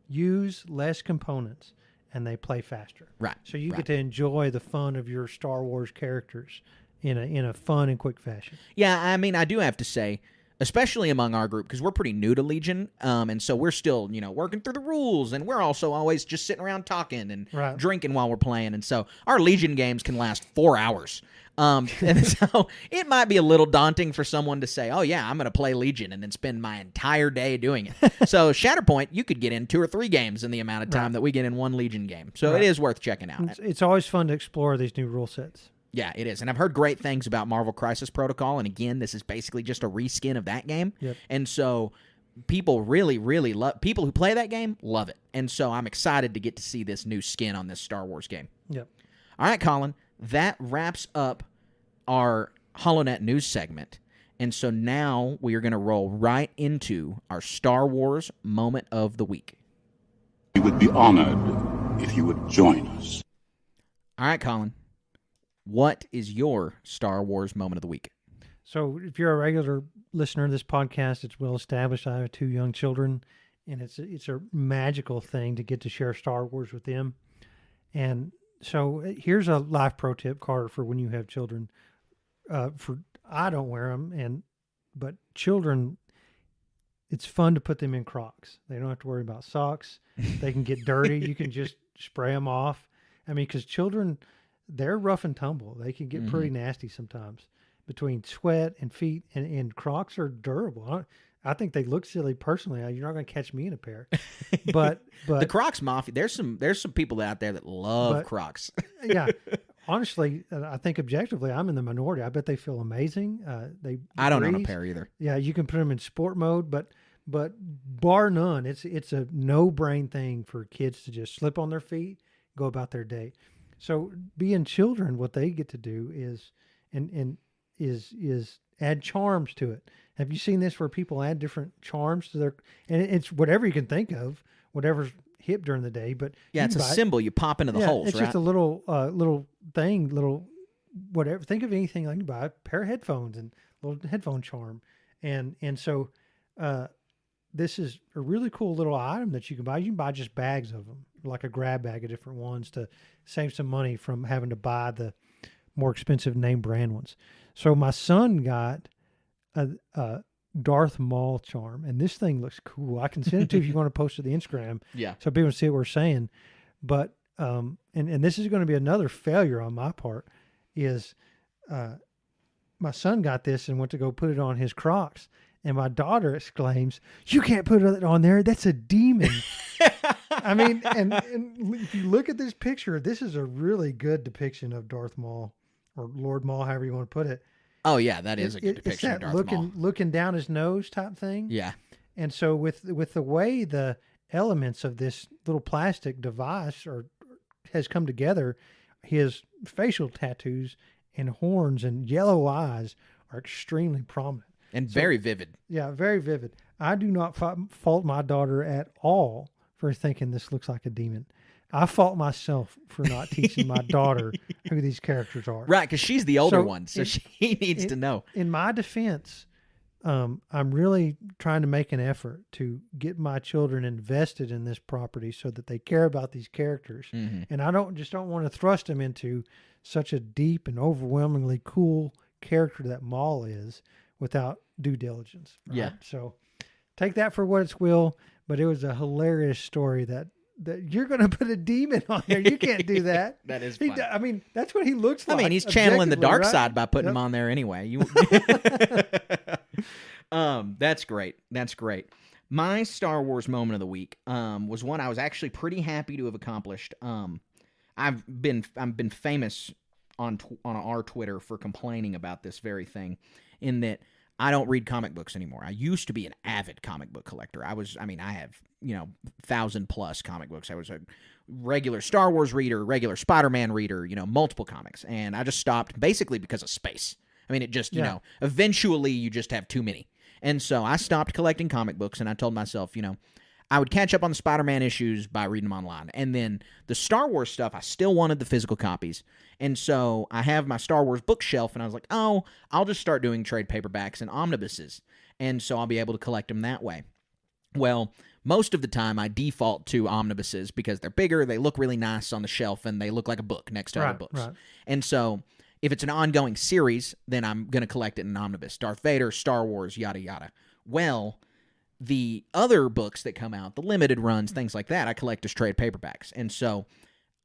use less components and they play faster. Right. So you get to enjoy the fun of your Star Wars characters in a fun and quick fashion. Yeah, I mean, I do have to say, especially among our group, because we're pretty new to Legion, and so we're still, working through the rules, and we're also always just sitting around talking and drinking while we're playing, and so our Legion games can last 4 hours. And so it might be a little daunting for someone to say, oh, yeah, I'm going to play Legion and then spend my entire day doing it. So Shatterpoint, you could get in 2 or 3 games in the amount of time that we get in one Legion game. So it is worth checking out. It's always fun to explore these new rule sets. Yeah, it is. And I've heard great things about Marvel Crisis Protocol. And again, this is basically just a reskin of that game. Yep. And so people really, really love, people who play that game love it. And so I'm excited to get to see this new skin on this Star Wars game. Yep. All right, Colin, that wraps up our HoloNet news segment. And so now we are going to roll right into our Star Wars moment of the week. We would be honored if you would join us. All right, Colin. What is your Star Wars moment of the week? So if you're a regular listener of this podcast, it's well established. I have 2 young children, and it's a magical thing to get to share Star Wars with them. And so here's a life pro tip, Carter, for when you have children. I don't wear them, but children, it's fun to put them in Crocs. They don't have to worry about socks. They can get dirty. You can just spray them off. I mean, because children, they're rough and tumble. They can get pretty nasty sometimes between sweat and feet, and Crocs are durable. I think they look silly personally. You're not going to catch me in a pair. But the Crocs mafia, there's some people out there that love Crocs. Yeah. Honestly, I think objectively, I'm in the minority. I bet they feel amazing. I don't own a pair either. Yeah, you can put them in sport mode, but bar none, it's a no-brain thing for kids to just slip on their feet, go about their day. So being children, what they get to do is add charms to it. Have you seen this where people add different charms to their, and it's whatever you can think of, whatever's hip during the day, but yeah, it's a symbol you pop into the holes, it's right? just a little thing, whatever. Think of anything like you buy a pair of headphones and a little headphone charm, and so this is a really cool little item that you can buy. You can buy just bags of them, like a grab bag of different ones, to save some money from having to buy the more expensive name brand ones. So my son got a Darth Maul charm, and this thing looks cool. I can send it to you if you want to post it to the Instagram. Yeah. So people can see what we're saying. But and this is going to be another failure on my part, is my son got this and went to go put it on his Crocs, and my daughter exclaims, "You can't put it on there. That's a demon." I mean, and if you look at this picture, this is a really good depiction of Darth Maul, or Lord Maul, however you want to put it. Oh yeah, that is a good depiction it's that of Darth Maul. Looking down his nose type thing. Yeah. And so with the way the elements of this little plastic device has come together, his facial tattoos and horns and yellow eyes are extremely prominent. And very vivid. Yeah, very vivid. I do not fault my daughter at all for thinking this looks like a demon. I fault myself for not teaching my daughter who these characters are. Right, because she's the older one, so she needs to know. In my defense, I'm really trying to make an effort to get my children invested in this property so that they care about these characters. Mm-hmm. And I don't want to thrust them into such a deep and overwhelmingly cool character that Maul is without due diligence. Right? Yeah. So take that for what it's will, but it was a hilarious story that that you're going to put a demon on there. You can't do that. That is He, funny. I mean, that's what he looks I like. mean, he's channeling the dark objectively, side by putting Yep. him on there anyway. That's great. That's great. My Star Wars moment of the week was one I was actually pretty happy to have accomplished. I've been famous on our Twitter for complaining about this very thing, in that I don't read comic books anymore. I used to be an avid comic book collector. I have 1,000+ comic books. I was a regular Star Wars reader, regular Spider-Man reader, multiple comics, and I just stopped basically because of space. I mean, it just eventually you just have too many. And so I stopped collecting comic books, and I told myself, I would catch up on the Spider-Man issues by reading them online. And then the Star Wars stuff, I still wanted the physical copies. And so I have my Star Wars bookshelf, and I was like, oh, I'll just start doing trade paperbacks and omnibuses. And so I'll be able to collect them that way. Well, most of the time I default to omnibuses because they're bigger, they look really nice on the shelf, and they look like a book next to other books. Right. And so if it's an ongoing series, then I'm going to collect it in an omnibus. Darth Vader, Star Wars, yada, yada. Well, the other books that come out, the limited runs, things like that, I collect as trade paperbacks. And so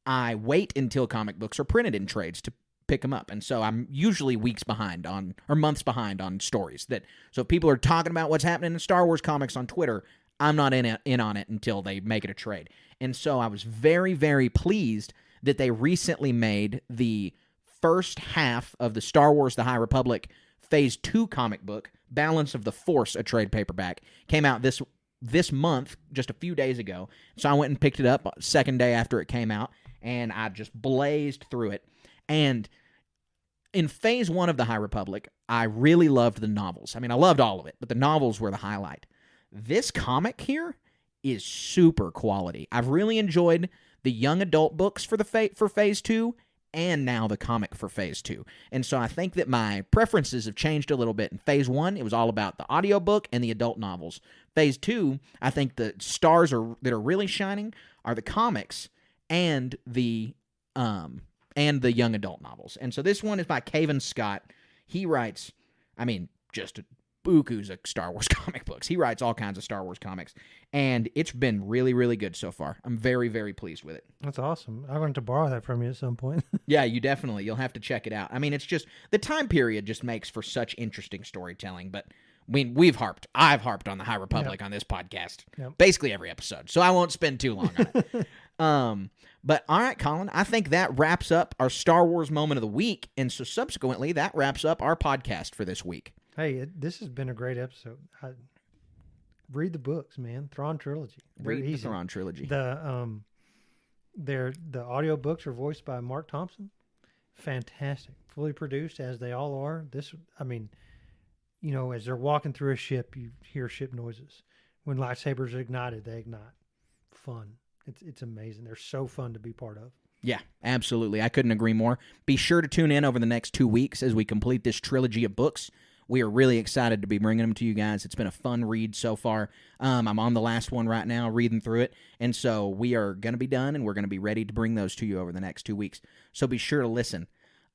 I wait until comic books are printed in trades to pick them up. And so I'm usually months behind on stories. So if people are talking about what's happening in Star Wars comics on Twitter, I'm not in on it until they make it a trade. And so I was very, very pleased that they recently made the first half of the Star Wars The High Republic Phase 2 comic book, Balance of the Force, a trade paperback, came out this month, just a few days ago. So I went and picked it up second day after it came out, and I just blazed through it. And in Phase 1 of The High Republic, I really loved the novels. I mean, I loved all of it, but the novels were the highlight. This comic here is super quality. I've really enjoyed the young adult books for Phase 2, and now the comic for Phase 2. And so I think that my preferences have changed a little bit. In Phase 1, it was all about the audiobook and the adult novels. Phase 2, I think the stars that are really shining are the comics and the young adult novels. And so this one is by Cavan Scott. He writes, just bukus of Star Wars comic books. He writes all kinds of Star Wars comics, and it's been really, really good so far. I'm very, very pleased with it. That's awesome. I want to borrow that from you at some point. Yeah, you'll have to check it out. I mean, it's just, the time period just makes for such interesting storytelling, but I've harped on the High Republic on this podcast, basically every episode, so I won't spend too long on it. But all right, Colin, I think that wraps up our Star Wars moment of the week, and so subsequently that wraps up our podcast for this week. Hey, this has been a great episode. Read the books, man. Thrawn trilogy. Read the Thrawn trilogy. The audio books are voiced by Mark Thompson. Fantastic, fully produced as they all are. As they're walking through a ship, you hear ship noises. When lightsabers are ignited, they ignite. Fun. It's amazing. They're so fun to be part of. Yeah, absolutely. I couldn't agree more. Be sure to tune in over the next 2 weeks as we complete this trilogy of books. We are really excited to be bringing them to you guys. It's been a fun read so far. I'm on the last one right now, reading through it. And so we are going to be done, and we're going to be ready to bring those to you over the next 2 weeks. So be sure to listen.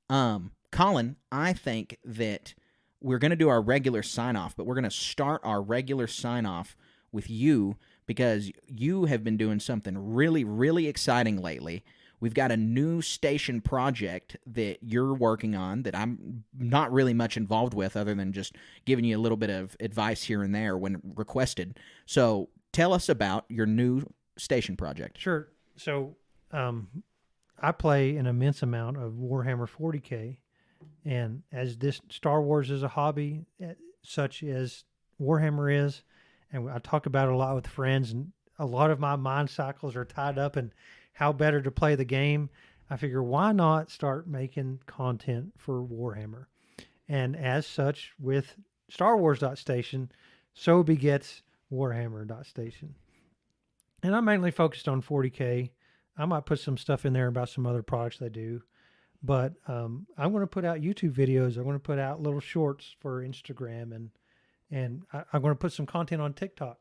Colin, I think that we're going to do our regular sign-off, but we're going to start our regular sign-off with you because you have been doing something really, really exciting lately. We've got a new station project that you're working on that I'm not really much involved with other than just giving you a little bit of advice here and there when requested. So tell us about your new station project. Sure. So I play an immense amount of Warhammer 40K, and as this Star Wars is a hobby, such as Warhammer is, and I talk about it a lot with friends, and a lot of my mind cycles are tied up in how better to play the game. I figure, why not start making content for Warhammer? And as such, with Star Wars.station, so begets Warhammer.station. And I'm mainly focused on 40K. I might put some stuff in there about some other products they do. But I'm going to put out YouTube videos. I'm going to put out little shorts for Instagram. And I'm going to put some content on TikTok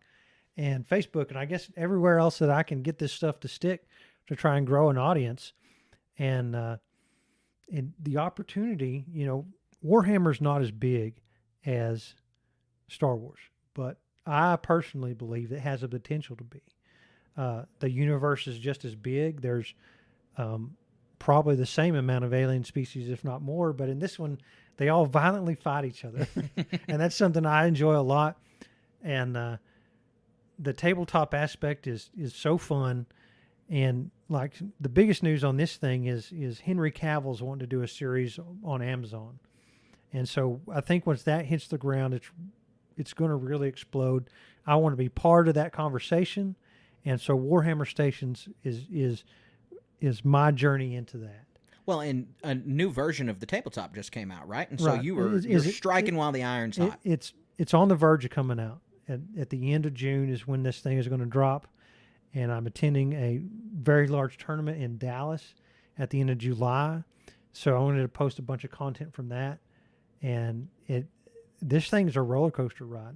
and Facebook. And I guess everywhere else that I can get this stuff to stick to try and grow an audience. And the opportunity, Warhammer's not as big as Star Wars, but I personally believe it has a potential to be. the universe is just as big. There's probably the same amount of alien species, if not more. But in this one, they all violently fight each other. And that's something I enjoy a lot. And the tabletop aspect is so fun. And like the biggest news on this thing is Henry Cavill's wanting to do a series on Amazon. And so I think once that hits the ground, it's going to really explode. I want to be part of that conversation. And so Warhammer Stations is my journey into that. Well, and a new version of the tabletop just came out, right? And so Right. you're striking while the iron's hot. It's on the verge of coming out. At the end of June is when this thing is going to drop. And I'm attending a very large tournament in Dallas at the end of July. So I wanted to post a bunch of content from that. And this thing is a roller coaster ride.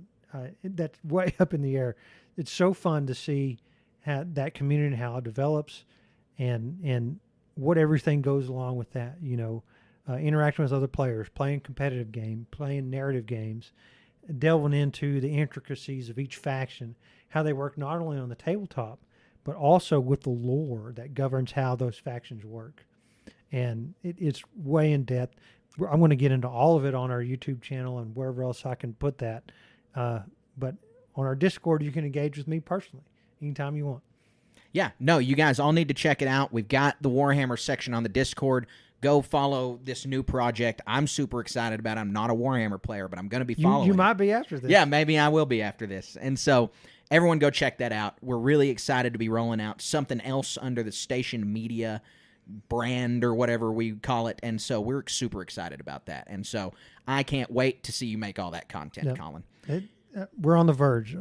That's way up in the air. It's so fun to see that community and how it develops and what everything goes along with that. You know, interacting with other players, playing competitive game, playing narrative games, delving into the intricacies of each faction, how they work not only on the tabletop, but also with the lore that governs how those factions work. And it's way in depth. I'm going to get into all of it on our YouTube channel and wherever else I can put that. But on our Discord, you can engage with me personally anytime you want. Yeah, no, you guys all need to check it out. We've got the Warhammer section on the Discord. Go follow this new project. I'm super excited about it. I'm not a Warhammer player, but I'm going to be following. You might be after this. Yeah, maybe I will be after this. And so everyone go check that out. We're really excited to be rolling out something else under the Station Media brand or whatever we call it. And so we're super excited about that. And so I can't wait to see you make all that content, Colin. We're on the verge.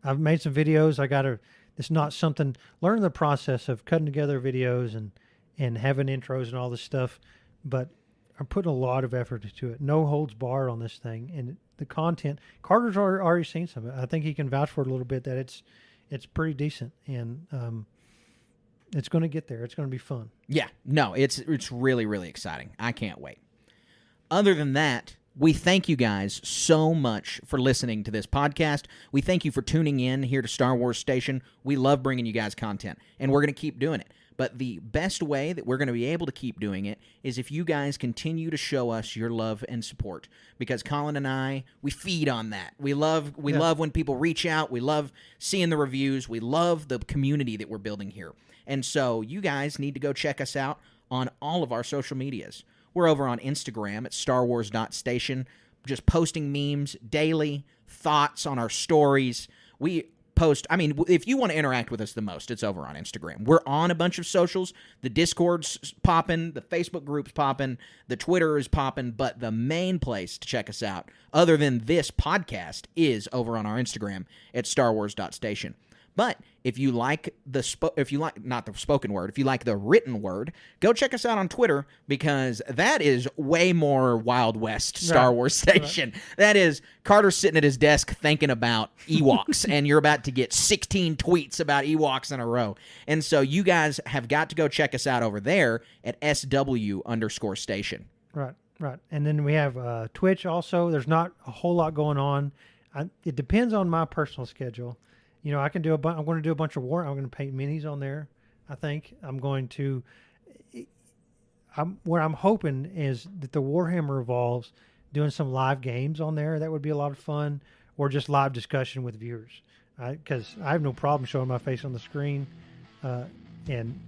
I've made some videos. It's not something, learning the process of cutting together videos and having intros and all this stuff, but I'm putting a lot of effort into it. No holds barred on this thing. And the content, Carter's already seen some of it. I think he can vouch for it a little bit that it's pretty decent. And it's going to get there. It's going to be fun. Yeah, no, it's really, really exciting. I can't wait. Other than that, we thank you guys so much for listening to this podcast. We thank you for tuning in here to Star Wars Station. We love bringing you guys content, and we're going to keep doing it. But the best way that we're going to be able to keep doing it is if you guys continue to show us your love and support. Because Colin and I, we feed on that. We love when people reach out. We love seeing the reviews. We love the community that we're building here. And so you guys need to go check us out on all of our social medias. We're over on Instagram at starwars.station, just posting memes daily, thoughts on our stories. We post, if you want to interact with us the most, it's over on Instagram. We're on a bunch of socials. The Discord's popping, the Facebook group's popping, the Twitter is popping, but the main place to check us out, other than this podcast, is over on our Instagram at starwars.station. But if you like not the spoken word, if you like the written word, go check us out on Twitter, because that is way more Wild West Star Wars Station. Right. That is Carter sitting at his desk thinking about Ewoks, and you're about to get 16 tweets about Ewoks in a row. And so you guys have got to go check us out over there at SW_station. Right. And then we have Twitch also. There's not a whole lot going on. It depends on my personal schedule. You know, I'm going to do a bunch of I'm going to paint minis on there. I think what I'm hoping is that the Warhammer evolves, doing some live games on there. That would be a lot of fun, or just live discussion with viewers. Because I have no problem showing my face on the screen, and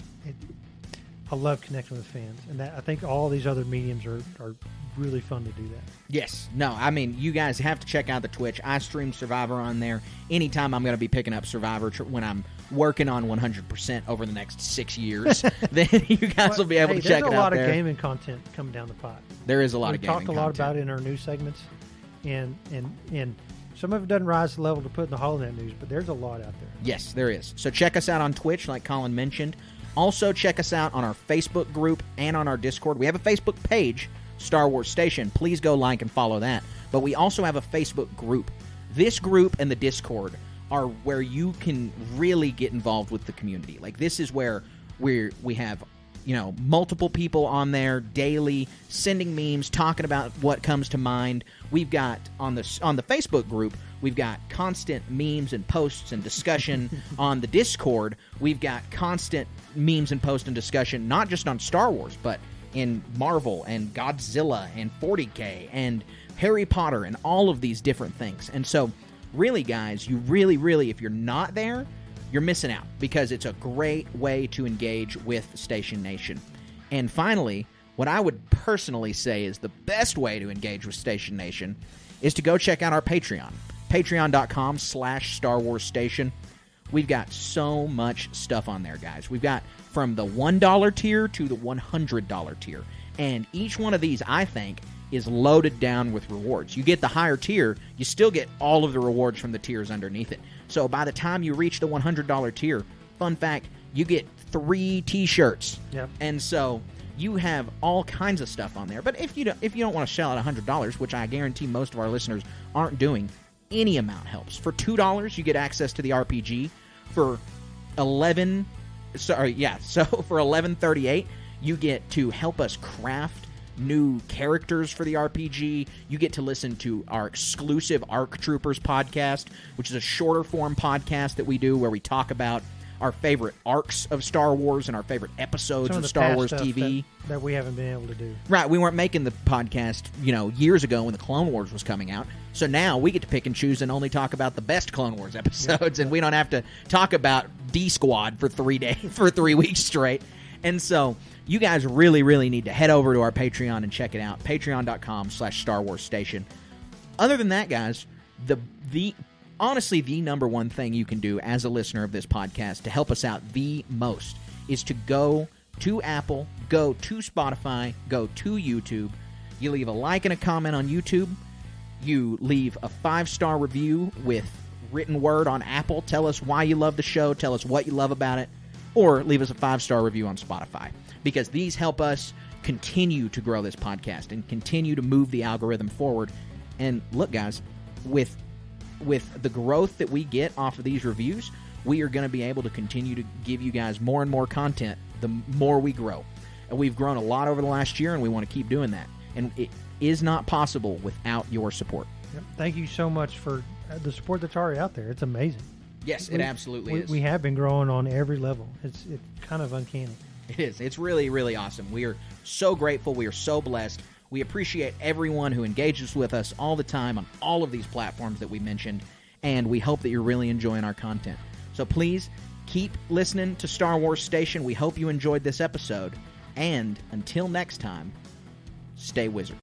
I love connecting with fans. And I think all these other mediums are really fun to do that. Yes. No, you guys have to check out the Twitch. I stream Survivor on there. Anytime I'm going to be picking up Survivor when I'm working on 100% over the next 6 years, then you guys will be able to check it out. There's a lot there. of gaming content coming down the pipe. There is a lot of gaming content. We talked a lot about it in our news segments, and some of it doesn't rise to the level to put in the HoloNet news, but there's a lot out there. Yes, there is. So check us out on Twitch, like Colin mentioned. Also, check us out on our Facebook group and on our Discord. We have a Facebook page, Star Wars Station. Please go like and follow that. But we also have a Facebook group. This group and the Discord are where you can really get involved with the community. Like, this is where we have, multiple people on there daily, sending memes, talking about what comes to mind. We've got on the Facebook group, We've got constant memes and posts and discussion on the Discord. We've got constant memes and posts and discussion, not just on Star Wars, but in Marvel and Godzilla and 40K and Harry Potter and all of these different things. And so, really, guys, you really, if you're not there, you're missing out, because it's a great way to engage with Station Nation. And finally, what I would personally say is the best way to engage with Station Nation is to go check out our Patreon. Patreon.com/Star Wars Station. We've got so much stuff on there, guys. We've got from the $1 tier to the $100 tier. And each one of these, I think, is loaded down with rewards. You get the higher tier, you still get all of the rewards from the tiers underneath it. So by the time you reach the $100 tier, fun fact, you get 3 t-shirts. Yep. And so you have all kinds of stuff on there. But if you don't want to shell out $100, which I guarantee most of our listeners aren't doing, any amount helps. For $2, you get access to the RPG. For $11.38, you get to help us craft new characters for the RPG. You get to listen to our exclusive ARC Troopers podcast, which is a shorter form podcast that we do where we talk about our favorite arcs of Star Wars and our favorite episodes of Star Wars TV that we haven't been able to do. Right, we weren't making the podcast, years ago when the Clone Wars was coming out. So now we get to pick and choose and only talk about the best Clone Wars episodes, and we don't have to talk about D Squad for 3 weeks straight. And so you guys really need to head over to our Patreon and check it out. Patreon.com/Star Wars Station. Other than that, guys, honestly, the number one thing you can do as a listener of this podcast to help us out the most is to go to Apple, go to Spotify, go to YouTube. You leave a like and a comment on YouTube. You leave a 5-star review with written word on Apple. Tell us why you love the show. Tell us what you love about it. Or leave us a 5-star review on Spotify, because these help us continue to grow this podcast and continue to move the algorithm forward. And look, guys, with the growth that we get off of these reviews, we are going to be able to continue to give you guys more and more content the more we grow. And we've grown a lot over the last year, and we want to keep doing that. And it is not possible without your support. Yep. Thank you so much for the support that's already out there. It's amazing. Yes, it absolutely is. We have been growing on every level. It's kind of uncanny. It is. It's really awesome. We are so grateful. We are so blessed. We appreciate everyone who engages with us all the time on all of these platforms that we mentioned, and we hope that you're really enjoying our content. So please keep listening to Star Wars Station. We hope you enjoyed this episode, and until next time, stay wizard.